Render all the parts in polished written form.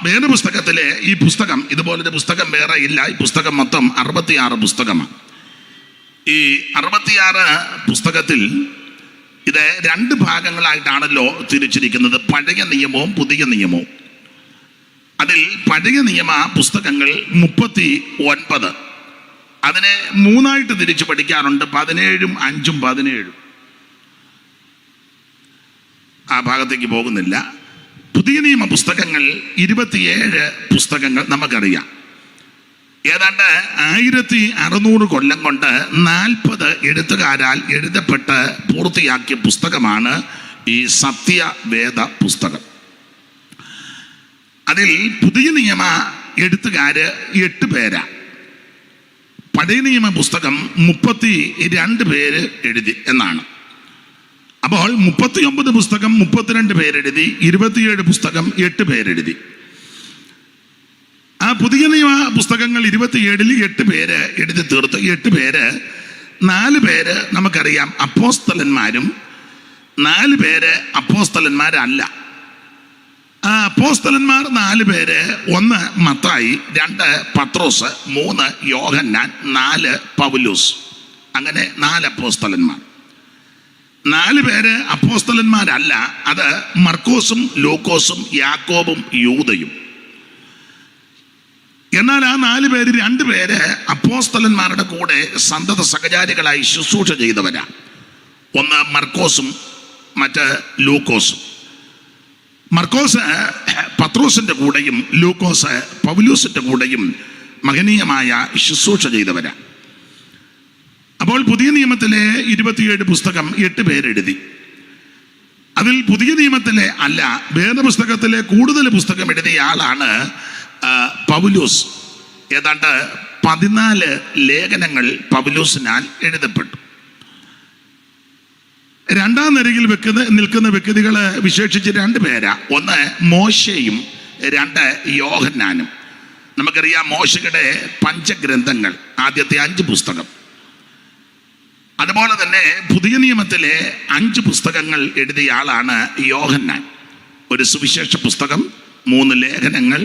വേദപുസ്തകത്തിലെ ഈ പുസ്തകം, ഇതുപോലൊരു പുസ്തകം വേറെ ഇല്ല. ഈ പുസ്തകം മൊത്തം 66 പുസ്തകമാണ്. ഈ 66 പുസ്തകത്തിൽ ഇത് 2 ഭാഗങ്ങളായിട്ടാണല്ലോ തിരിച്ചിരിക്കുന്നത്, പഴയ നിയമവും പുതിയ നിയമവും. അതിൽ പഴയ നിയമ പുസ്തകങ്ങൾ 39, അതിനെ 3ആയിട്ട് തിരിച്ച് പഠിക്കാറുണ്ട്, 17ഉം 5ഉം 17ഉം. ആ ഭാഗത്തേക്ക് പോകുന്നില്ല. പുതിയ നിയമ പുസ്തകങ്ങൾ 27 പുസ്തകങ്ങൾ നമുക്കറിയാം. ഏതാണ്ട് 1600 കൊല്ലം കൊണ്ട് 40 എഴുത്തുകാരാൽ എഴുതപ്പെട്ട് പൂർത്തിയാക്കിയ പുസ്തകമാണ് ഈ സത്യവേദ പുസ്തകം. അതിൽ പുതിയ നിയമ എഴുത്തുകാര് 8 പേരാ. പഴയ നിയമ പുസ്തകം 32 പേര് എഴുതി എന്നാണ്. അപ്പോൾ 39 പുസ്തകം 32 പേരെഴുതി, 27 പുസ്തകം 8 പേരെഴുതി. ആ പുതിയ നിയമ പുസ്തകങ്ങൾ 27-ൽ 8 പേര് എഴുതി തീർത്തു. 8 പേര്, 4 പേര് നമുക്കറിയാം അപ്പോസ്തലന്മാരും, 4 പേര് അപ്പോസ്തലന്മാരല്ല. ആ അപ്പോസ്തലന്മാർ 4 പേര്: 1 മത്തായി, 2 പത്രോസ്, 3 യോഹന്നാൻ, 4 പൗലോസ്. അങ്ങനെ 4 അപ്പോസ്തലന്മാർ. 4 പേര് അപ്പോസ്തലന്മാരല്ല. അത് മർക്കോസും ലൂക്കോസും യാക്കോബും യൂദയും. എന്നാൽ ആ 4 പേര് 2 പേര് അപ്പോസ്തലന്മാരുടെ കൂടെ സന്തത സഹചാരികളായി ശുശ്രൂഷ ചെയ്തവരാ. 1 മർക്കോസും മറ്റ് ലൂക്കോസും. മർക്കോസ് പത്രോസിന്റെ കൂടെയും ലൂക്കോസ് പൗലോസിന്റെ കൂടെയും മഹനീയമായ ശുശ്രൂഷ ചെയ്തവരാ. അപ്പോൾ പുതിയ നിയമത്തിലെ 27 പുസ്തകം 8 പേരെഴുതി. അതിൽ പുതിയ നിയമത്തിലെ അല്ല, വേദപുസ്തകത്തിലെ കൂടുതൽ പുസ്തകം എഴുതിയ ആളാണ് പൗലോസ്. ഏതാണ്ട് 14 ലേഖനങ്ങൾ പൗലോസിനാൽ എഴുതപ്പെട്ടു. 2ാം നിരയിൽ നിൽക്കുന്ന വ്യക്തികളെ വിശേഷിച്ച് 2 പേരാ. 1 മോശയും, 2 യോഹന്നാനും. നമുക്കറിയാം മോശയുടെ പഞ്ചഗ്രന്ഥങ്ങൾ, ആദ്യത്തെ 5 പുസ്തകം. അതുപോലെ തന്നെ പുതിയ നിയമത്തിലെ 5 പുസ്തകങ്ങൾ എഴുതിയ ആളാണ് യോഹന്നാൻ. ഒരു സുവിശേഷ പുസ്തകം, 3 ലേഖനങ്ങൾ,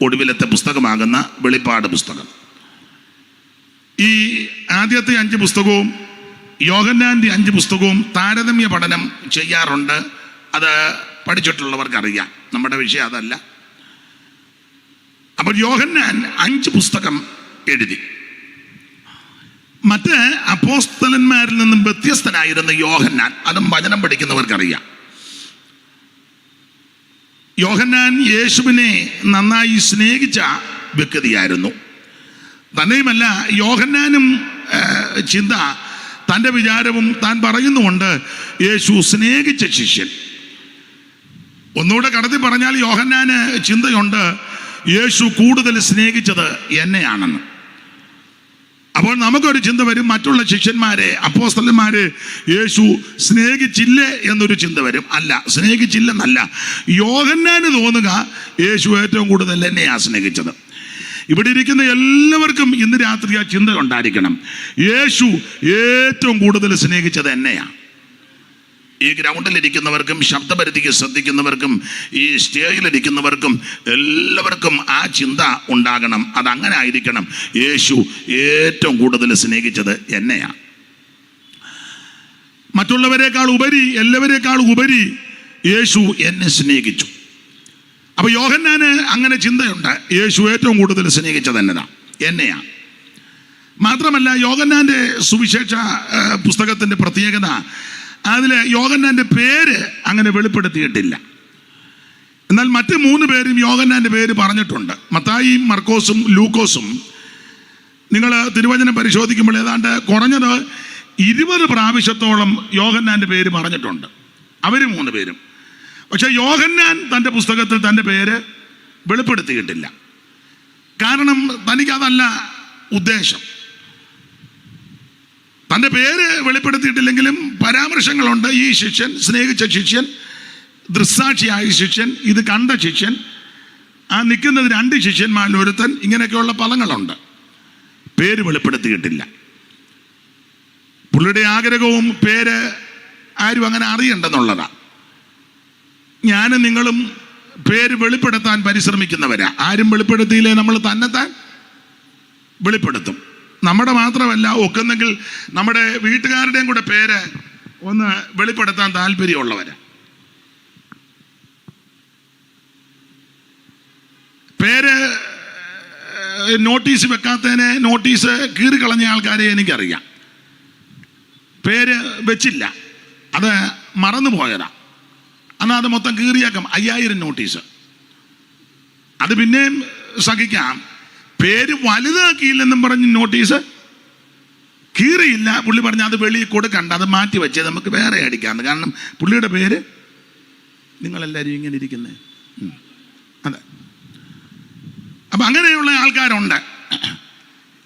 ഒടുവിലത്തെ പുസ്തകമാകുന്ന വെളിപ്പാട് പുസ്തകം. ഈ ആദ്യത്തെ 5 പുസ്തകവും യോഹന്നാൻ്റെ 5 പുസ്തകവും താരതമ്യ പഠനം ചെയ്യാറുണ്ട്. അത് പഠിച്ചിട്ടുള്ളവർക്കറിയാം, നമ്മുടെ വിഷയം അതല്ല. അപ്പോൾ യോഹന്നാൻ 5 പുസ്തകം എഴുതി. മറ്റ് അപ്പോസ്തലന്മാരിൽ നിന്നും വ്യത്യസ്തനായിരുന്ന യോഹന്നാൻ, അതും വചനം പഠിക്കുന്നവർക്കറിയാം. യോഹന്നാൻ യേശുവിനെ നന്നായി സ്നേഹിച്ച വ്യക്തിയായിരുന്നു. തന്നെയുമല്ല, യോഹന്നാനും ചിന്ത, തൻ്റെ വിചാരവും താൻ പറയുന്നുമുണ്ട്, യേശു സ്നേഹിച്ച ശിഷ്യൻ. ഒന്നുകൂടെ കടത്തി പറഞ്ഞാൽ യോഹന്നാന് ചിന്തയുണ്ട്, യേശു കൂടുതൽ സ്നേഹിച്ചത് എന്നെയാണെന്ന്. അപ്പോൾ നമുക്കൊരു ചിന്ത വരും, മറ്റുള്ള ശിഷ്യന്മാരെ, അപ്പോസ്തലന്മാരെ യേശു സ്നേഹിച്ചില്ലേ എന്നൊരു ചിന്ത വരും. അല്ല, സ്നേഹിച്ചില്ലെന്നല്ല, യോഹന്നാന് തോന്നുക യേശു ഏറ്റവും കൂടുതൽ എന്നെയാണ് സ്നേഹിച്ചത്. ഇവിടെ ഇരിക്കുന്ന എല്ലാവർക്കും ഇന്ന് രാത്രി ആ ചിന്ത ഉണ്ടായിരിക്കണം, യേശു ഏറ്റവും കൂടുതൽ സ്നേഹിച്ചത് എന്നെയാണ്. ഈ ഗ്രൗണ്ടിലിരിക്കുന്നവർക്കും ശബ്ദപരിധിക്ക് ശ്രദ്ധിക്കുന്നവർക്കും ഈ സ്റ്റേജിലിരിക്കുന്നവർക്കും എല്ലാവർക്കും ആ ചിന്ത ഉണ്ടാകണം. അതങ്ങനെ ആയിരിക്കണം, യേശു ഏറ്റവും കൂടുതൽ സ്നേഹിച്ചത് എന്നെയാണ്. മറ്റുള്ളവരെക്കാൾ ഉപരി, എല്ലാവരെക്കാൾ ഉപരി യേശു എന്നെ സ്നേഹിച്ചു. അപ്പൊ യോഹന്നാന് അങ്ങനെ ചിന്തയുണ്ട്, യേശു ഏറ്റവും കൂടുതൽ സ്നേഹിച്ചത് എന്നെയാണ്. മാത്രമല്ല, യോഹന്നാന്റെ സുവിശേഷ പുസ്തകത്തിന്റെ പ്രത്യേകത, അതിൽ യോഹന്നാന്റെ പേര് അങ്ങനെ വെളിപ്പെടുത്തിയിട്ടില്ല. എന്നാൽ മറ്റ് 3 പേരും യോഹന്നാന്റെ പേര് പറഞ്ഞിട്ടുണ്ട്. മത്തായിയും മർക്കോസും ലൂക്കോസും നിങ്ങൾ തിരുവചനം പരിശോധിക്കുമ്പോൾ ഏതാണ്ട് കുറഞ്ഞത് 20 പ്രാവശ്യത്തോളം യോഹന്നാന്റെ പേര് പറഞ്ഞിട്ടുണ്ട്, അവർ 3 പേരും. പക്ഷെ യോഹന്നാൻ തൻ്റെ പുസ്തകത്തിൽ തൻ്റെ പേര് വെളിപ്പെടുത്തിയിട്ടില്ല. കാരണം തനിക്കതല്ല ഉദ്ദേശം. തൻ്റെ പേര് വെളിപ്പെടുത്തിയിട്ടില്ലെങ്കിലും പരാമർശങ്ങളുണ്ട്. ഈ ശിഷ്യൻ, സ്നേഹിച്ച ശിഷ്യൻ, ദൃക്സാക്ഷിയായ ശിഷ്യൻ, ഇത് കണ്ട ശിഷ്യൻ, ആ നിൽക്കുന്നത് 2 ശിഷ്യന്മാരിൽ ഒരുത്തൻ, ഇങ്ങനെയൊക്കെയുള്ള പദങ്ങളുണ്ട്. പേര് വെളിപ്പെടുത്തിയിട്ടില്ല. പുള്ളിയുടെ ആഗ്രഹവും പേര് ആരും അങ്ങനെ അറിയണ്ടെന്നുള്ളതാണ്. ഞാനും നിങ്ങളും പേര് വെളിപ്പെടുത്താൻ പരിശ്രമിക്കുന്നവരാ. ആരും വെളിപ്പെടുത്തിയില്ലേ നമ്മൾ തന്നെത്താൻ വെളിപ്പെടുത്തും. നമ്മുടെ മാത്രമല്ല, ഒക്കുന്നെങ്കിൽ നമ്മുടെ വീട്ടുകാരുടെയും കൂടെ പേര് ഒന്ന് വെളിപ്പെടുത്താൻ താല്പര്യമുള്ളവരാ. പേര് നോട്ടീസ് വെക്കാത്തതിനെ നോട്ടീസ് കീറിക്കളഞ്ഞ ആൾക്കാരെ എനിക്കറിയാം. പേര് വെച്ചില്ല, അത് മറന്നുപോയതാ. എന്നാൽ അത് മൊത്തം കീറിയാക്കാം. 5000 നോട്ടീസ്. അത് പിന്നെയും സഹിക്കാം. പേര് വലുതാക്കിയില്ലെന്നും പറഞ്ഞ് നോട്ടീസ് കീറിയില്ല. പുള്ളി പറഞ്ഞ അത് വെളിയിൽ കൊടുക്കണ്ട, അത് മാറ്റി വെച്ചത് നമുക്ക് വേറെ അടിക്കാമെന്ന്. കാരണം പുള്ളിയുടെ പേര് നിങ്ങളെല്ലാവരും ഇങ്ങനെ ഇരിക്കുന്നത്. അതെ. അപ്പം അങ്ങനെയുള്ള ആൾക്കാരുണ്ട്.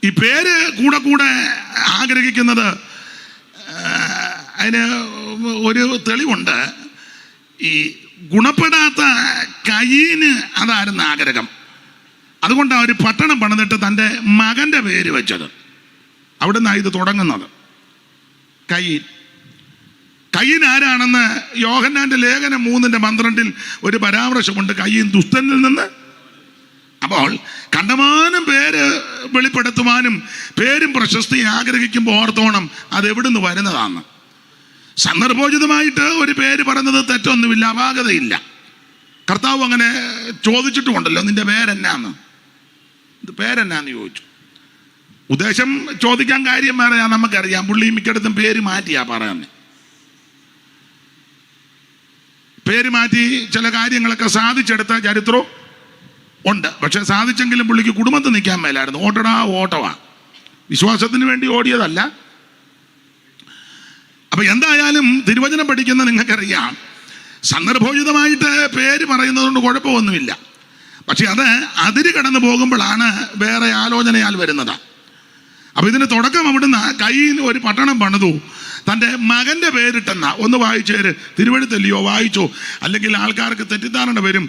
ഈ പേര് കൂടെ കൂടെ ആഗ്രഹിക്കുന്നത്, അതിന് ഒരു തെളിവുണ്ട്. ഈ ഗുണപ്പെടാത്ത കയീന് അതായിരുന്നു ആഗ്രഹം. അതുകൊണ്ടാണ് ഒരു പട്ടണം പണിതിട്ട് തൻ്റെ മകൻ്റെ പേര് വെച്ചത്. അവിടെ നിന്നാണ് ഇത് തുടങ്ങുന്നത്. കയീൻ ആരാണെന്ന് യോഹന്നാന്റെ ലേഖനം 3:12 ഒരു പരാമർശമുണ്ട്. കയീൻ ദുഷ്ടനിൽ നിന്ന്. അപ്പോൾ കണ്ടമാനം പേര് വെളിപ്പെടുത്തുവാനും പേരും പ്രശസ്തിയും ആഗ്രഹിക്കുമ്പോൾ ഓർത്തോണം അതെവിടുന്ന് വരുന്നതാണ്. സന്ദർഭോചിതമായിട്ട് ഒരു പേര് പറയുന്നത് തെറ്റൊന്നുമില്ല, അപാകതയില്ല. കർത്താവ് അങ്ങനെ ചോദിച്ചിട്ടുമുണ്ടല്ലോ, നിന്റെ പേരെന്നാന്ന്, ഇത് പേരെന്നാന്ന് ചോദിച്ചു. ഉദ്ദേശം ചോദിക്കാൻ കാര്യം വേറെയാ, നമുക്കറിയാം. പുള്ളി മിക്കയിടത്തും പേര് മാറ്റിയാ പറയുന്നത്. പേര് മാറ്റി ചില കാര്യങ്ങളൊക്കെ സാധിച്ചെടുത്ത ചരിത്രവും ഉണ്ട്. പക്ഷെ സാധിച്ചെങ്കിലും പുള്ളിക്ക് കുടുംബത്തിൽ നിൽക്കാൻ മേലായിരുന്നു. ഓട്ടവാ, വിശ്വാസത്തിന് വേണ്ടി ഓടിയതല്ല. അപ്പൊ എന്തായാലും തിരുവചനം പഠിക്കുന്ന നിങ്ങൾക്കറിയാം, സന്ദർഭോചിതമായിട്ട് പേര് പറയുന്നതുകൊണ്ട് കുഴപ്പമൊന്നുമില്ല. പക്ഷെ അത് അതിര് കടന്നു പോകുമ്പോഴാണ് വേറെ ആലോചനയാൽ വരുന്നത്. അപ്പൊ ഇതിന് തുടക്കം അവിടുന്ന് കയ്യിൽ ഒരു പട്ടണം പണിതു, തൻ്റെ മകൻ്റെ പേരിട്ടെന്ന. ഒന്ന് വായിച്ചേര്, തിരുവഴുത്തല്ലയോ, വായിച്ചോ. അല്ലെങ്കിൽ ആൾക്കാർക്ക് തെറ്റിദ്ധാരണ വരും,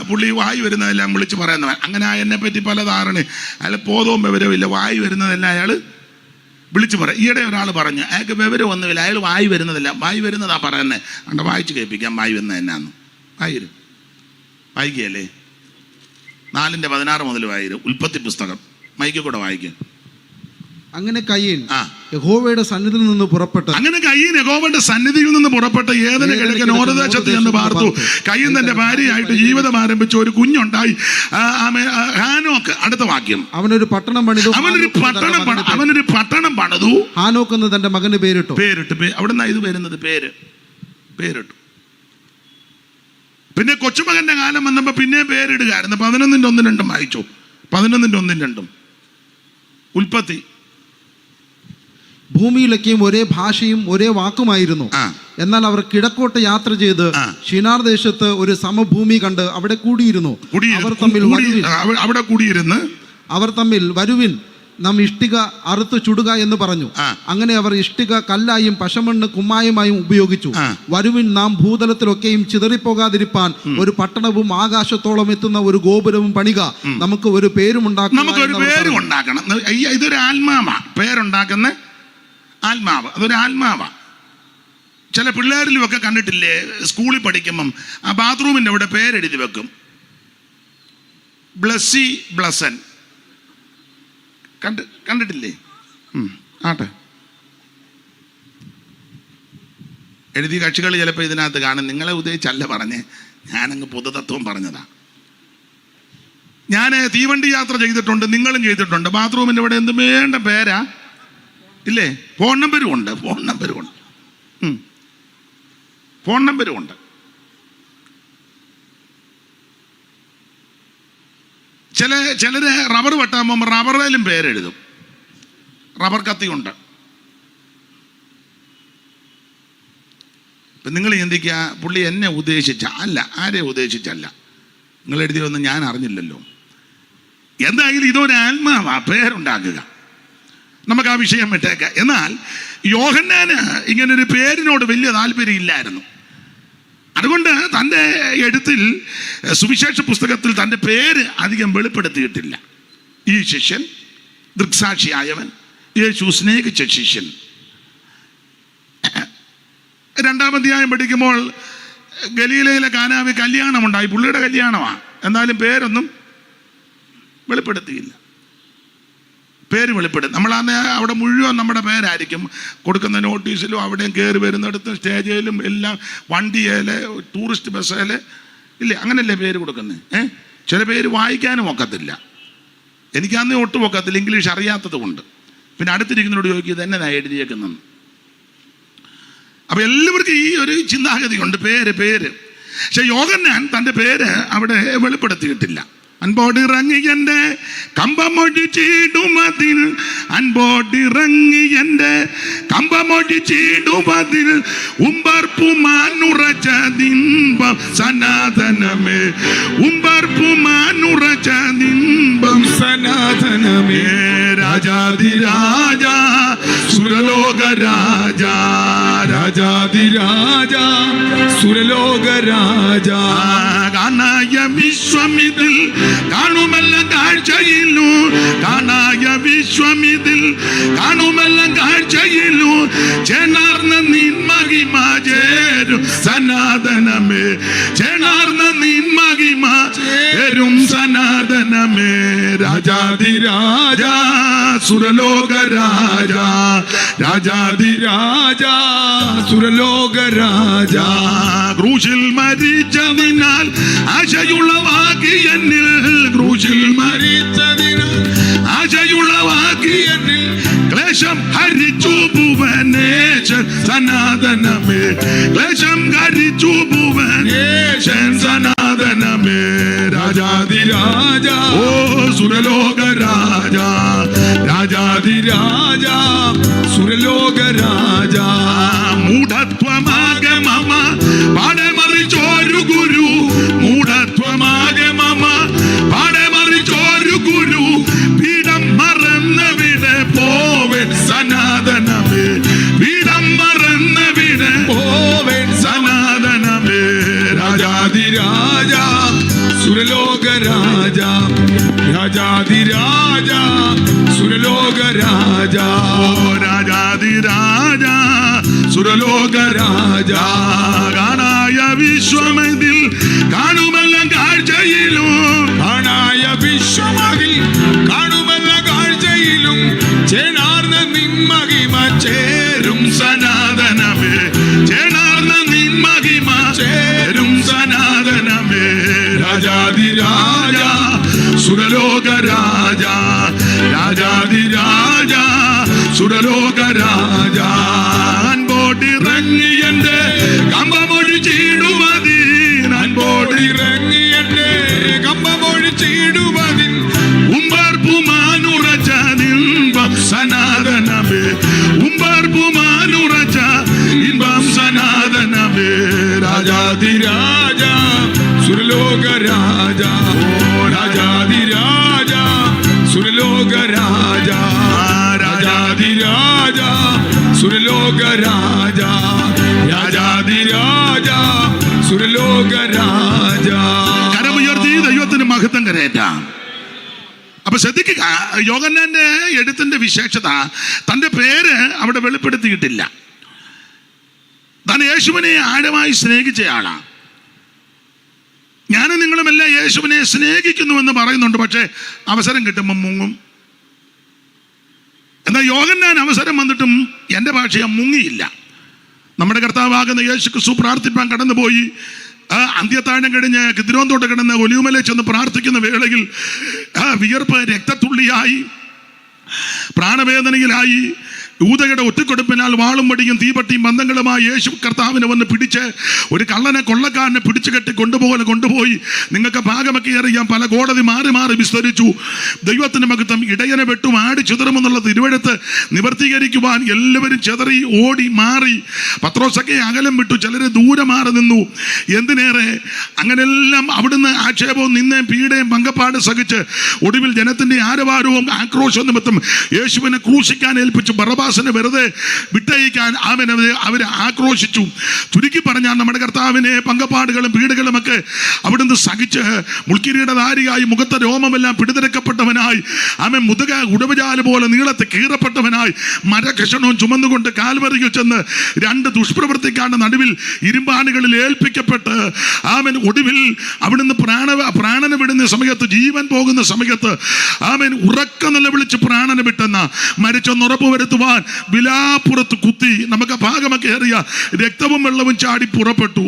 പുള്ളി വായി വരുന്നതെല്ലാം വിളിച്ച് പറയുന്നവൻ. അങ്ങനെ എന്നെപ്പറ്റി പല ധാരണ. അയാൾ ബോധവും വിവരവും ഇല്ല, വായി വരുന്നതെല്ലാം അയാൾ വിളിച്ച് പറയും. ഈയിടെ ഒരാൾ പറഞ്ഞു, അയാൾക്ക് വിവരം ഒന്നുമില്ല, അയാൾ വായി വരുന്നതല്ല, വായി വരുന്നതാ പറയുന്നത്. അണ്ട് വായിച്ച് കേൾപ്പിക്കാം വായി വരുന്നത് എന്നാന്ന്. വായിക്കുകയല്ലേ? 4:16 മുതൽ വായിരും. ഉൽപ്പത്തി പുസ്തകം മൈക്കിൽ കൂടെ വായിക്കും. അങ്ങനെ കയീൻ യഹോവയുടെ സന്നിധിയിൽ നിന്ന് പുറപ്പെട്ട് ഏദെൻ കിഴക്കൻ ഓരദേശത്ത് ചെന്ന് പാർത്തു. കയീൻ തന്റെ ഭാര്യയായിട്ട് ജീവിതം ആരംഭിച്ചു. ഒരു കുഞ്ഞുണ്ടായി, ഹാനോക്ക്. അടുത്ത വാക്യം, അവനൊരു പട്ടണം പണിതു. ഹാനോക്ക് എന്ന് തന്റെ മകന് പേരിട്ടു. അവിടുന്ന് ഇത് വരുന്നത് പേരിട്ടു. പിന്നെ കൊച്ചുമകന്റെ കാലം വന്നപ്പോ പിന്നെ പേരിടുകയായിരുന്നു. 11:1-2 വായിച്ചു. 11:1-2 ഉൽപ്പത്തി. ഭൂമിയിലൊക്കെയും ഒരേ ഭാഷയും ഒരേ വാക്കുമായിരുന്നു. എന്നാൽ അവർ കിഴക്കോട്ട് യാത്ര ചെയ്ത് ഷിനാർ ദേശത്ത് ഒരു സമഭൂമി കണ്ട് അവിടെ കൂടിയിരുന്നു. അവർ തമ്മിൽ വരുവിൻ, നാം ഇഷ്ടിക അറുത്ത് ചുടുക എന്ന് പറഞ്ഞു. അങ്ങനെ അവർ ഇഷ്ടിക കല്ലായും പശമണ്ണ് കുമ്മായമായും ഉപയോഗിച്ചു. വരുവിൻ, നാം ഭൂതലത്തിലൊക്കെയും ചിതറിപ്പോകാതിരിപ്പാൻ ഒരു പട്ടണവും ആകാശത്തോളം എത്തുന്ന ഒരു ഗോപുരവും പണിക, നമുക്ക് ഒരു പേരും ഉണ്ടാക്കണം. ഇതൊരു ആത്മാവാ, പേരുണ്ടാക്കുന്ന ആത്മാവ്. അതൊരു ആത്മാവാ. ചില പിള്ളേരിലും ഒക്കെ കണ്ടിട്ടില്ലേ, സ്കൂളിൽ പഠിക്കുമ്പം ആ ബാത്റൂമിൻ്റെ അവിടെ പേരെഴുതി വെക്കും, ബ്ലസ്സി, ബ്ലസൻ. കണ്ടിട്ടില്ലേ? ആട്ടെ, എഴുതിയ കക്ഷികൾ ചിലപ്പോൾ ഇതിനകത്ത് കാണും. നിങ്ങളെ ഉദ്ദേശിച്ചല്ല പറഞ്ഞേ, ഞാനങ്ങ് പൊതുതത്വം പറഞ്ഞതാ. ഞാൻ തീവണ്ടി യാത്ര ചെയ്തിട്ടുണ്ട്, നിങ്ങളും ചെയ്തിട്ടുണ്ട്. ബാത്റൂമിൻ്റെ അവിടെ എന്ത് വേണ്ട പേരാ ഇല്ലേ? ഫോൺ നമ്പരും ഉണ്ട്. ചിലര് റബ്ബർ വെട്ടാൻ പോകുമ്പോൾ റബ്ബറിലും പേരെഴുതും. റബ്ബർ കത്തിയുണ്ട്. ഇപ്പം നിങ്ങൾ ചിന്തിക്കുക, പുള്ളി എന്നെ ഉദ്ദേശിച്ച അല്ല, ആരെ ഉദ്ദേശിച്ചല്ല. നിങ്ങൾ എഴുതിയൊന്നും ഞാൻ അറിഞ്ഞില്ലല്ലോ. എന്തായാലും ഇതൊരു ആത്മാവാ, പേരുണ്ടാക്കുക. നമുക്ക് ആ വിഷയം വിട്ടേക്കാം. എന്നാൽ യോഹന്നാന് ഇങ്ങനൊരു പേരിനോട് വലിയ താല്പര്യം ഇല്ലായിരുന്നു. അതുകൊണ്ട് തൻ്റെ എഴുത്തിൽ, സുവിശേഷ പുസ്തകത്തിൽ തൻ്റെ പേര് അധികം വെളിപ്പെടുത്തിയിട്ടില്ല. ഈ ശിഷ്യൻ, ദൃക്സാക്ഷിയായവൻ, യേശു സ്നേഹിച്ച ശിഷ്യൻ. 2-ാം അധ്യായം പഠിക്കുമ്പോൾ ഗലീലയിലെ കാനാവിൽ കല്യാണമുണ്ടായി, പുള്ളിയുടെ കല്യാണമാണ്. എന്നാലും പേരൊന്നും വെളിപ്പെടുത്തിയില്ല. പേര് വെളിപ്പെടുത്തി നമ്മളന്ന് അവിടെ മുഴുവൻ നമ്മുടെ പേരായിരിക്കും കൊടുക്കുന്ന നോട്ടീസിലും അവിടെയും കയറി വരുന്നിടത്തും സ്റ്റേജിലും എല്ലാം, വണ്ടിയിലെ ടൂറിസ്റ്റ് ബസ്സിലെ ഇല്ലേ, അങ്ങനെയല്ലേ പേര് കൊടുക്കുന്നത്. ചില പേര് വായിക്കാനും ഒക്കത്തില്ല. എനിക്കന്നേ ഒട്ടും ഒക്കത്തില്ല, ഇംഗ്ലീഷ് അറിയാത്തത് കൊണ്ട്. പിന്നെ അടുത്തിരിക്കുന്നവരോട് ചോദിക്കും ഇത് എന്നതാ എഴുതിയേക്കുന്നത്. അപ്പം എല്ലാവർക്കും ഈ ഒരു ചിന്താഗതി ഉണ്ട്, പേര്. പക്ഷെ യോഹന്നാൻ തൻ്റെ പേര് അവിടെ വെളിപ്പെടുത്തിയിട്ടില്ല. അൻപോടിറങ്ങി എൻ്റെ കമ്പമൊഴിച്ചിടുമതിൽ, അൻപോടിറങ്ങി എൻ്റെ കമ്പമൊഴിച്ചിടുമതിൽ, ഉമ്പർപ്പുമാനുറച്ചതിൻപം സനാതനമേ, ഉമ്പർപ്പുമാനുറച്ചതിൻപം സനാതനമേ. രാജാതിരാജ സുരലോക രാജ, രാജാതിരാജ സുരലോക രാജ. കാനായ വിശ്വമിതിൽ കാണുമെല്ലാം കാഴ്ചയില്ലു, കാണായ വിശ്വമിതിൽ കാണുമെല്ലാം കാഴ്ചയില്ലു, ചേർന്ന നിൻ മഹിമ ചേരും സനാതനമേ, ചേർന്ന നിൻ മഹിമ ചേരും സനാതനമേ. രാജാതിരാജ സുരലോക രാജ, രാജാതിരാജ സുരലോക രാജ. ക്രൂശിൽ മരിച്ചതിനാൽ ആശയുള്ളവാക്കി എന്നിൽ, ക്രൂശിൽ മരിച്ചതിനാൽ ആശയുള്ളവാക്കി എന്നിൽ, ക്ലേശം ഹരിച്ചു ഭുവനേശൻ സനാതനമേ, ക്ലേശം ഹരിച്ചു ഭുവനേശൻ സനാതനമേ. രാജാതിരാജ ഓ സുരലോക രാജ, രാജാതിരാജ സുരലോക രാജ. മൂഢത്വമാകെ മമ പാടമറിച്ചോരു ഗുരു, മൂഢത്വമാകെ മമ പാടമറിച്ചോരു ഗുരു, പീഠം മറന്നവിടെ പോവൻ സനാതനമേ, പീഠം മറന്നവിടെ പോവൻ സനാതനമേ. രാജാതിരാജ സുരലോക രാജ, രാജാതിരാജ സുരലോക രാജ. രാജാതിരാജ സുരലോക രാജ. കാണായ വിശ്വമതിൽ കാണുമെല്ലാം കാഴ്ചയിലും, കാണായ വിശ്വമതിൽ കാണുമെല്ലാം കാഴ്ചയിലും, ചേർന്ന നിൻ മഹിമ ചേരും സനാതനമേ, ചേർന്ന നിൻ മഹിമ ചേരും സനാതനമേ. രാജാതിരാജ സുരലോക രാജ, രാജാതിരാജ സുരലോക രാജ. അൻപോടിറങ്ങി എൻ്റെ കമ്പമൊഴിച്ചിടുമതിൽ, അൻപോടിറങ്ങി എൻ്റെ കമ്പമൊഴിച്ചിടുമതിൽ, ഉമ്പർപ്പുമാനുറച്ചതിൻപം സനാതനമേ, ഉമ്പർപ്പുമാനുറച്ച ഇൻപം സനാതനമേ. രാജാതിരാജ സുരലോക രാജ, രാജാതിരാജ സുരലോക രാജ, രാജാതിരാജ സുരലോക രാജ, രാജാതിരാജ സുരലോക രാജ. കരമുയർത്തി ദൈവത്തിന് മഹത്വം കരയേറ്റാം. അപ്പൊ ശ്രദ്ധിക്കുക, യോഹന്നാന്റെ എഴുത്തിന്റെ വിശേഷത തന്റെ പേര് അവിടെ വെളിപ്പെടുത്തിയിട്ടില്ല. താൻ യേശുവിനെ ആഴമായി സ്നേഹിച്ചയാളാണ്. ഞാനും നിങ്ങളുമെല്ലാം യേശുവിനെ സ്നേഹിക്കുന്നുവെന്ന് പറയുന്നുണ്ട്, പക്ഷേ അവസരം കിട്ടുമ്പം മുങ്ങും. എന്നാൽ യോഹന്നാൻ അവസരം വന്നിട്ടും എൻ്റെ ഭാഷയെ മുങ്ങിയില്ല. നമ്മുടെ കർത്താവാകുന്ന യേശു ക്രിസ്തു പ്രാർത്ഥിപ്പാൻ കടന്നുപോയി. അന്ത്യത്താഴം കഴിഞ്ഞ് കിദ്രോന്തോട്ട് കിടന്ന് ഒലിവുമല ചെന്ന് പ്രാർത്ഥിക്കുന്ന വേളയിൽ വിയർപ്പ് രക്തത്തുള്ളിയായി, പ്രാണവേദനയിലായി, യൂദയുടെ ഒറ്റക്കൊടുപ്പിനാൽ വാളും വടിയും തീപട്ടിയും ബന്ധങ്ങളുമായി യേശു കർത്താവിനെ വന്ന് പിടിച്ച് ഒരു കള്ളനെ കൊള്ളക്കാരനെ പിടിച്ചു കെട്ടി കൊണ്ടുപോയി. നിങ്ങൾക്ക് ഭാഗമൊക്കെ അറിയാം, പല കോടതി മാറി മാറി വിസ്തരിച്ചു. ദൈവത്തിൻ്റെ മഹത്വം. ഇടയനെ വെട്ടും ആടി ചിതറുമെന്നുള്ള തിരുവെഴുത്ത് നിവർത്തീകരിക്കുവാൻ എല്ലാവരും ചിതറി ഓടി മാറി. പത്രോസൊക്കെ അകലം വിട്ടു, ചിലരെ ദൂരെ മാറി നിന്നു. എന്തിനേറെ അങ്ങനെല്ലാം അവിടുന്ന് ആക്ഷേപവും നിന്നേയും പീഡയും പങ്കപ്പാട് സഹിച്ച് ഒടുവിൽ ജനത്തിൻ്റെ ആരവാരവും ആക്രോശവും നിമിത്തം യേശുവിനെ ക്രൂശിക്കാൻ ഏൽപ്പിച്ചു. ബറബാസ് ദാസനെ വെറുതെ വിട്ടയക്കാൻ അവരെ ആക്രോശിച്ചു. ചുരുക്കി പറഞ്ഞാൽ നമ്മുടെ കർത്താവിനെ പങ്കപ്പാടുകളും പീഡകളും ഒക്കെ അവിടുന്ന് സഹിച്ച് മുൾക്കിരീടധാരിയായി മുഖത്തെ രോമമെല്ലാം പിടിതെടുക്കപ്പെട്ടവനായി മുതുക ഉടവുചാല് പോലെ നീളത്തെ കീറപ്പെട്ടവനായി മരകഷണവും ചുമന്നുകൊണ്ട് കാൽവരിയിൽ ചെന്ന് 2 ദുഷ്പ്രവൃത്തിക്കാരുടെ നടുവിൽ ഇരുമ്പാനുകളിൽ ഏൽപ്പിക്കപ്പെട്ട് ഒടുവിൽ അവിടുന്ന് പ്രാണനെ വിടുന്ന സമയത്ത്, ജീവൻ പോകുന്ന സമയത്ത് ഉറക്ക നിലവിളിച്ച് പ്രാണനെ വിട്ടെന്ന മരിച്ചെന്ന് ഉറപ്പ് വരുത്തുവാൻ വിലാപ്പുറത്ത് കുത്തി നമുക്ക് ഭാഗമൊക്കെ ഏറിയ രക്തവും വെള്ളവും ചാടി പുറപ്പെട്ടു.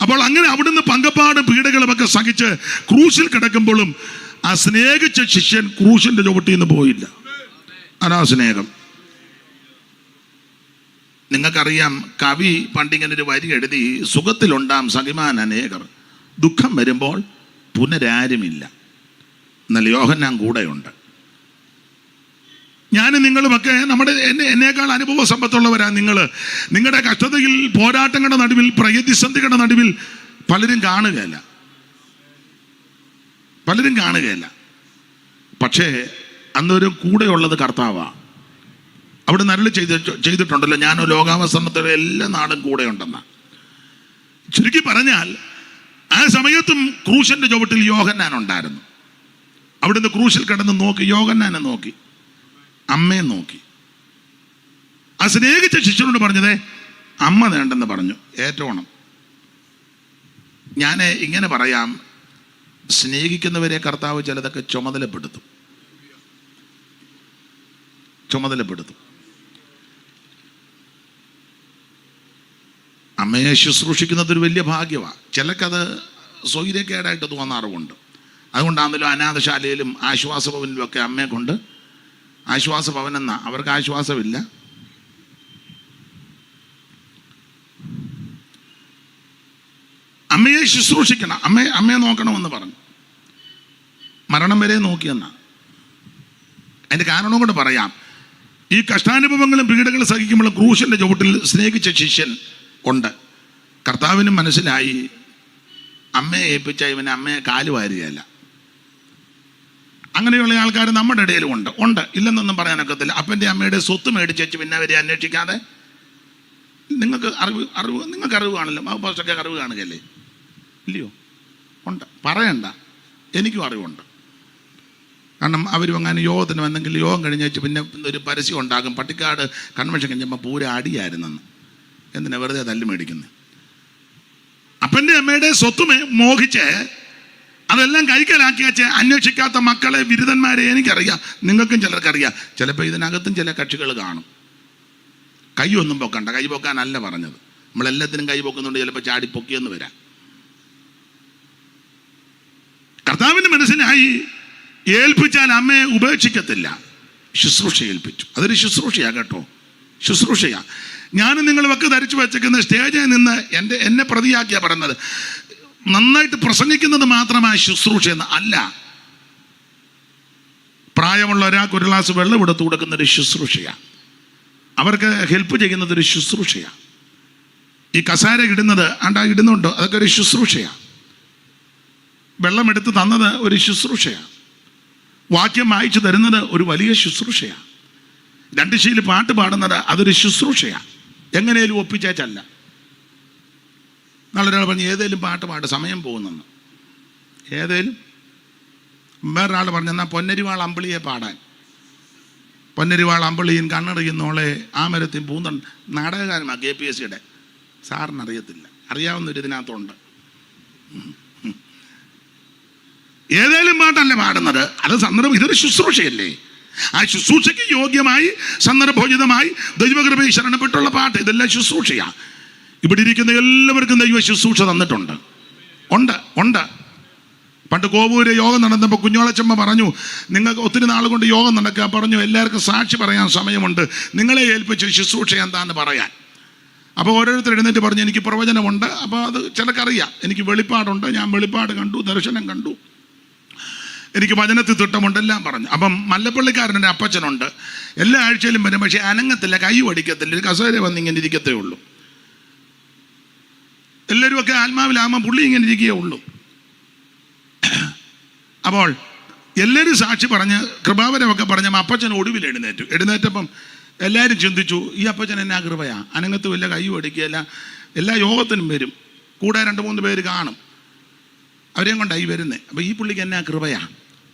അപ്പോൾ അങ്ങനെ അവിടുന്ന് പങ്കപ്പാടും പീഡകളുമൊക്കെ സഹിച്ച് ക്രൂശിൽ കിടക്കുമ്പോഴും ആ സ്നേഹിച്ച ശിഷ്യൻ ക്രൂശിന്റെ ചുവട്ടിൽ നിന്ന് പോയില്ല. അതാ സ്നേഹം. നിങ്ങൾക്കറിയാം, കവി പണ്ടിങ്ങനെ ഒരു വരി എഴുതി, സുഖത്തിലുണ്ടാം സഖിമാൻ അനേകർ, ദുഃഖം വരുമ്പോൾ പുനരാരുമില്ല, എന്നാൽ യോഹന്നാൻ കൂടെയുണ്ട്. ഞാനും നിങ്ങളുമൊക്കെ എന്നേക്കാൾ അനുഭവ സമ്പത്തുള്ളവരാ. നിങ്ങളുടെ കഷ്ടതയിൽ, പോരാട്ടങ്ങളുടെ നടുവിൽ, പ്രതിസന്ധികളുടെ നടുവിൽ പലരും കാണുകയല്ല. പക്ഷേ അന്നൊരു കൂടെയുള്ളത് കർത്താവാണ്. അവിടെ നല്ല ചെയ്തിട്ടുണ്ടല്ലോ, ഞാനോ ലോകാവസാനത്തോടെ എല്ലാ നാളും കൂടെ ഉണ്ടെന്ന. ചുരുക്കി പറഞ്ഞാൽ ആ സമയത്തും ക്രൂശിന്റെ ചുവട്ടിൽ യോഹന്നാൻ ഉണ്ടായിരുന്നു. അവിടുന്ന് ക്രൂശിൽ കിടന്ന് നോക്കി, യോഹന്നാനെ നോക്കി, അമ്മയെ നോക്കി. ആ സ്നേഹിച്ച ശിഷ്യനോട് പറഞ്ഞതേ അമ്മ വേണ്ടെന്ന് പറഞ്ഞു. ഏറ്റോണം ഞാൻ ഇങ്ങനെ പറയാം, സ്നേഹിക്കുന്നവരെ കർത്താവ് ചിലതൊക്കെ ചുമതലപ്പെടുത്തും. അമ്മയെ ശുശ്രൂഷിക്കുന്നത് ഒരു വലിയ ഭാഗ്യമാണ്. ചിലക്കത് സ്വൈര്യക്കേടായിട്ട് തോന്നാറുമുണ്ട്. അതുകൊണ്ടാണല്ലോ അനാഥശാലയിലും ആശ്വാസഭവനിലും ഒക്കെ അമ്മയെ കൊണ്ട്, ആശ്വാസഭവനെന്ന അവർക്ക് ആശ്വാസമില്ല, അമ്മയെ ശുശ്രൂഷിക്കണം, അമ്മയെ നോക്കണമെന്ന് പറഞ്ഞു. മരണം വരെ നോക്കിയെന്ന. അതിൻ്റെ കാരണം കൊണ്ട് പറയാം, ഈ കഷ്ടാനുഭവങ്ങളും പീഡകളും സഹിക്കുമ്പോഴും ക്രൂശിൻ്റെ ചുവട്ടിൽ സ്നേഹിച്ച ശിഷ്യൻ ഉണ്ട്. കർത്താവിനും മനസ്സിലായി, അമ്മയെ ഏൽപ്പിച്ച ഇവനെ അമ്മയെ കാലുവാരുകയല്ല. അങ്ങനെയുള്ള ആൾക്കാർ നമ്മുടെ ഇടയിലും ഉണ്ട്, ഇല്ലെന്നൊന്നും പറയാനൊക്കത്തില്ല. അപ്പൻ്റെ അമ്മയുടെ സ്വത്ത് മേടിച്ചു പിന്നെ അവരെ അന്വേഷിക്കാതെ, നിങ്ങൾക്ക് അറിവ് കാണില്ല, പാസ്റ്റർക്ക് അറിവ് കാണുകയല്ലേ? ഇല്ലയോ? ഉണ്ട്, പറയണ്ട, എനിക്കും അറിവുണ്ട്. കാരണം അവരും അങ്ങനെ യോഗത്തിന് വന്നെങ്കിൽ യോഗം കഴിഞ്ഞേച്ച് പിന്നെ ഒരു പരസ്യം ഉണ്ടാകും, പട്ടിക്കാട് കൺവെൻഷൻ കഴിഞ്ഞപ്പോൾ പൂര അടിയായിരുന്നെന്ന്. എന്തിനാ വെറുതെ തല്ല് മേടിക്കുന്നത്? അപ്പൻ്റെ അമ്മയുടെ സ്വത്തുമേ മോഹിച്ച് അതെല്ലാം കൈക്കലാക്കി വെച്ച് അന്വേഷിക്കാത്ത മക്കളെ, ബിരുദന്മാരെ എനിക്കറിയാം, നിങ്ങൾക്കും ചിലർക്കറിയാം. ചിലപ്പോൾ ഇതിനകത്തും ചില കക്ഷികൾ കാണും. കൈയൊന്നും പൊക്കണ്ട, കൈ പൊക്കാനല്ല പറഞ്ഞത്. നമ്മളെല്ലാത്തിനും കൈ പൊക്കുന്നുണ്ട്, ചിലപ്പോൾ ചാടി പൊക്കിയെന്ന് വരാം. കർത്താവിന് മനസ്സിലായി, ഏൽപ്പിച്ചാൽ അമ്മയെ ഉപേക്ഷിക്കത്തില്ല. ശുശ്രൂഷ ഏൽപ്പിച്ചു. അതൊരു ശുശ്രൂഷയാണ് കേട്ടോ, ശുശ്രൂഷയാണ്. ഞാനും നിങ്ങളുമൊക്കെ ധരിച്ചു വെച്ചേക്കുന്ന സ്റ്റേജിൽ നിന്ന് എന്നെ പ്രതിയാക്കിയാണ് പറയുന്നത്. നന്നായിട്ട് പ്രസംഗിക്കുന്നത് മാത്രമായ ശുശ്രൂഷ എന്ന് അല്ല. പ്രായമുള്ള ഒരാൾക്ക് ഒരു ഗ്ലാസ് വെള്ളം എടുത്തു കൊടുക്കുന്നൊരു ശുശ്രൂഷയാണ്. അവർക്ക് ഹെൽപ്പ് ചെയ്യുന്നതൊരു ശുശ്രൂഷയാണ്. ഈ കസാര ഇടുന്നത് ഇടുന്നുണ്ടോ, അതൊക്കെ ഒരു ശുശ്രൂഷയാണ്. വെള്ളം എടുത്ത് തന്നത് ഒരു ശുശ്രൂഷയാണ്. വാക്യം വായിച്ചു തരുന്നത് ഒരു വലിയ ശുശ്രൂഷയാണ്. 2 ശീലി പാട്ട് പാടുന്നത് അതൊരു ശുശ്രൂഷയാണ്. എങ്ങനെയും ഒപ്പിച്ചേച്ചല്ല. നാളൊരാൾ പറഞ്ഞു ഏതേലും പാട്ട് പാട്ട് സമയം പോകുന്നെന്ന്. ഏതേലും വേറൊരാൾ പറഞ്ഞെന്നാൽ പൊന്നരിവാൾ അമ്പിളിയെ പാടാൻ. പൊന്നരിവാൾ അമ്പിളിയും കണ്ണടയുന്നോളെ ആ മരത്തിൽ പൂന്തൺ നാടകകാരനാണ് KPSCയുടെ. സാറിനറിയത്തില്ല, അറിയാവുന്നൊരു ഇതിനകത്തുണ്ട്. ഏതേലും പാട്ടല്ല പാടുന്നത്, അത് സന്ദർഭം. ഇതൊരു ശുശ്രൂഷയല്ലേ? ആ ശുശ്രൂഷയ്ക്ക് യോഗ്യമായി സന്ദർഭോചിതമായി ദൈവകൃപയിൽ ശരണപ്പെട്ടുള്ള പാട്ട്, ഇതെല്ലാം ശുശ്രൂഷയാണ്. ഇവിടെ ഇരിക്കുന്ന എല്ലാവർക്കും ദൈവ ശുശ്രൂഷ തന്നിട്ടുണ്ട്. ഉണ്ട്. പണ്ട് കോവൂര് യോഗം നടന്നപ്പോൾ കുഞ്ഞോളച്ചമ്മ പറഞ്ഞു, നിങ്ങൾക്ക് ഒത്തിരി നാൾ കൊണ്ട് യോഗം നടക്കുക. പറഞ്ഞു എല്ലാവർക്കും സാക്ഷി പറയാൻ സമയമുണ്ട്, നിങ്ങളെ ഏൽപ്പിച്ച ശുശ്രൂഷ എന്താണെന്ന് പറയാൻ. അപ്പോൾ ഓരോരുത്തർ എഴുന്നേറ്റ് പറഞ്ഞു എനിക്ക് പ്രവചനമുണ്ട്. അപ്പോൾ അത് ചിലക്കറിയാം. എനിക്ക് വെളിപ്പാടുണ്ട്, ഞാൻ വെളിപ്പാട് കണ്ടു, ദർശനം കണ്ടു, എനിക്ക് വചനത്തിൽ തിട്ടമുണ്ട്, എല്ലാം പറഞ്ഞു. അപ്പം മല്ലപ്പള്ളിക്കാരൻ്റെ അപ്പച്ചനുണ്ട്, എല്ലാ ആഴ്ചയിലും വരും, പക്ഷേ അനങ്ങത്തില്ല, കൈ ഓടിക്കത്തില്ല, ഒരു കസേര വന്ന് ഇങ്ങനെ ഇരിക്കത്തേ ഉള്ളൂ. എല്ലാവരും ഒക്കെ ആത്മാവിലാകുമ്പോൾ പുള്ളി ഇങ്ങനെ ഇരിക്കുകയേ ഉള്ളൂ. അപ്പോൾ എല്ലാവരും സാക്ഷി പറഞ്ഞ് കൃപാവരമൊക്കെ പറഞ്ഞ അപ്പച്ചൻ ഒടുവിൽ എഴുന്നേറ്റപ്പം എല്ലാവരും ചിന്തിച്ചു, ഈ അപ്പച്ചൻ എന്നാ കൃപയാ, അനങ്ങത്തും ഇല്ല, കൈ ഒടിക്കുകയില്ല, എല്ലാ യോഗത്തിനും വരും, കൂടെ 2-3 പേര് കാണും, അവരെയും കൊണ്ടായി വരുന്നത്. അപ്പോൾ ഈ പുള്ളിക്ക് എന്നാ കൃപയാ.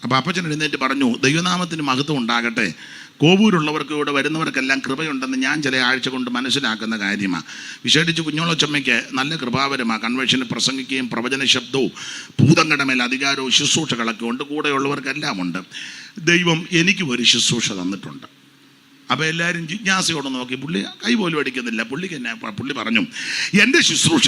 അപ്പോൾ അപ്പച്ചൻ എഴുന്നേറ്റ് പറഞ്ഞു, ദൈവനാമത്തിന് മഹത്വം ഉണ്ടാകട്ടെ, കോവൂരുള്ളവർക്ക് ഇവിടെ വരുന്നവർക്കെല്ലാം കൃപയുണ്ടെന്ന് ഞാൻ ചില ആഴ്ച കൊണ്ട് മനസ്സിലാക്കുന്ന കാര്യമാണ്. വിശേഷിച്ച് കുഞ്ഞോളച്ചമ്മയ്ക്ക് നല്ല കൃപാവരമാണ്. കൺവെൻഷനിൽ പ്രസംഗിക്കുകയും പ്രവചന ശബ്ദവും ഭൂതങ്ങളുടെ മേൽ അധികാരവും ശുശ്രൂഷകളൊക്കെ ഉണ്ട്, കൂടെയുള്ളവർക്കെല്ലാം ഉണ്ട്. ദൈവം എനിക്കും ഒരു ശുശ്രൂഷ തന്നിട്ടുണ്ട്. അപ്പോൾ എല്ലാവരും ജിജ്ഞാസയോടെ നോക്കി, പുള്ളി കൈ പോലും അടിക്കുന്നില്ല. പുള്ളി പറഞ്ഞു, എൻ്റെ ശുശ്രൂഷ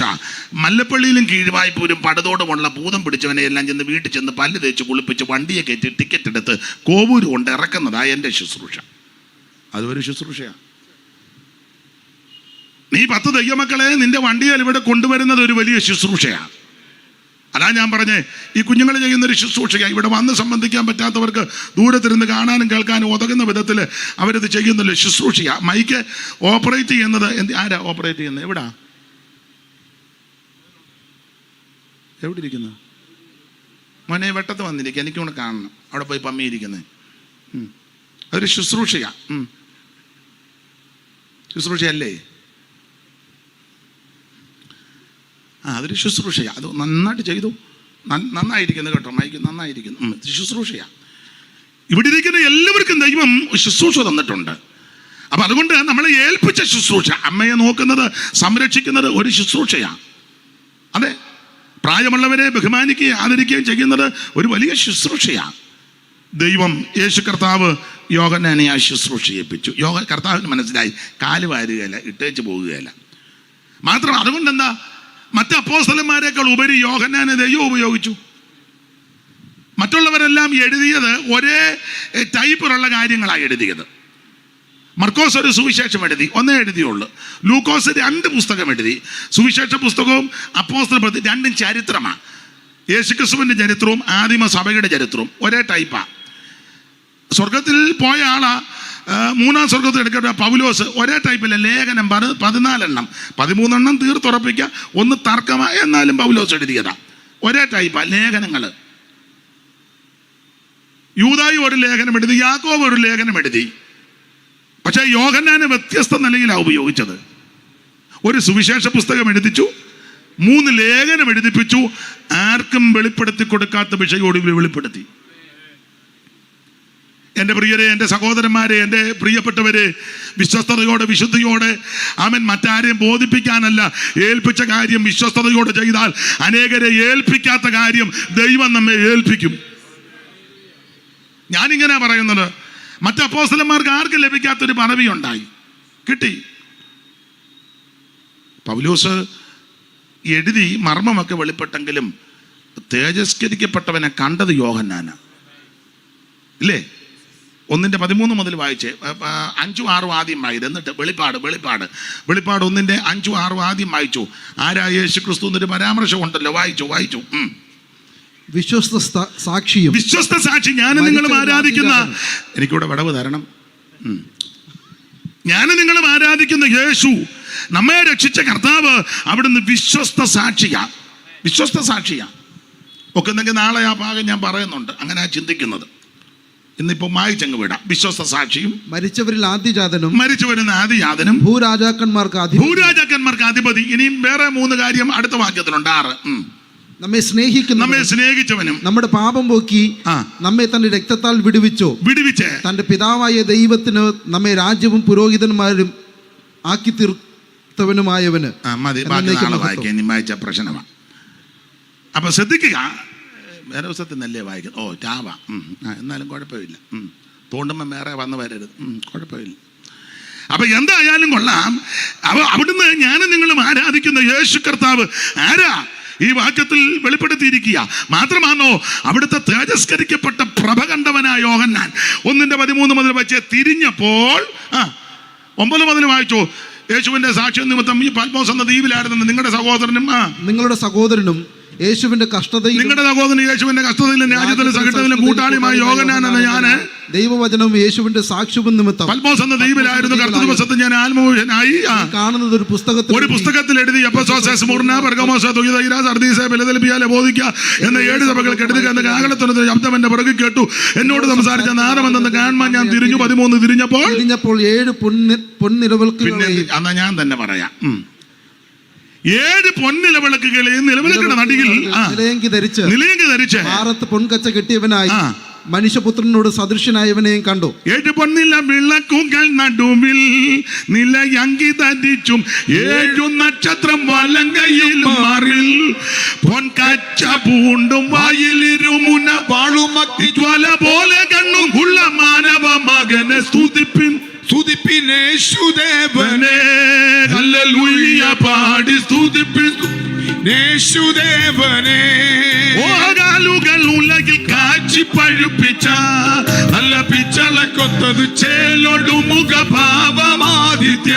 മല്ലപ്പള്ളിയിലും കീഴ്വായ്പൂരും പടതോടുമുള്ള ഭൂതം പിടിച്ചവനെ എല്ലാം ചെന്ന് വീട്ടിൽ ചെന്ന് പല്ല് തേച്ച് കുളിപ്പിച്ച് വണ്ടിയെ കയറ്റി ടിക്കറ്റ് എടുത്ത് കോവൂര് കൊണ്ട് ഇറക്കുന്നതാണ് എൻ്റെ ശുശ്രൂഷ. അതൊരു ശുശ്രൂഷയാണ്. നീ 10 ദൈവമക്കളെ നിന്റെ വണ്ടിയിൽ ഇവിടെ കൊണ്ടുവരുന്നത് ഒരു വലിയ ശുശ്രൂഷയാണ്. അതാ ഞാൻ പറഞ്ഞേ, ഈ കുഞ്ഞുങ്ങൾ ചെയ്യുന്നൊരു ശുശ്രൂഷയാണ്. ഇവിടെ വന്ന് സംബന്ധിക്കാൻ പറ്റാത്തവർക്ക് ദൂരത്തിരുന്ന് കാണാനും കേൾക്കാനും ഉതകുന്ന വിധത്തിൽ അവരിത് ചെയ്യുന്നല്ലോ, ശുശ്രൂഷയാണ്. മൈക്ക് ഓപ്പറേറ്റ് ചെയ്യുന്നത് ആരാ ഓപ്പറേറ്റ് ചെയ്യുന്നത്? എവിടെ ഇരിക്കുന്നു മോനെ? വെട്ടത്ത് വന്നിരിക്കുക, എനിക്കൂടെ കാണണം. അവിടെ പോയി പമ്മിയിരിക്കുന്നത് അതൊരു ശുശ്രൂഷയാണ്. ശുശ്രൂഷയല്ലേ? അതൊരു ശുശ്രൂഷയാണ്. അത് നന്നായിട്ട് ചെയ്തു, നന്നായിരിക്കുന്നു കേട്ടോ, മൈക്ക് നന്നായിരിക്കുന്നു. ശുശ്രൂഷയാണ്. ഇവിടെ ഇരിക്കുന്ന എല്ലാവർക്കും ദൈവം ശുശ്രൂഷ തന്നിട്ടുണ്ട്. അപ്പം അതുകൊണ്ട് നമ്മളെ ഏൽപ്പിച്ച ശുശ്രൂഷ, അമ്മയെ നോക്കുന്നത് സംരക്ഷിക്കുന്നത് ഒരു ശുശ്രൂഷയാണ്. അതെ, പ്രായമുള്ളവരെ ബഹുമാനിക്കുകയും ആദരിക്കുകയും ചെയ്യുന്നത് ഒരു വലിയ ശുശ്രൂഷയാണ്. ദൈവം യേശു കർത്താവ് യോഹന്നാനെ ആ ശുശ്രൂഷ ഏൽപ്പിച്ചു. കർത്താവിന് മനസ്സിലായി, കാല് വാരുകയില്ല, ഇട്ടേച്ച് പോകുകയില്ല. മാത്രം അതുകൊണ്ട് എന്താ, മറ്റ് അപ്പോസ്തലന്മാരെക്കാൾ ഉപരി യോഹന്നാനെ ദൈവം ഉപയോഗിച്ചു. മറ്റുള്ളവരെല്ലാം എഴുതിയത് ഒരേ ടൈപ്പിലുള്ള കാര്യങ്ങളാണ് എഴുതിയത്. മർക്കോസ് ഒരു സുവിശേഷം എഴുതി, ഒന്നേ എഴുതിയുള്ളൂ. ലൂക്കോസ് 2 പുസ്തകം എഴുതി. സുവിശേഷ പുസ്തകവും അപ്പോസ്തല പ്രവൃത്തി രണ്ടും ചരിത്രമാണ്. യേശുക്രിസ്തുവിൻ്റെ ചരിത്രവും ആദിമ സഭയുടെ ചരിത്രവും ഒരേ ടൈപ്പാണ്. സ്വർഗത്തിൽ പോയ ആളാ 3-ാം സ്വർഗത്തിൽ എടുക്കട്ടെ പൗലോസ്, ഒരേ ടൈപ്പില്ല. ലേഖനം 14 13 തീർത്തുറപ്പിക്കുക, 1 തർക്കമാണ്, എന്നാലും പൗലോസ് എഴുതിയതാ. ഒരേ ടൈപ്പാണ് ലേഖനങ്ങൾ. യൂദായി ഒരു ലേഖനം എഴുതി, യാക്കോബ് ഒരു ലേഖനം എഴുതി. പക്ഷേ യോഹന്നാനെ വ്യത്യസ്ത നിലയിലാണ് ഉപയോഗിച്ചത്. ഒരു സുവിശേഷ പുസ്തകം എഴുതിച്ചു, 3 ലേഖനം എഴുതിപ്പിച്ചു, ആർക്കും വെളിപ്പെടുത്തി കൊടുക്കാത്ത വിഷയോട് വെളിപ്പെടുത്തി. എൻ്റെ പ്രിയരെ, എൻ്റെ സഹോദരന്മാരെ, എൻ്റെ പ്രിയപ്പെട്ടവരെ, വിശ്വസ്തയോടെ വിശുദ്ധിയോടെ അവൻ മറ്റാരെയും ബോധിപ്പിക്കാനല്ല, ഏൽപ്പിച്ച കാര്യം വിശ്വസ്തയോടെ ചെയ്താൽ അനേകരെ ഏൽപ്പിക്കാത്ത കാര്യം ദൈവം നമ്മെ ഏൽപ്പിക്കും. ഞാനിങ്ങനെ പറയുന്നത്, മറ്റ് അപ്പോസ്തലന്മാർക്ക് ആർക്കും ലഭിക്കാത്തൊരു പദവി ഉണ്ടായി, കിട്ടി. പൗലോസ് എഴുതി മർമ്മമൊക്കെ വെളിപ്പെട്ടെങ്കിലും തേജസ്കരിക്കപ്പെട്ടവനെ കണ്ടത് യോഹന്നാനാ, ഇല്ലേ? 1:13 മുതൽ വായിച്ചേ, 5-6 ആദ്യം വായത്, എന്നിട്ട് വെളിപ്പാട് 1:5-6 ആദ്യം വായിച്ചു. ആരാ യേശു ക്രിസ്തു എന്നൊരു പരാമർശം ഉണ്ടല്ലോ, വായിച്ചു. വിശ്വസ്ത സാക്ഷി, ഞാനും നിങ്ങളും ആരാധിക്കുന്ന, എനിക്കിവിടെ വിടവ് തരണം, ഞാനും നിങ്ങളും ആരാധിക്കുന്ന യേശു, നമ്മെ രക്ഷിച്ച കർത്താവ്, അവിടുന്ന് വിശ്വസ്ത സാക്ഷിയാ. ഒക്കെ എന്തെങ്കിൽ നാളെ ആ ഭാഗം ഞാൻ പറയുന്നുണ്ട്, അങ്ങനെ ചിന്തിക്കുന്നത്. ഇന്നിപ്പോൾ മായിച്ചങ്ങ് വിടാം. വിശ്വസ്ത സാക്ഷിയും മരിച്ചവരിൽ ആദ്യജാതനും ഭൂരാജാക്കന്മാർക്ക് അധിപതി. ഇനിയും വേറെ 3 കാര്യം അടുത്ത വാക്യത്തിലുണ്ട്. 6 നമ്മെ സ്നേഹിച്ചവനും നമ്മുടെ പാപം പോക്കി നമ്മെ തന്റെ രക്തത്താൽ വിടുവിച്ച് തന്റെ പിതാവായ ദൈവത്തിന് നമ്മെ രാജ്യവും പുരോഹിതന്മാരും ആക്കി തീർത്തവനുമായവന്. പ്രശ്നമാണ്. അപ്പൊ ശ്രദ്ധിക്കുക, വേറെ ദിവസത്തിൽ നല്ലേ വായിക്കുന്നു. എന്നാലും കുഴപ്പമില്ല, തോണ്ടുമ്പം വേറെ വന്ന് വരരുത്, കുഴപ്പമില്ല. അപ്പൊ എന്തായാലും കൊള്ളാം. അവിടുന്ന് ഞാനും നിങ്ങളും ആരാധിക്കുന്ന യേശു കർത്താവ് ആരാ ഈ വാക്യത്തിൽ വെളിപ്പെടുത്തിയിരിക്കുക. മാത്രമാണോ, അവിടുത്തെ തേജസ്കരിക്കപ്പെട്ട പ്രഭ കണ്ടവനായ യോഹന്നാൻ 1:13 മുതൽ വെച്ച് തിരിഞ്ഞപ്പോൾ 9 മുതൽ വായിച്ചു. യേശുവിന്റെ സാക്ഷ്യം നിമിത്തം ഈ പത്മോസ് എന്ന ദ്വീപിലായിരുന്നു നിങ്ങളുടെ സഹോദരനും യേശുവിന്റെ കഷ്ടതയിലും നിങ്ങളുടെ സഹോദരൻ യേശുവിന്റെ കഷ്ടതയിലും രാജ്യത്തിലും സകലത്തിലും കൂട്ടാളിയുമായ യോഹന്നാൻ എന്ന ഞാന് ദൈവവചനവും യേശുവിന്റെ സാക്ഷ്യവും നിമിത്തം പത്മോസ് എന്ന ദ്വീപിലായിരുന്നു. കർത്ത ദിവസത്തിൽ ഞാൻ ആത്മമോഹനായി കാണുന്നത് ഒരു പുസ്തകത്തിൽ എഴുതി Ephesus, Smyrna, Pergamos, തുയതൈര, Sardis, Philadelphia, ലവോദിക്ക എന്ന 7 സഭകൾക്ക് എഴുതുക എന്ന കാഹളത്വനത്തിന് ശബ്ദം എന്റെ പുറകിൽ കേട്ടു. എന്നോട് സംസാരിച്ച നാരമെന്ന് കാണുവാൻ ഞാൻ തിരിഞ്ഞു. 13 തിരിഞ്ഞപ്പോൾ 7 പൊൻനിലവിളക്കുകളെ, എന്നാ ഞാൻ തന്നെ പറയാം, 7 പൊൻനിലവിളക്കുകളെ നിലവിളക്കിന്റെ നടിയിൽ നിലയങ്കി ധരിച്ച് ഭാരത്ത് പൊൻകച്ച കെട്ടിയവനായി മനുഷ്യപുത്രനോട് സദൃശനായവനെയും കണ്ടു. 7 പൊൻനിലവിളക്കുകൾ നടുവിൽ നിലയങ്കി ധരിച്ചും 7 നക്ഷത്രം വലങ്കയിൽ മാറിൽ പൊൻകച്ച പൂണ്ടും വായിലിരുമുന വാളുമത്തി ജ്വാല പോലെ കണ്ണും ഉള്ള മാനവ മകനെ സ്തുതിപ്പിൻ യേശുദേവനെ, ഹല്ലേലൂയ പാടി സ്തുതിപ്പിൻ യേശുദേവനെ. ഓകാലുകൾ ഉലകിൽ കാച്ചി പഴുപ്പിച്ച നല്ല പിച്ചളക്കൊത്തത് ചേലോടും മുഖഭാവമാദിത്യ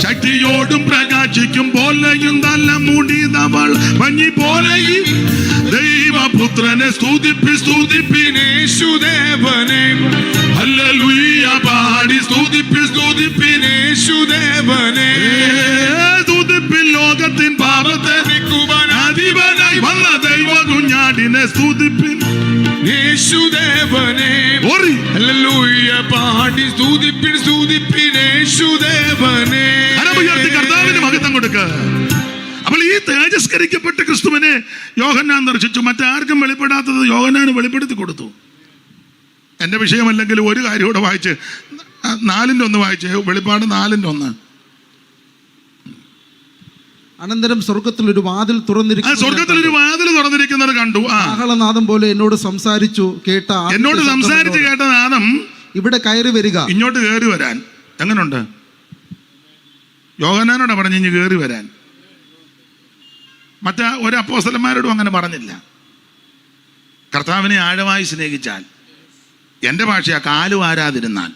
ശക്തിയോടും പ്രകാശിക്കും പോലെയും നല്ല മുടിതവൾ മഞ്ഞി പോലെയും ദൈവപുത്രനെ സ്തുതിപ്പിൻ യേശുദേവനെ, ഹല്ലേലൂയ പാടി സ്തുതിപ്പിൻ യേശുദേവനെ. സ്തുതിപ്പിൻ ലോകത്തിൻ പാപത്തെ അധിപനായി വന്ന ദൈവ കുഞ്ഞാടിനെ സ്തുതിപ്പിൻ യേശുദേവനെ, ഹല്ലേലൂയ പാടി സ്തുതിപ്പിൻ യേശുദേവനെ. കർത്താവിന് മഹത്വം കൊടുക്കുക. അപ്പോൾ ഈ തേജസ്കരിക്കപ്പെട്ട ക്രിസ്തുവിനെ യോഹന്നാൻ ദർശിച്ചു. മറ്റാർക്കും വെളിപ്പെടാത്തത് യോഹന്നാന് വെളിപ്പെടുത്തി കൊടുത്തു. എൻ്റെ വിഷയമല്ലെങ്കിൽ ഒരു കാര്യം കൂടെ വായിച്ച് 4:1 വായിച്ച്. വെളിപ്പാട് 4:1. അനന്തരം സ്വർഗത്തിൽ ഒരു വാതിൽ തുറന്നിരിക്കുന്നത് കണ്ടു. ആഹളനാദം പോലെ എന്നോട് സംസാരിച്ചു കേട്ട നാദം ഇവിടെ കയറി വരിക. ഇങ്ങോട്ട് കയറി വരാൻ. എങ്ങനുണ്ട്? യോഹന്നാനോട് പറഞ്ഞു ഇനി കയറി വരാൻ. മറ്റേ ഒരു അപ്പോസ്തലന്മാരോടും അങ്ങനെ പറഞ്ഞില്ല. കർത്താവിനെ ആഴമായി സ്നേഹിച്ചാൽ, എൻ്റെ ഭാഷയാ, കാല് വാരാതിരുന്നാൽ,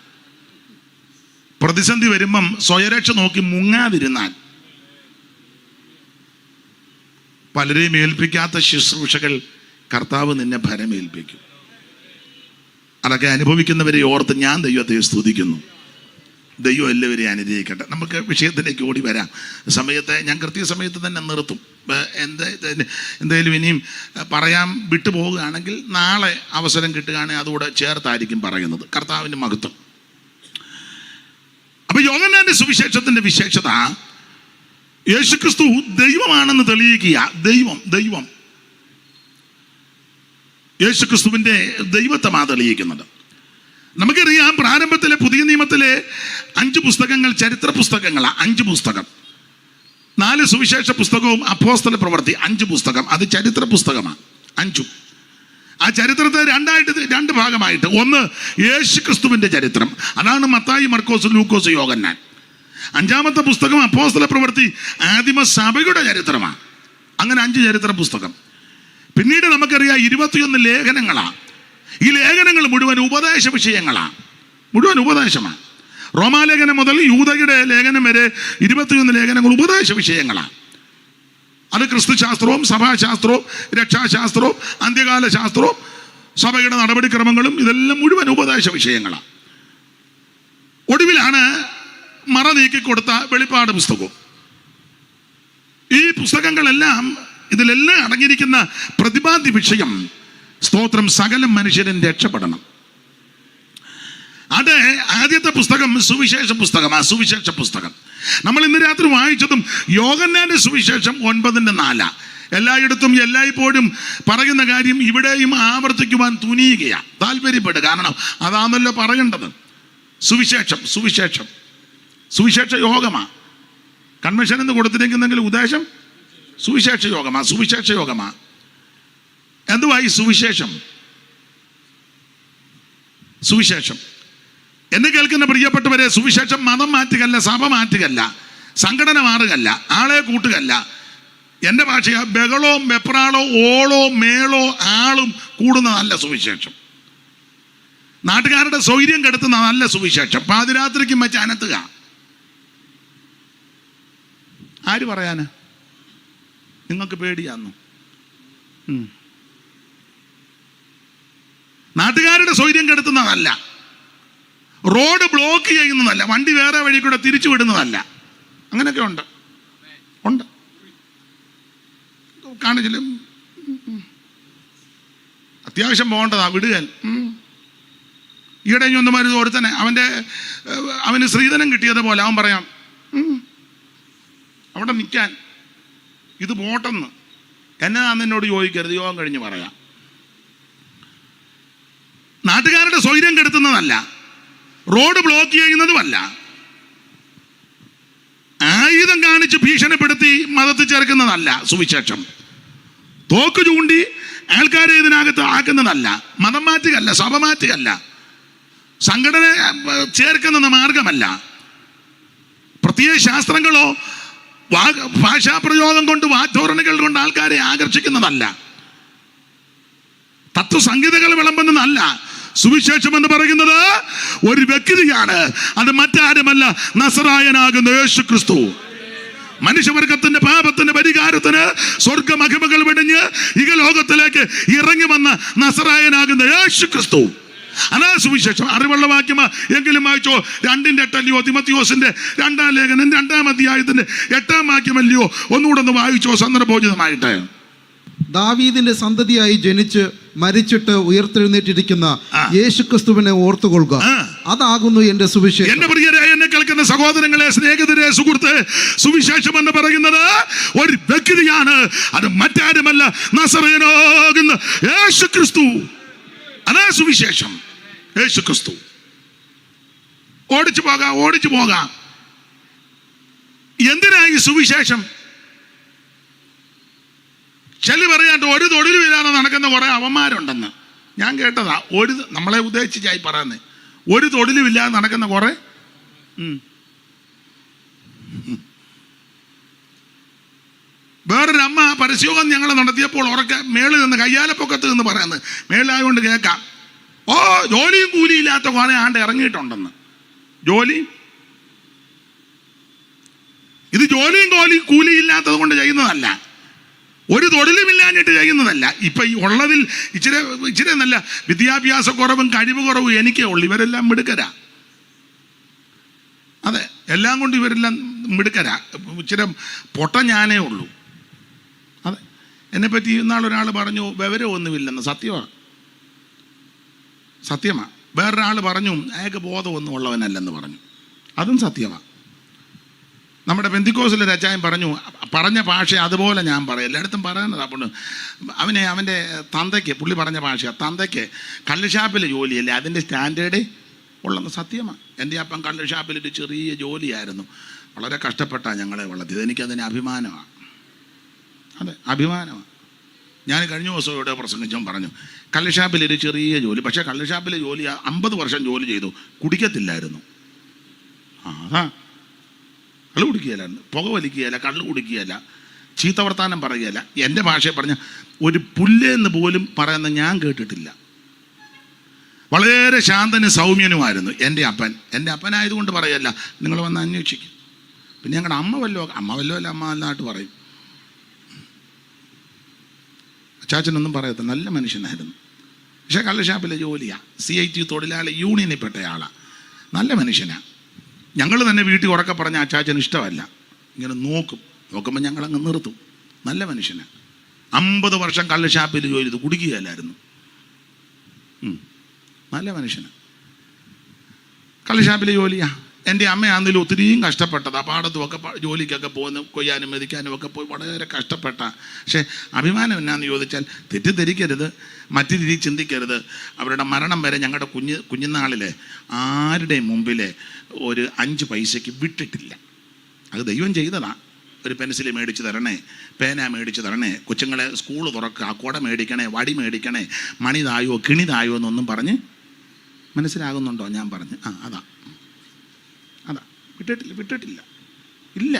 പ്രതിസന്ധി വരുമ്പം സ്വയരക്ഷ നോക്കി മുങ്ങാതിരുന്നാൽ, പലരെയും ഏൽപ്പിക്കാത്ത ശുശ്രൂഷകൾ കർത്താവ് നിന്നെ ഭരമേൽപ്പിക്കും. അതൊക്കെ അനുഭവിക്കുന്നവരെ ഓർത്ത് ഞാൻ ദൈവത്തെ സ്തുതിക്കുന്നു. ദൈവം എല്ലാവരെയും അനുഗ്രഹിക്കട്ടെ. നമുക്ക് വിഷയത്തിലേക്ക് ഓടി വരാം. സമയത്തെ ഞാൻ കൃത്യസമയത്ത് തന്നെ നിർത്തും. എന്തായാലും ഇനിയും പറയാൻ വിട്ടുപോവുകയാണെങ്കിൽ നാളെ അവസരം കിട്ടുകയാണെങ്കിൽ അതുകൂടെ ചേർത്തായിരിക്കും പറയുന്നത്. കർത്താവിൻ്റെ മഹത്വം. അപ്പൊ യോഹന്നാന്റെ സുവിശേഷത്തിന്റെ വിശേഷത യേശുക്രിസ്തു ദൈവമാണെന്ന് തെളിയിക്കുക. ദൈവം യേശുക്രിസ്തുവിന്റെ ദൈവത്വമാണ് തെളിയിക്കുന്നത്. നമുക്കറിയാം, പ്രാരംഭത്തിലെ പുതിയ നിയമത്തിലെ 5 പുസ്തകങ്ങൾ ചരിത്ര പുസ്തകങ്ങളാണ്. 5 പുസ്തകം, 4 സുവിശേഷ പുസ്തകവും അപ്പോസ്തല പ്രവൃത്തി 5 പുസ്തകം. അത് ചരിത്ര പുസ്തകമാണ്. 5ഉം ആ ചരിത്രത്തെ 2 ഭാഗമായിട്ട്. ഒന്ന് യേശുക്രിസ്തുവിന്റെ ചരിത്രം, അതാണ് മത്തായി, മർക്കോസ്, ലൂക്കോസ്, യോഹന്നാൻ. 5ാമത്തെ പുസ്തകം അപ്പോസ്തല പ്രവൃത്തി, ആദിമ സഭയുടെ ചരിത്രമാണ്. അങ്ങനെ 5 ചരിത്ര പുസ്തകം. പിന്നീട് നമുക്കറിയാം 21 ലേഖനങ്ങളാണ്. ഈ ലേഖനങ്ങൾ മുഴുവൻ ഉപദേശ വിഷയങ്ങളാണ്, മുഴുവൻ ഉപദേശമാണ്. റോമാലേഖനം മുതൽ യൂദയുടെ ലേഖനം വരെ 21 ലേഖനങ്ങൾ ഉപദേശ വിഷയങ്ങളാണ്. അത് ക്രിസ്തുശാസ്ത്രവും സഭാശാസ്ത്രവും രക്ഷാശാസ്ത്രവും അന്ത്യകാല ശാസ്ത്രവും സഭയുടെ നടപടിക്രമങ്ങളും ഇതെല്ലാം മുഴുവൻ ഉപദേശ വിഷയങ്ങളാണ്. ഒടുവിലാണ് മറ നീക്കിക്കൊടുത്ത വെളിപ്പാട് പുസ്തകവും. ഈ പുസ്തകങ്ങളെല്ലാം, ഇതിലെല്ലാം അടങ്ങിയിരിക്കുന്ന പ്രതിപാദ്യ വിഷയം, സ്തോത്രം, സകല മനുഷ്യരും രക്ഷപ്പെടണം. അത് ആദ്യത്തെ പുസ്തകം സുവിശേഷ പുസ്തകമാണ്. സുവിശേഷ പുസ്തകം നമ്മൾ ഇന്ന് രാത്രി വായിച്ചതും യോഹന്നാന്റെ സുവിശേഷം 9:4. എല്ലായിടത്തും എല്ലായ്പ്പോഴും പറയുന്ന കാര്യം ഇവിടെയും ആവർത്തിക്കുവാൻ തുനിയുകയാണ്, താല്പര്യപ്പെടുക. കാരണം അതാണല്ലോ പറയേണ്ടത്. സുവിശേഷ യോഗമാണ്. കൺവെൻഷൻ എന്ന് കൊടുത്തിരിക്കുന്നെങ്കിൽ ഉദ്ദേശം സുവിശേഷ യോഗമാണ്. എന്തുവായി സുവിശേഷം? എന്നെ കേൾക്കുന്ന പ്രിയപ്പെട്ടവരെ, സുവിശേഷം മതം മാറ്റുകല്ല, സഭ മാറ്റുകല്ല, സംഘടന മാറുകല്ല, ആളെ കൂട്ടുകല്ല. എൻ്റെ ഭാഷ ബഹളോ വെപ്രാളോ ഓളോ മേളോ ആളും കൂടുന്നതല്ല സുവിശേഷം. നാട്ടുകാരുടെ സൗകര്യം കെടുത്തുന്നതല്ല സുവിശേഷം. പാതിരാത്രിക്കും വെച്ച് അനത്തുക. ആര് പറയാന്? നിങ്ങൾക്ക് പേടിയാന്നു? നാട്ടുകാരുടെ സ്വൈര്യം കെടുത്തുന്നതല്ല, റോഡ് ബ്ലോക്ക് ചെയ്യുന്നതല്ല, വണ്ടി വേറെ വഴി കൂടെ തിരിച്ചു വിടുന്നതല്ല. അങ്ങനെയൊക്കെ ഉണ്ട്. കാണിച്ചില്ല, അത്യാവശ്യം പോകേണ്ടതാ, വിടുകൻ. ഈയിടെ ഒന്നും മരുന്ന് ഒരുത്തനെ അവന് സ്ത്രീധനം കിട്ടിയതുപോലെ അവൻ പറയാം അവിടെ നിൽക്കാൻ, ഇത് പോട്ടെന്ന്. എന്നതാന്ന് എന്നോട് ചോദിക്കരുത്, യോഗം കഴിഞ്ഞ് പറയാം. നാട്ടുകാരുടെ സ്വൈര്യം കെടുത്തുന്നതല്ല, റോഡ് ബ്ലോക്ക് ചെയ്യുന്നതുമല്ല, ആയുധം കാണിച്ച് ഭീഷണിപ്പെടുത്തി മതത്തിൽ ചേർക്കുന്നതല്ല സുവിശേഷം. തോക്ക് ചൂണ്ടി ആൾക്കാരെ ഇതിനകത്ത് ആക്കുന്നതല്ല, മതം മാറ്റുകയല്ല, സഭ മാറ്റുകയല്ല, സംഘടന ചേർക്കുന്ന മാർഗമല്ല, പ്രത്യേക ശാസ്ത്രങ്ങളോ ഭാഷാപ്രയോഗം കൊണ്ട് വാഗ്ധോരണികൾ കൊണ്ട് ആൾക്കാരെ ആകർഷിക്കുന്നതല്ല, തത്വസംഹിതകൾ വിളമ്പുന്നതല്ല. സുവിശേഷം എന്ന് പറയുന്നത് ഒരു വ്യക്തിയാണ്, അത് മറ്റാരുമല്ല, നസറായനാകുന്ന യേശു ക്രിസ്തു. മനുഷ്യവർഗത്തിന്റെ പാപത്തിന്റെ പരിഹാരത്തിന് സ്വർഗമഹിമകൾ വെടിഞ്ഞ് ഇഹലോകത്തിലേക്ക് ഇറങ്ങി വന്ന നസറായനാകുന്ന യേശു ക്രിസ്തു. അതാ സുവിശേഷം. അറിവുള്ള വാക്യമാ എങ്കിലും വായിച്ചോ. 2:8 തിമോത്തിയോസിന്റെ 2-ാം ലേഖനം 2-ാം അധ്യായത്തിന്റെ 8-ാം വാക്യമല്ലയോ, ഒന്നുകൂടെ ഒന്ന് വായിച്ചോ സന്ദർഭോചിതമായിട്ട്. ദാവീദിന്റെ സന്തതിയായി ജനിച്ച് മരിച്ചിട്ട് ഉയർത്തെഴുന്നേറ്റിരിക്കുന്ന യേശുക്രിസ്തുവിനെ ഓർത്തുകൊള്ളുക, അതാകുന്നു എന്റെ സുവിശേഷം. എന്റെ പ്രിയരായ എന്നെ കേൾക്കുന്ന സഹോദരങ്ങളെ, സ്നേഹിതരെ, സുഹൃത്തെ, സുവിശേഷം എന്ന് പറയുന്നത് ഒരു വ്യക്തിയാണ്, അത് മറ്റാരുമല്ല, നസറേയനാകുന്ന യേശുക്രിസ്തു. അതാ സുവിശേഷം, യേശുക്രിസ്തു. ഓടിച്ചു പോകാം. എന്തിനായി സുവിശേഷം? ചെല്ലു പറയാണ്ട് ഒരു തൊഴിലുമില്ലാതെ നടക്കുന്ന കുറെ അവന്മാരുണ്ടെന്ന് ഞാൻ കേട്ടതാ. നമ്മളെ ഉദ്ദേശിച്ചായി പറയുന്നത്, ഒരു തൊഴിലുമില്ലാതെ നടക്കുന്ന കുറെ. വേറൊരു അമ്മ പരസ്യയോഗം ഞങ്ങൾ നടത്തിയപ്പോൾ ഉറക്കെ മേളിൽ നിന്ന് കയ്യാലപ്പൊക്കത്ത് നിന്ന് പറയുന്നത്, മേളിലായതുകൊണ്ട് കേൾക്കാം, ജോലിയും കൂലിയില്ലാത്ത കുറെ ആണ്ട് ഇറങ്ങിയിട്ടുണ്ടെന്ന്. ഇത് ജോലിയും കൂലിയില്ലാത്തത് കൊണ്ട് ചെയ്യുന്നതല്ല, ഒരു തൊഴിലുമില്ലാഞ്ഞിട്ട് ചെയ്യുന്നതല്ല. ഇപ്പൊ ഈ ഉള്ളതിൽ ഇച്ചിരി നല്ല വിദ്യാഭ്യാസ കുറവും കഴിവ് കുറവും എനിക്കേ ഉള്ളൂ. ഇവരെല്ലാം മിടുക്കരാ. അതെ, എല്ലാം കൊണ്ട് ഇവരെല്ലാം മിടുക്കരാ. ഇച്ചിരി പൊട്ട ഞാനേ ഉള്ളൂ. അതെ, എന്നെപ്പറ്റി ഇന്നാളൊരാൾ പറഞ്ഞു വിവരമൊന്നുമില്ലെന്ന്. സത്യമാണ്. വേറൊരാൾ പറഞ്ഞു അയാൾക്ക് ബോധമൊന്നും ഉള്ളവനല്ലെന്ന് പറഞ്ഞു. അതും സത്യമാണ്. നമ്മുടെ പെന്തിക്കോസിലെ രചായൻ പറഞ്ഞ ഭാഷ അതുപോലെ ഞാൻ പറയും, എല്ലായിടത്തും പറയുന്നത്. അപ്പോൾ അവൻ്റെ തന്തയ്ക്ക്, പുള്ളി പറഞ്ഞ ഭാഷ, തന്തയ്ക്ക് കള്ളുഷാപ്പിൽ ജോലിയല്ലേ അതിൻ്റെ സ്റ്റാൻഡേർഡ് ഉള്ളത്. സത്യമാണ്. എൻ്റെ അപ്പം കള്ളുഷാപ്പിലൊരു ചെറിയ ജോലിയായിരുന്നു, വളരെ കഷ്ടപ്പെട്ടാണ് ഞങ്ങളെ വളർത്തിയത്. എനിക്കതിന് അഭിമാനമാണ്. അതെ, അഭിമാനമാണ്. ഞാൻ കഴിഞ്ഞ ദിവസം ഇവിടെ പ്രസംഗിച്ചും പറഞ്ഞു, കള്ളുഷാപ്പിലൊരു ചെറിയ ജോലി. പക്ഷേ കള്ളുഷാപ്പിലെ ജോലി 50 വർഷം ജോലി ചെയ്തു, കുടിക്കത്തില്ലായിരുന്നു. അതാ, കള്ളു കുടിക്കുകയല്ല, പുക വലിക്കുകയല്ല, കള്ളു കുടിക്കുകയല്ല, ചീത്ത വർത്താനം പറയുകയല്ല. എൻ്റെ ഭാഷയെ പറഞ്ഞ ഒരു പുല്ലെന്ന് പോലും പറയുന്ന ഞാൻ കേട്ടിട്ടില്ല. വളരെ ശാന്തനും സൗമ്യനുമായിരുന്നു എൻ്റെ അപ്പൻ. എൻ്റെ അപ്പനായതുകൊണ്ട് പറയല്ല, നിങ്ങൾ വന്ന് അന്വേഷിക്കും. പിന്നെ ഞങ്ങളുടെ അമ്മ വല്ലോ അല്ല, അമ്മ നല്ലതായിട്ട് പറയും. അച്ചാച്ചനൊന്നും പറയത്തില്ല, നല്ല മനുഷ്യനായിരുന്നു. പക്ഷേ കള്ളുഷാപ്പിലെ ജോലിയാണ്, CIT തൊഴിലാളി യൂണിയനിൽ പെട്ടയാളാണ്, നല്ല മനുഷ്യനാണ്. ഞങ്ങൾ തന്നെ വീട്ടിൽ ഉറക്കെ പറഞ്ഞ അച്ചാച്ചന് ഇഷ്ടമല്ല. ഇങ്ങനെ നോക്കുമ്പോൾ ഞങ്ങളങ്ങ് നിർത്തും. നല്ല മനുഷ്യനാണ്. 50 വർഷം കള്ളുഷാപ്പിൽ ജോലി ചെയ്തു, കുടിക്കുകയല്ലായിരുന്നു. നല്ല മനുഷ്യനാണ്. കള്ളുഷാപ്പിലെ ജോലിയാ. എൻ്റെ അമ്മയാണെങ്കിലും ഒത്തിരിയും കഷ്ടപ്പെട്ടത്. പാടത്തുമൊക്കെ ജോലിക്കൊക്കെ പോകുന്നു, കൊയ്യാനും മെതിക്കാനും ഒക്കെ പോയി വളരെ കഷ്ടപ്പെട്ട. പക്ഷേ അഭിമാനം എന്നാന്ന് ചോദിച്ചാൽ, തെറ്റിദ്ധരിക്കരുത്, മറ്റു രീതിയിൽ ചിന്തിക്കരുത്. അവരുടെ മരണം വരെ ഞങ്ങളുടെ കുഞ്ഞുനാളിൽ ആരുടെയും മുമ്പിൽ ഒരു 5 പൈസയ്ക്ക് വിട്ടിട്ടില്ല. അത് ദൈവം ചെയ്തതാണ്. ഒരു പെൻസിൽ മേടിച്ച് തരണേ, പേന മേടിച്ച് തരണേ, കൊച്ചുങ്ങളെ സ്കൂൾ തുറക്കുക, കുട മേടിക്കണേ, വടി മേടിക്കണേ, മണിതായോ കിണിതായോ എന്നൊന്നും പറഞ്ഞ്, മനസ്സിലാകുന്നുണ്ടോ ഞാൻ പറഞ്ഞ്? അതാ വിട്ടിട്ടില്ല. ഇല്ല.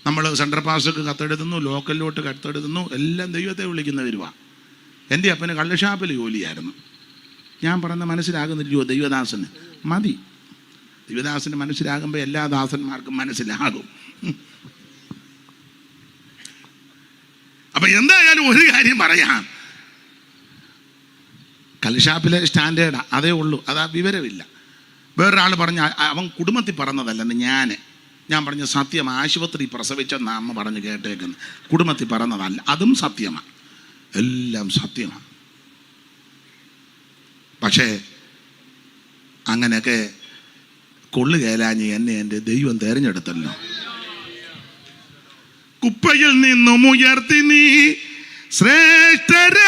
നമ്മൾ സെൻട്രൽ പാസ്റ്റർക്ക് കത്തെഴുതുന്നു, ലോക്കലിലോട്ട് കത്തെഴുതുന്നു, എല്ലാം ദൈവത്തെ വിളിക്കുന്നവരുവാ. എൻ്റെ അപ്പന് കള്ളുഷാപ്പിൽ ജോലിയായിരുന്നു. ഞാൻ പറയുന്ന മനസ്സിലാകുന്നില്ലയോ ദൈവദാസന്? മതി. ദൈവദാസന് മനസ്സിലാകുമ്പോൾ എല്ലാ ദാസന്മാർക്കും മനസ്സിലാകും. അപ്പൊ എന്തായാലും ഒരു കാര്യം പറയാം, കൽഷാപ്പിലെ സ്റ്റാൻഡേർഡാ അതേ ഉള്ളൂ, അതാ വിവരമില്ല. വേറൊരാൾ പറഞ്ഞ അവൻ കുടുംബത്തിൽ പറഞ്ഞതല്ലെന്ന് ഞാൻ പറഞ്ഞ സത്യം, ആശുപത്രി പ്രസവിച്ചെന്ന് അമ്മ പറഞ്ഞ് കേട്ടേക്കുന്നു, കുടുംബത്തിൽ പറഞ്ഞതല്ല, അതും സത്യമാണ്, എല്ലാം സത്യമാണ്. പക്ഷേ അങ്ങനെയൊക്കെ കൊള്ളുകേലാഞ്ഞ് എന്നെ എൻ്റെ ദൈവം തിരഞ്ഞെടുത്തല്ലോ. കുപ്പയിൽ നിന്നും ഉയർത്തി നീ ശ്രേഷ്ഠരാനരർ,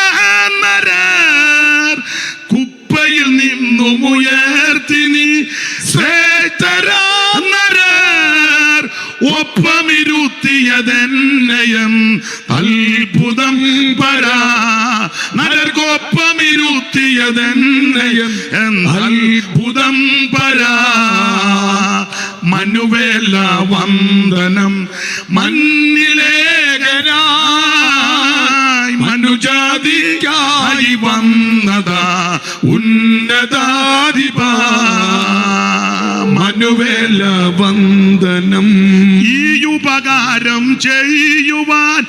കുപ്പയിൽ നിന്നും ഉയർത്തി നീ ശ്രേഷ്ഠരാനരർ, ഒപ്പമിരുത്തിയതെന്നയം അത്ഭുതം പരാ, നരർക്കൊപ്പമിരുത്തിയതെന്നയം അത്ഭുതം പരാ. മനുവേല വന്ദനം മന്നിലേഖനായി, മനുജാതിക്കായി വന്നതാ ഉന്നതാധിപ. മനുവേല വന്ദനം. ഈ ഉപകാരം ചെയ്യുവാൻ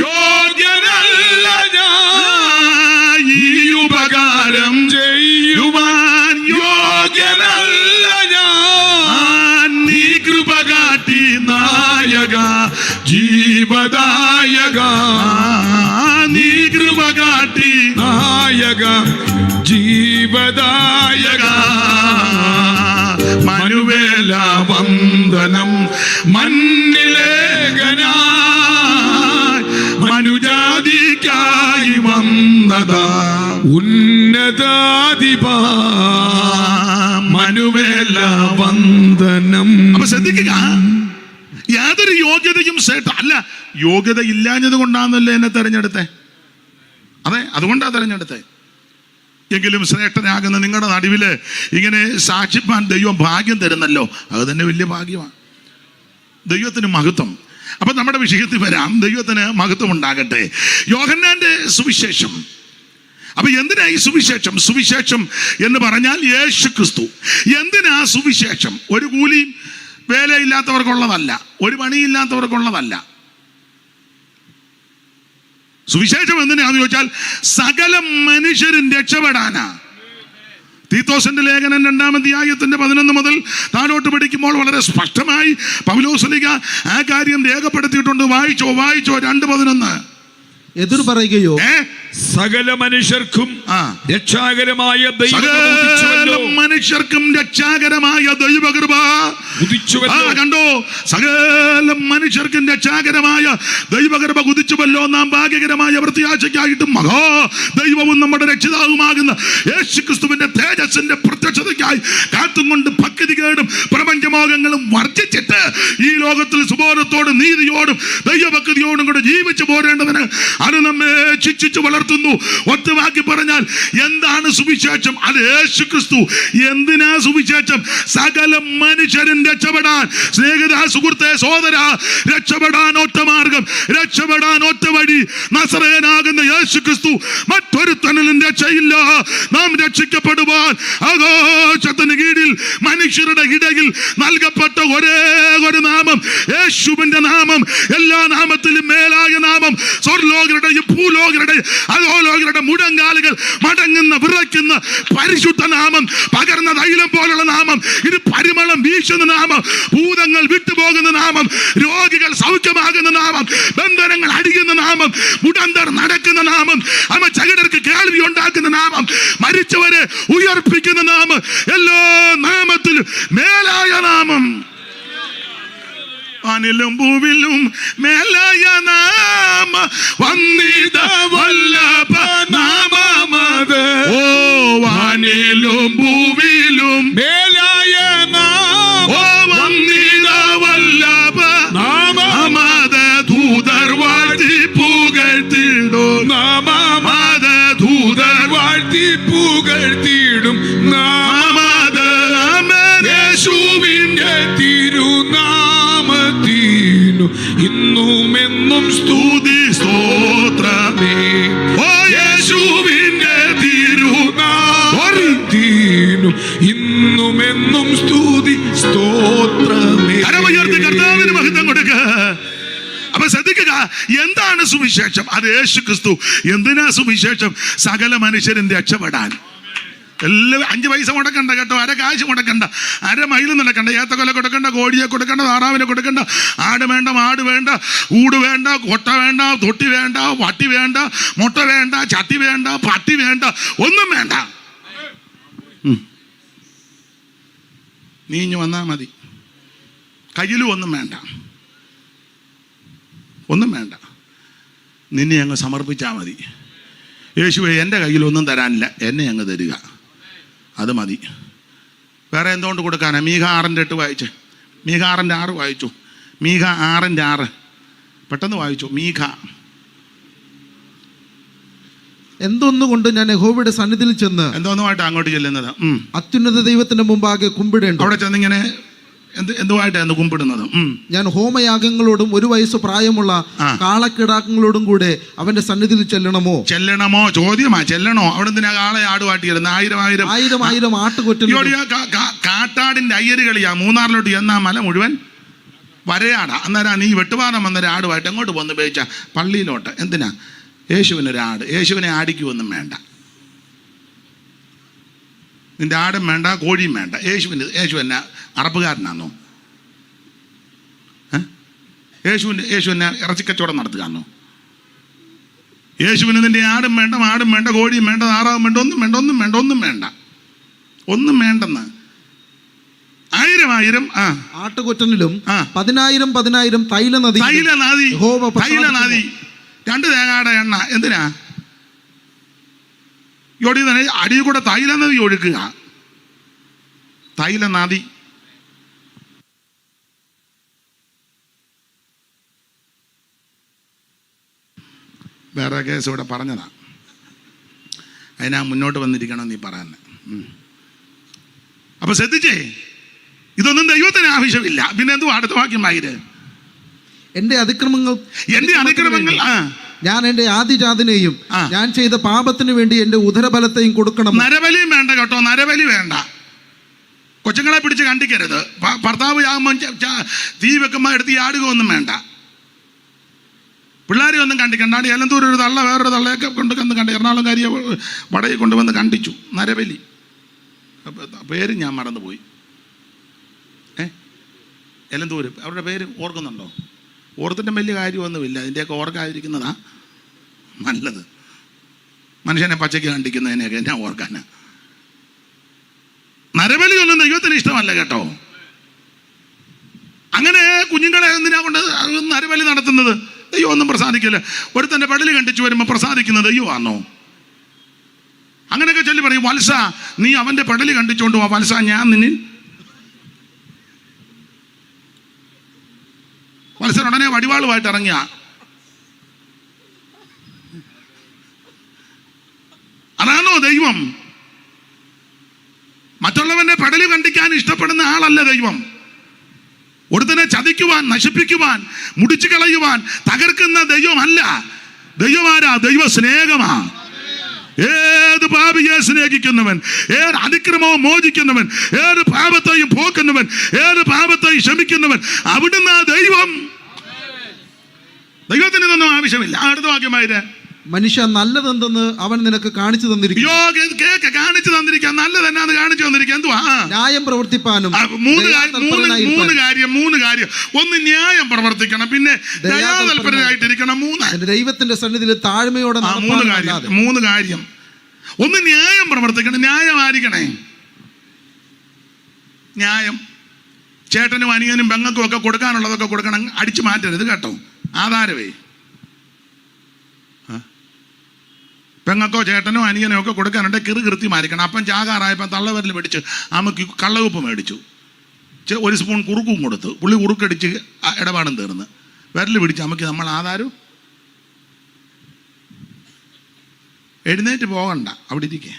യോഗ്യനല്ല ഞാൻ, ഈ ഉപകാരം ചെയ്യുവാൻ യോഗ്യനല്ല ഞാൻ. നീ കൃപ കാട്ടി നായക ജീവദായക, നീ കൃപ കാട്ടി നായക ജീവദായക. മനുവേല വന്ദനം മന്നിലേഖനായി, മനുജാതിക്കായി വന്നതാ ഉന്നതാധിപ. മനുവേല വന്ദനം. അപ്പൊ ശ്രദ്ധിക്കുക, യാതൊരു യോഗ്യതയും അല്ല, യോഗ്യത ഇല്ലാഞ്ഞത് കൊണ്ടാണല്ലോ എന്നെ തെരഞ്ഞെടുത്തേ. അതെ, അതുകൊണ്ടാണ് തെരഞ്ഞെടുത്തേ. എങ്കിലും ശ്രേഷ്ഠനാകുന്ന നിങ്ങളുടെ നടുവില് ഇങ്ങനെ സാക്ഷിപ്പാൻ ദൈവം ഭാഗ്യം തരുന്നല്ലോ, അത് തന്നെ വലിയ ഭാഗ്യമാണ്. ദൈവത്തിന് മഹത്വം. അപ്പൊ നമ്മുടെ വിഷയത്തിൽ വരാം. ദൈവത്തിന് മഹത്വം ഉണ്ടാകട്ടെ. യോഹന്നാന്റെ സുവിശേഷം. അപ്പൊ എന്തിനാ ഈ സുവിശേഷം? സുവിശേഷം എന്ന് പറഞ്ഞാൽ യേശു ക്രിസ്തു. എന്തിനാ സുവിശേഷം? ഒരു കൂലിയും വേലയില്ലാത്തവർക്കുള്ളതല്ല, ഒരു പണിയില്ലാത്തവർക്കുള്ളതല്ല. സുവിശേഷം എന്തിനാന്ന് ചോദിച്ചാൽ സകല മനുഷ്യരും രക്ഷപ്പെടാനാ. തീത്തോസിന്റെ ലേഖനം 2-ാം അധ്യായത്തിന്റെ 11 മുതൽ താഴോട്ട് പഠിക്കുമ്പോൾ വളരെ സ്പഷ്ടമായി പൗലോസ്ലീഹ ആ കാര്യം രേഖപ്പെടുത്തിയിട്ടുണ്ട്. വായിച്ചോ 2:11. എതിർ പറയുകയോ സകല മനുഷ്യർക്കും രക്ഷാകരമായ മനുഷ്യർക്കും രക്ഷാകരമായ ദൈവകൃപ ഉദിച്ചുവല്ലോ. കണ്ടോ, സകല മനുഷ്യർക്കും രക്ഷാകരമായ ദൈവകൃപ ഉദിച്ചുവല്ലോ. നാം ഭാഗ്യകരമായ പ്രത്യാശയ്ക്കായിട്ടും മഹാ ദൈവവും നമ്മുടെ രക്ഷിതാവുമാകുന്ന യേശുക്രിസ്തുവിന്റെ തേജസ്സിന്റെ പ്രത്യക്ഷതയ്ക്കായി കാത്തുകൊണ്ട് ഭക്തികേടും പ്രപഞ്ചമോഹങ്ങളും വർജിച്ചിട്ട് ഈ ലോകത്തിൽ സുബോധത്തോടും നീതിയോടും ദൈവഭക്തിയോടും കൂടെ ജീവിച്ചു പോരേണ്ടതിന് അത് നമ്മെ ശിക്ഷിച്ചു വളർത്തുന്നു. ഒറ്റവാക്കി പറഞ്ഞാൽ എന്താണ് സുവിശേഷം? അത് യേശു ക്രിസ്തു. എന്തിനാ സുവിശേഷം? സകല മനുഷ്യരും രക്ഷപ്പെടാൻ. സ്നേഹിത, സുഹൃത്തെ, സഹോദര, രക്ഷപ്പെടാൻ ഒറ്റ മാർഗം, രക്ഷപ്പെടാൻ ഒറ്റ വഴി, നസറേയനാകുന്ന യേശു ക്രിസ്തു. മറ്റൊരുത്തനിലും രക്ഷയില്ല. നാം രക്ഷിക്കപ്പെടുവാൻ ആകാശത്തിന് കീഴിൽ മനുഷ്യരുടെ ഇടയിൽ നൽകപ്പെട്ട ഒരേ ഒരു നാമം, യേശുവിന്റെ നാമം. എല്ലാ നാമത്തിലും മേലായ നാമം. സ്വർലോകരുടെയും ഭൂലോകരുടെയും അധോലോകരുടെ മുഴങ്കാലുകൾ മടങ്ങുന്ന വിറയ്ക്കുന്ന പരിശുദ്ധ നാമം, പകർന്ന തൈലം പോലുള്ള നാമം, ഇത് പരിമളം വീശുന്ന നാമം, ഭൂതങ്ങൾ വിട്ടുപോകുന്ന നാമം, രോഗികൾ സൗഖ്യമാകുന്ന നാമം, ബന്ധനങ്ങൾ അടിയുന്ന നാമം, മുടന്തർ നടക്കുന്ന നാമം, ചകിടർക്ക് കേൾവി ഉണ്ടാക്കുന്ന നാമം, മരിച്ചവരെ ഉയർപ്പിക്കുന്ന നാമം, എല്ലാ നാമത്തിലും മേലായ നാമം. വാനിലും ഭൂവിലും മേലായ നാമ വന്നിത വല്ലഭ നാമമത്. ഓ വാനിലും ഭൂവിലും മേലായ നാമ വന്നിത വല്ലഭ നാമമത്. ദൂതർ വാഴ്ത്തി പുകഴ്ത്തിടും നാമമത്. ദൂതർ വാഴ്ത്തി പുകഴ്ത്തിടും നാമമത്. യേശുവിന്റെ തിരുനാമത്തിനു ഇന്നുമെന്നും സ്തുതി സ്തോത്രമേ. ഓ യേശുവിന്റെ തിരുനാമത്തിനു ഇന്നുമെന്നും സ്തുതി സ്തോത്രമേ. കരമുയർത്തി കർത്താവിന് മഹത്വം കൊടുക്കുക. അപ്പൊ ശ്രദ്ധിക്കുക, എന്താണ് സുവിശേഷം? അത് യേശു ക്രിസ്തു. എന്തിനാ സുവിശേഷം? സകല മനുഷ്യരും രക്ഷപ്പെടാൻ. എല്ലാം 5 പൈസ മുടക്കണ്ട കേട്ടോ, അര കാശ് മുടക്കണ്ട, അര മൈൽ നടക്കണ്ട, ഏത്തക്കൊല കൊടുക്കണ്ട, കോഴിയെ കൊടുക്കണ്ട, താറാവിനെ കൊടുക്കണ്ട, ആട് വേണ്ട, മാട് വേണ്ട, ഊട് വേണ്ട, കൊട്ട വേണ്ട, തൊട്ടി വേണ്ട, വട്ടി വേണ്ട, മുട്ട വേണ്ട, ചട്ടി വേണ്ട, പട്ടി വേണ്ട, ഒന്നും വേണ്ട. നീഞ്ഞു വന്നാൽ മതി. കയ്യിലും ഒന്നും വേണ്ട, ഒന്നും വേണ്ട. നിന്നെ അങ്ങ് സമർപ്പിച്ചാൽ മതി. യേശുവേ, എൻ്റെ കയ്യിലൊന്നും തരാനില്ല, എന്നെ അങ്ങ് തരിക, അത് മതി. വേറെ എന്തുകൊണ്ട് കൊടുക്കാനാ? മീഖ 6:8 വായിച്ച്. മീഖ 6:6 വായിച്ചു. മീഖ 6:6 പെട്ടെന്ന് വായിച്ചു. മീഖ. എന്തൊന്നുകൊണ്ട് ഞാൻ യഹോവയുടെ സന്നിധിയിൽ ചെന്ന്, എന്തോന്നുമായിട്ട് അങ്ങോട്ട് ചെല്ലുന്നത്? അത്യുന്നത ദൈവത്തിന്റെ മുമ്പാകെ കുമ്പിടേണ്ടു. അവിടെ ചെന്നിങ്ങനെ എന്തുമായിട്ടാണ് കുമ്പിടുന്നത്? ഞാൻ ഹോമയാഗങ്ങളോടും 1 വയസ്സ് പ്രായമുള്ള കാളക്കിടാക്കളോടും കൂടെ അവന്റെ സന്നിധിയിൽ ചെല്ലണമോ? ചോദ്യമാ. ചെല്ലണോ? അവിടെ എന്തിനാ കാളെ ആടുവാട്ടിയിരുന്നത്? 1000 ആട്ടുകൊറ്റൻ. കാട്ടാടിന്റെ അയ്യര് കളിയാ. മൂന്നാറിലോട്ട് എന്നാ മല മുഴുവൻ വരയാടാ. അന്നേരം നീ വെട്ടുപാറം വന്നൊരു ആടുമായിട്ട് എങ്ങോട്ട് പോന്ന് ഉപയോഗിച്ച? പള്ളിയിലോട്ട്. എന്തിനാ? യേശുവിനൊരാട്. യേശുവിനെ ആടിക്കുമൊന്നും വേണ്ട. നിന്റെ ആടും വേണ്ട, കോഴിയും വേണ്ട. യേശു എന്നെ അറപ്പുകാരനാണോ? യേശു എന്നെ ഇറച്ചിക്കച്ചവടം നടത്തുകയാണോ? യേശുവിന് നിന്റെ ആടും വേണ്ട, മാടും വേണ്ട, കോഴിയും വേണ്ട, താറാവും വേണ്ട, ഒന്നും വേണ്ട, ഒന്നും വേണ്ട, ഒന്നും വേണ്ട, ഒന്നും വേണ്ടെന്ന്. 1000 ആട്ടുകൊറ്റനിലും 10,000 തൈലനദി. 2 തേങ്ങയുടെ എണ്ണ എന്തിനാ? അടിയിൽ കൂടെ തൈലനദി ഒഴുക്കുക. തൈലനദി. വേറെ കേസ് ഇവിടെ പറഞ്ഞതാ. അതിനാ മുന്നോട്ട് വന്നിരിക്കണം നീ പറയാൻ. അപ്പൊ ശ്രദ്ധിച്ചേ, ഇതൊന്നും ദൈവത്തിന് ആവശ്യമില്ല. പിന്നെ എന്തുവാ അടുത്ത വാക്യം വായിര്? എന്റെ അതിക്രമങ്ങൾ ഞാൻ എന്റെ ആദിജാതനെയും ഞാൻ ചെയ്ത പാപത്തിന് വേണ്ടി എന്റെ ഉദരബലത്തെയും കൊടുക്കണം. നരബലിയും വേണ്ട കേട്ടോ, നരബലി വേണ്ട. കൊച്ചുങ്ങളെ പിടിച്ച് കണ്ടിക്കരുത്. ഭർത്താവ് തീ വെക്കുമ്പോൾ എടുത്ത് ആടുക ഒന്നും വേണ്ട. പിള്ളേരെ ഒന്നും കണ്ടിക്കണ്ടാണ്. ഏലന്തൂർ ഒരു തള്ള വേറൊരു തള്ളയൊക്കെ കൊണ്ടുവന്ന് കണ്ട് എറണാകുളം കാരിയെ വടയിൽ കൊണ്ടുവന്ന് കണ്ടിച്ചു. നരബലി. പേര് ഞാൻ മറന്നുപോയി. ഏലന്തൂർ അവരുടെ പേര് ഓർക്കുന്നുണ്ടോ? ഓർത്തിട്ടും വലിയ കാര്യമൊന്നുമില്ല. അതിൻ്റെയൊക്കെ ഓർക്കാതിരിക്കുന്നതാ നല്ലത്. മനുഷ്യനെ പച്ചയ്ക്ക് കണ്ടിക്കുന്നതിനെയൊക്കെ ഞാൻ ഓർക്കാനാ. നരബലിയൊന്നും ദൈവത്തിന് ഇഷ്ടമല്ല കേട്ടോ. അങ്ങനെ കുഞ്ഞുങ്ങളെ എന്തിനാ കൊണ്ട് നരബലി നടത്തുന്നത്? ദൈവം ഒന്നും പ്രസാദിക്കില്ല. ഒരുത്തൻ്റെ പടലി കണ്ടിച്ചു വരുമ്പോൾ പ്രസാദിക്കുന്നത് ദൈവമാണോ? അങ്ങനെയൊക്കെ ചൊല്ലി പറയും, വത്സ നീ അവൻ്റെ പടലി കണ്ടിച്ചുകൊണ്ട് പോ, വത്സ ഞാൻ നിന്നിൽ. വത്സൻ ഉടനെ വടിവാളുമായിട്ട് ഇറങ്ങിയ അതാണോ ദൈവം? മറ്റുള്ളവന്റെ പടലി കണ്ടിക്കാൻ ഇഷ്ടപ്പെടുന്ന ആളല്ല ദൈവം. ഒരുത്തനെ ചതിക്കുവാൻ, നശിപ്പിക്കുവാൻ, മുടിച്ചു കളയുവാൻ, തകർക്കുന്ന ദൈവമല്ല. ദൈവമാരാ? ദൈവ സ്നേഹമാ. ഏത് പാപിയെ സ്നേഹിക്കുന്നവൻ, ഏത് അതിക്രമവും മോചിക്കുന്നവൻ, ഏത് പാപത്തെയും പോക്കുന്നവൻ, ഏത് പാപത്തെയും ക്ഷമിക്കുന്നവൻ, അവിടുന്ന് ദൈവം. ദൈവത്തിന് ഇതൊന്നും ആവശ്യമില്ല. അടുത്ത വാക്യമായിട്ട്, മനുഷ്യ നല്ലതെന്തെന്ന് അവൻ നിനക്ക് കാണിച്ചു തന്നിരിക്കും. കാണിച്ചു തന്നിരിക്കാൻ നല്ലത് എന്നാന്ന് കാണിച്ചു തന്നിരിക്കാൻ. എന്തുവാ? ന്യായം പ്രവർത്തിപ്പാനും. മൂന്ന് കാര്യം. ഒന്ന്, ന്യായം പ്രവർത്തിക്കണം. പിന്നെ ദയാതൽപരനായിട്ടിരിക്കണം. 3, ദൈവത്തിന്റെ സന്നിധിയിൽ താഴ്മയോടെ. 3 കാര്യം. ഒന്ന്, ന്യായം പ്രവർത്തിക്കണം. ന്യായമായിരിക്കണേ. ന്യായം. ചേട്ടനും അനിയനും പെങ്ങൾക്കും ഒക്കെ കൊടുക്കാനുള്ളതൊക്കെ കൊടുക്കണം. അടിച്ചു മാറ്റരുത് കേട്ടോ. ആധാരവേ. പെങ്ങൾക്കോ ചേട്ടനോ അനിയനോ ഒക്കെ കൊടുക്കാനുണ്ട്. കൃത്യമായിരിക്കണം. അപ്പം ചാകാറായപ്പം തള്ളവരൽ പിടിച്ച് അമ്മക്ക് കള്ളവുപ്പ് മേടിച്ചു. 1 സ്പൂൺ കുറുക്കും കൊടുത്തു. പുള്ളി കുറുക്കടിച്ച് ഇടപാടും തീർന്ന്. വിരൽ പിടിച്ച് അമ്മക്ക് നമ്മൾ ആധാരം. എഴുന്നേറ്റ് പോകണ്ട, അവിടെ ഇരിക്കേ.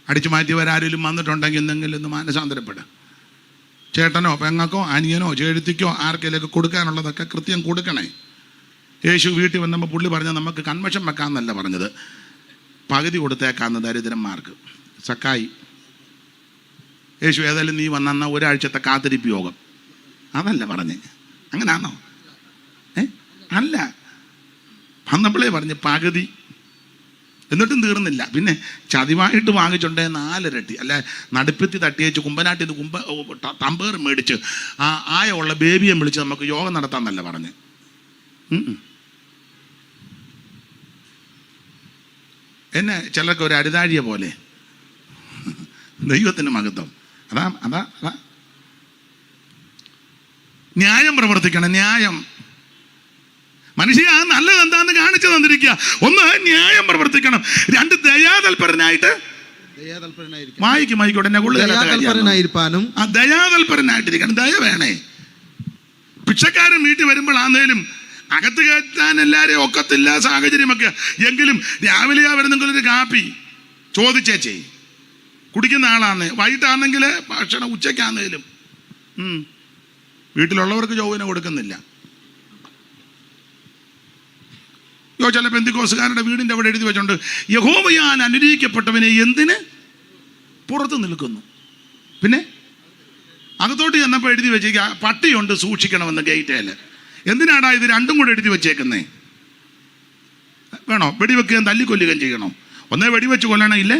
അടിച്ചു മാറ്റിയവരാരെങ്കിലും വന്നിട്ടുണ്ടെങ്കിൽ എന്തെങ്കിലും ഒന്ന് മാനസാന്തരപ്പെടുക. ചേട്ടനോ പെങ്ങൾക്കോ അനിയനോ ചേഴുത്തിക്കോ ആർക്കെങ്കിലൊക്കെ കൊടുക്കാനുള്ളതൊക്കെ കൃത്യം കൊടുക്കണേ. യേശു വീട്ടിൽ വന്നപ്പോൾ പുള്ളി പറഞ്ഞാൽ നമുക്ക് കൺവെൻഷൻ വെക്കാമെന്നല്ല പറഞ്ഞത്, പകുതി കൊടുത്തേക്കാന്ന് ദരിദ്രന്മാർക്ക്. സക്കായി. യേശു ഏതായാലും നീ വന്ന ഒരാഴ്ചത്തെ കാത്തിരിപ്പ് യോഗം അതല്ല പറഞ്ഞേ. അങ്ങനാണോ? അല്ല, വന്നപ്പോഴേ പറഞ്ഞ് പകുതി, എന്നിട്ടും തീർന്നില്ല. പിന്നെ ചതിവായിട്ട് വാങ്ങിച്ചുണ്ടേ 4 ഇരട്ടി. അല്ല, നടുപ്പത്തി തട്ടിയേച്ച് കുമ്പനാട്ടിൽ നിന്ന് തമ്പേർ മേടിച്ച് ആയ ഉള്ള ബേബിയെ വിളിച്ച് നമുക്ക് യോഗം നടത്താമെന്നല്ല പറഞ്ഞ്. എന്നെ ചിലർക്ക് ഒരു അരുതാഴിയ പോലെ. ദൈവത്തിൻ്റെ മഹത്വം. അതാ അതാ അതാ ന്യായം പ്രവർത്തിക്കണം. ന്യായം. മനുഷ്യ നല്ലത് എന്താന്ന് കാണിച്ചു തന്നിരിക്കുക. 1 ന്യായം പ്രവർത്തിക്കണം, 2 ദയാതൽപരനായിട്ട് വായിക്കും ദയാതൽപരനായിരിക്കാനും ദയാതൽപരനായിട്ടിരിക്കണം. ദയ വേണേ. ഭിക്ഷക്കാരൻ വീട്ടിൽ വരുമ്പോഴാന്നേലും അകത്ത് കയറ്റാൻ എല്ലാവരെയും ഒക്കത്തില്ല, സാഹചര്യമൊക്കെ. എങ്കിലും രാവിലെ വരുന്നെങ്കിൽ ഒരു കാപ്പി ചോദിച്ചേച്ചേ കുടിക്കുന്ന ആളാന്ന്. വൈകിട്ടാണെങ്കിൽ ഭക്ഷണം ഉച്ചയ്ക്കാന്നേലും വീട്ടിലുള്ളവർക്ക് ചൊവ്വന കൊടുക്കുന്നില്ല. ചില പെന്തിക്കോസുകാരുടെ വീടിൻ്റെ അവിടെ എഴുതി വെച്ചോണ്ട് യഹോവയാൽ അനുഗ്രഹിക്കപ്പെട്ടവനെ എന്തിന് പുറത്ത് നിൽക്കുന്നു. പിന്നെ അകത്തോട്ട് ചെന്നപ്പോൾ എഴുതി വെച്ചേക്ക പട്ടിയുണ്ട് സൂക്ഷിക്കണമെന്ന് ഗേറ്റേൽ. എന്തിനാടാ ഇത് രണ്ടും കൂടെ എഴുതി വെച്ചേക്കുന്നേ? വേണോ വെടിവെക്കുകയും തല്ലിക്കൊല്ലുകയും ചെയ്യണോ? ഒന്നേ വെടിവെച്ച് കൊല്ലണം, ഇല്ലേ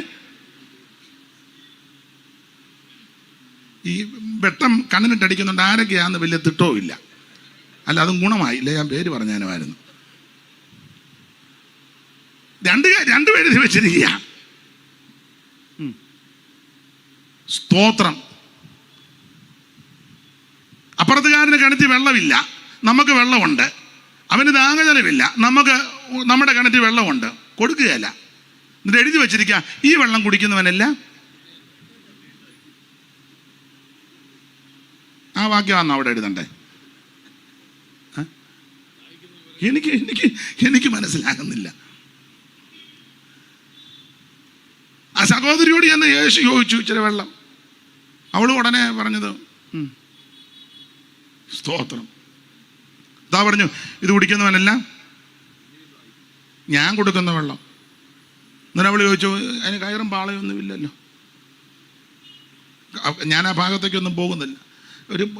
ഈ വെട്ടം കണ്ണിനിട്ടടിക്കുന്നുണ്ട്. ആരൊക്കെയാന്ന് വലിയ തിട്ടവും ഇല്ല. അല്ല, അതും ഗുണമായില്ല, ഞാൻ പേര് പറഞ്ഞാനുമായിരുന്നു. രണ്ടും എഴുതി വെച്ചിരിക്കുക. സ്തോത്രം. അപ്പുറത്തുകാരന് കിണറ്റിൽ വെള്ളമില്ല, നമുക്ക് വെള്ളമുണ്ട്. അവന് ദാഹജലമില്ല, നമ്മുടെ കിണറ്റിൽ വെള്ളമുണ്ട്. കൊടുക്കുകയല്ല. എന്നിട്ട് എഴുതി വെച്ചിരിക്കുക ഈ വെള്ളം കുടിക്കുന്നവനല്ല. ആ വാക്യമാണോ അവിടെ എഴുതണ്ടേ? എനിക്ക് മനസ്സിലാകുന്നില്ല. ആ സഹോദരിയോട് ചെന്ന് യേശു ചോദിച്ചു ഇച്ചിരി വെള്ളം. അവൾ ഉടനെ പറഞ്ഞത് സ്തോത്രം. ഇതാ പറഞ്ഞു ഇത് കുടിക്കുന്നവനല്ല, ഞാൻ കൊടുക്കുന്ന വെള്ളം. എന്നിട്ട് അവൾ ചോദിച്ചു അതിന് കയറും പാളയൊന്നും ഇല്ലല്ലോ. ഞാൻ ആ ഭാഗത്തേക്കൊന്നും പോകുന്നില്ല.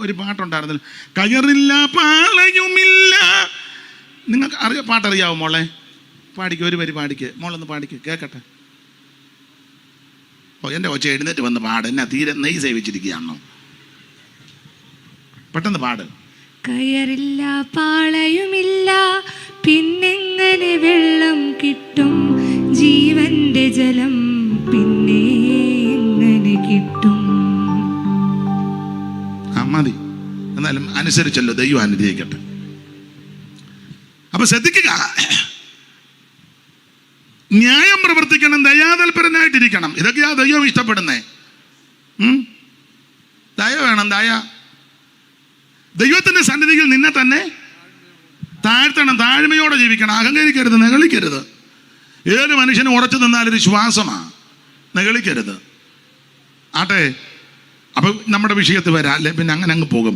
ഒരു പാട്ടുണ്ടായിരുന്നില്ല, കയറില്ല പാളയുമില്ല. നിങ്ങൾക്ക് പാട്ടറിയാവോ മോളെ? പാടിക്ക്, ഒരു വരി പാടിക്ക് മോളൊന്ന് പാടിക്ക് കേൾക്കട്ടെ. എൻ്റെ ഒച്ച എഴുന്നേറ്റ് വന്ന് പാട്. എന്നാ തീരെ നെയ്യ് സേവിച്ചിരിക്കുകയാണോ? പെട്ടെന്ന് പാട്. കയറില്ല പാളയുമില്ല, പിന്നെങ്ങനെ വെള്ളം കിട്ടും? ജീവന്റെ ജലം പിന്നെ എങ്ങനെ കിട്ടും? മതി, എന്നാലും അനുസരിച്ചല്ലോ, ദൈവം അനുഗ്രഹിക്കട്ടെ. അപ്പൊ ശ്രദ്ധിക്കുക, ന്യായം പ്രവർത്തിക്കണം, ദയാതൽപരനായിട്ടിരിക്കണം. ഇതൊക്കെയാ ദൈവം ഇഷ്ടപ്പെടുന്നേ. ദയ വേണം, ദയ. ദൈവത്തിന്റെ സന്നിധിയിൽ നിന്നെ തന്നെ താഴ്ത്തണം, താഴ്മയോടെ ജീവിക്കണം, അഹങ്കരിക്കരുത്, നെകളിക്കരുത്. ഏത് മനുഷ്യനും ഉറച്ചു നിന്നാലൊരു ശ്വാസമാണ്, നെകളിക്കരുത്. ആട്ടെ, അപ്പൊ നമ്മുടെ വിഷയത്തിൽ വരാം, അല്ലെ പിന്നെ അങ്ങനെ അങ്ങ് പോകും.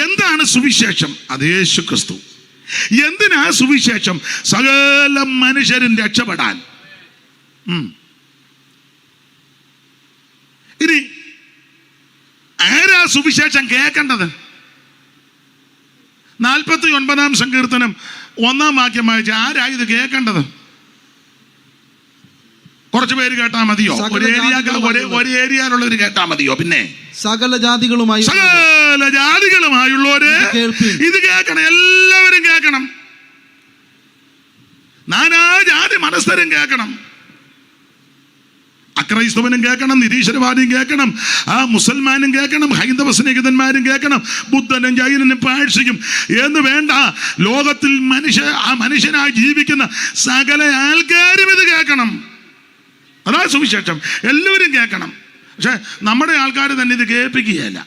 എന്താണ് സുവിശേഷം? അത് യേശു ക്രിസ്തു. എന്തിനാ സുവിശേഷം? സകല മനുഷ്യരും രക്ഷപ്പെടാൻ. ഇനി ആരാ സുവിശേഷം കേൾക്കേണ്ടത്? 49-ാം സങ്കീർത്തനം 1-ാം വാക്യം വായിച്ച ആരാ ഇത് കേൾക്കേണ്ടത്? കുറച്ച് പേര് കേട്ടാ മതിയോ? ഒരു ഏരിയയിലുള്ളവർ കേട്ടാ മതിയോ? പിന്നെ സകല ജാതികളുമായുള്ളവര് ഇത് കേൾക്കണം. എല്ലാവരും കേൾക്കണം. നാനാ ജാതി മനസ്ഥരും കേൾക്കണം. അക്രൈസ്തവനും കേൾക്കണം, നിരീശ്വരവാദിയും കേൾക്കണം, മുസൽമാനും കേൾക്കണം, ഹൈന്ദവ സ്നേഹിതന്മാരും കേൾക്കണം, ബുദ്ധനും ജൈനനും പാഴ്സിക്കും എന്ന് വേണ്ട, ലോകത്തിൽ മനുഷ്യനായി ജീവിക്കുന്ന സകല ആൾക്കാരും ഇത് കേൾക്കണം. അതാ സുവിശേഷം. എല്ലാവരും കേൾക്കണം. പക്ഷെ നമ്മുടെ ആൾക്കാർ തന്നെ ഇത് കേൾപ്പിക്കുകയല്ല.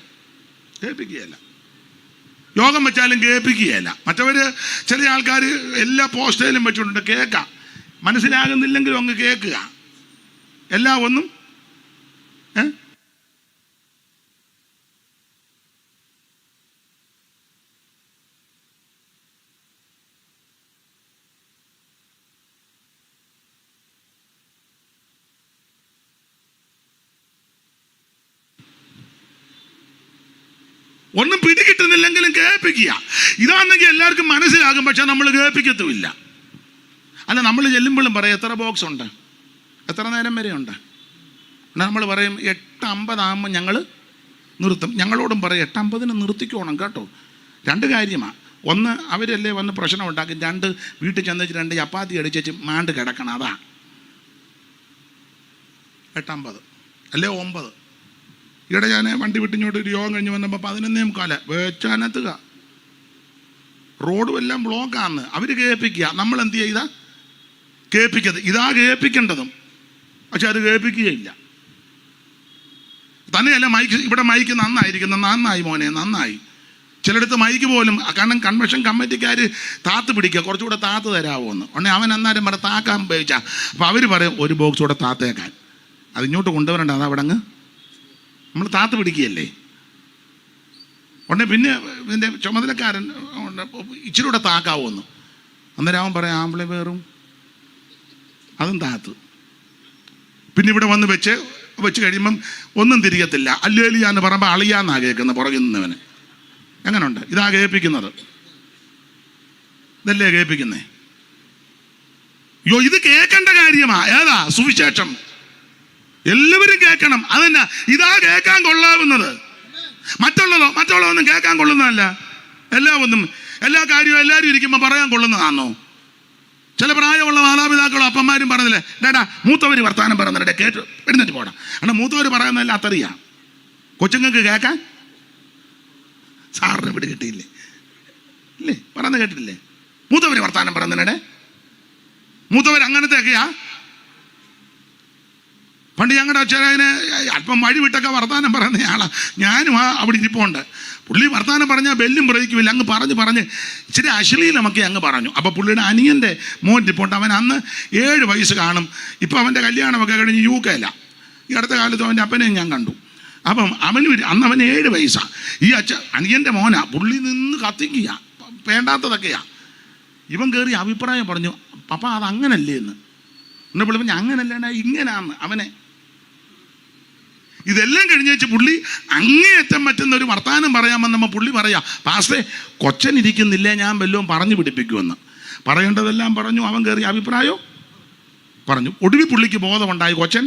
യോഗം വെച്ചാലും കേൾപ്പിക്കുകയല്ല. മറ്റവര് ചില ആൾക്കാർ എല്ലാ പോസ്റ്റേലും വെച്ചിട്ടുണ്ട്, കേൾക്കാം. മനസ്സിലാകുന്നില്ലെങ്കിലും അങ്ങ് കേൾക്കുക. എല്ലാം ഒന്നും ഒന്നും പിടികിട്ടുന്നില്ലെങ്കിലും കേൾപ്പിക്കുക. ഇതാണെങ്കിൽ എല്ലാവർക്കും മനസ്സിലാകും, പക്ഷെ നമ്മൾ കേൾപ്പിക്കത്തുമില്ല. അല്ല, നമ്മൾ ചെല്ലുമ്പോഴും പറയും എത്ര ബോക്സ് ഉണ്ട്, എത്ര നേരം വരെ ഉണ്ട്. നമ്മൾ പറയും 8:50 ആകുമ്പോൾ ഞങ്ങൾ നിർത്തും. ഞങ്ങളോടും പറയും 8:50 നിർത്തിക്കോണം കേട്ടോ. 2 കാര്യമാണ്. ഒന്ന്, അവരല്ലേ വന്ന് പ്രശ്നം ഉണ്ടാക്കും. 2, വീട്ടിൽ ചെന്നിട്ട് 2 ചപ്പാത്തി അടിച്ചേച്ച് മാണ്ട് കിടക്കണം. അതാ 8:50 അല്ലേ 9. ഇവിടെ ഞാൻ വണ്ടി വിട്ടിങ്ങോട്ട് ഒരു യോഗം കഴിഞ്ഞ് വന്നപ്പോൾ 11:45 വെച്ചാനത്തുക. റോഡും എല്ലാം ബ്ലോക്കാന്ന്. അവർ കേൾപ്പിക്കുക, നമ്മൾ എന്ത് ചെയ്താ കേൾപ്പിക്കത്. ഇതാ കേൾപ്പിക്കേണ്ടതും, പക്ഷെ അത് കേൾപ്പിക്കുകയില്ല. തന്നെയല്ല മൈക്ക്, ഇവിടെ മൈക്ക് നന്നായിരിക്കുന്നത്, നന്നായി മോനെ നന്നായി. ചിലയിടത്ത് മൈക്ക് പോലും, കാരണം കൺവെൻഷൻ കമ്മിറ്റിക്കാർ താത്ത് പിടിക്കുക, കുറച്ചുകൂടെ താത്ത് തരാമോ എന്ന്. ഉടനെ അവൻ അന്നേരം പറ താക്കാൻ ഉപയോഗിച്ചാൽ, അപ്പോൾ അവർ പറയും 1 ബോക്സ് കൂടെ താത്തേക്കാൻ. അതിങ്ങോട്ട് കൊണ്ടുവരണ്ട, അത് അവിടെ അങ്ങ് നമ്മൾ താത്ത് പിടിക്കുകയല്ലേ. ഉടനെ പിന്നെ ഇതിൻ്റെ ചുമതലക്കാരൻ ഇച്ചിരി കൂടെ താക്കാവുമെന്ന്. അന്നേരം അവൻ പറയാം ആമ്പിളെ വേറും അതും താത്ത്. പിന്നെ ഇവിടെ വന്ന് വെച്ച് കഴിയുമ്പം ഒന്നും തിരികത്തില്ല. അല്ലേലിയാന്ന് പറയുമ്പോൾ അളിയാന്നാ കേൾക്കുന്നത് പുറകിൽ നിന്നവന്. എങ്ങനെയുണ്ട്? ഇതാ കേൾപ്പിക്കുന്നത്, ഇതല്ലേ കേൾപ്പിക്കുന്നേ? ഇത് കേൾക്കേണ്ട കാര്യമാ. ഏതാ? സുവിശേഷം. എല്ലാവരും കേൾക്കണം. അതന്നെ, ഇതാ കേൾക്കാൻ കൊള്ളാവുന്നത്. മറ്റുള്ളതൊന്നും കേൾക്കാൻ കൊള്ളുന്നതല്ല. എല്ലാ കാര്യവും എല്ലാവരും ഇരിക്കുമ്പോൾ പറയാൻ കൊള്ളുന്നതാണോ? ചില പ്രായമുള്ള മാതാപിതാക്കളും അപ്പന്മാരും പറഞ്ഞില്ലേ, ഡേടാ മൂത്തവർ വർത്താനം പറയുന്നില്ലേ, കേട്ട് എഴുന്നേറ്റ് പോടാ. കാരണം മൂത്തവർ പറയുന്നതല്ല അത്തറിയാം. കൊച്ചുങ്ങൾക്ക് കേൾക്കാൻ സാറിന് ഇവിടെ കിട്ടിയില്ലേ, ഇല്ലേ? പറയുന്നത് കേട്ടിട്ടില്ലേ? മൂത്തവർ വർത്താനം പറയുന്നതിനിടെ മൂത്തവർ അങ്ങനത്തെയൊക്കെയാ. പണ്ട് ഞങ്ങളുടെ അച്ഛനെ അല്പം വഴി വിട്ടൊക്കെ വർത്താനം പറയുന്നയാളാ. ഞാനും അവിടെ ഇരിപ്പുണ്ട്. പുള്ളി വർത്താനം പറഞ്ഞാൽ ബെല്ലും ബ്രേക്കുമില്ല, അങ്ങ് പറഞ്ഞ് ഇച്ചിരി അശ്ലീലമൊക്കെ അങ്ങ് പറഞ്ഞു. അപ്പോൾ പുള്ളിയുടെ അനിയൻ്റെ മോൻ ഇരിപ്പുണ്ട്. അവൻ അന്ന് 7 വയസ്സ് കാണും. ഇപ്പോൾ അവൻ്റെ കല്യാണമൊക്കെ കഴിഞ്ഞ് UK ഈ അടുത്ത കാലത്ത് അവൻ്റെ അപ്പനെയും ഞാൻ കണ്ടു. അപ്പം അന്ന് അവന് 7 വയസ്സാണ്. ഈ അനിയൻ്റെ മോനാ. പുള്ളി നിന്ന് കത്തിക്കുക, വേണ്ടാത്തതൊക്കെയാ. ഇവൻ കയറി അഭിപ്രായം പറഞ്ഞു, പപ്പ അത് അങ്ങനല്ലേ എന്ന്. എന്നെ പുള്ളി പറഞ്ഞു അങ്ങനല്ലേണ്ട ഇങ്ങനാന്ന് അവനെ. ഇതെല്ലാം കഴിഞ്ഞ് വെച്ച് പുള്ളി അങ്ങേയറ്റം പറ്റുന്ന ഒരു വർത്താനം പറയാമെന്നപ്പോൾ പുള്ളി പറയാ, പാസ്റ്റേ കൊച്ചൻ ഇരിക്കുന്നില്ലേ, ഞാൻ വല്ലതും പറഞ്ഞു പിടിപ്പിക്കുമെന്ന്. പറയേണ്ടതെല്ലാം പറഞ്ഞു. അവൻ കയറി അഭിപ്രായം പറഞ്ഞു. ഒടുവിൽ പുള്ളിക്ക് ബോധമുണ്ടായി കൊച്ചൻ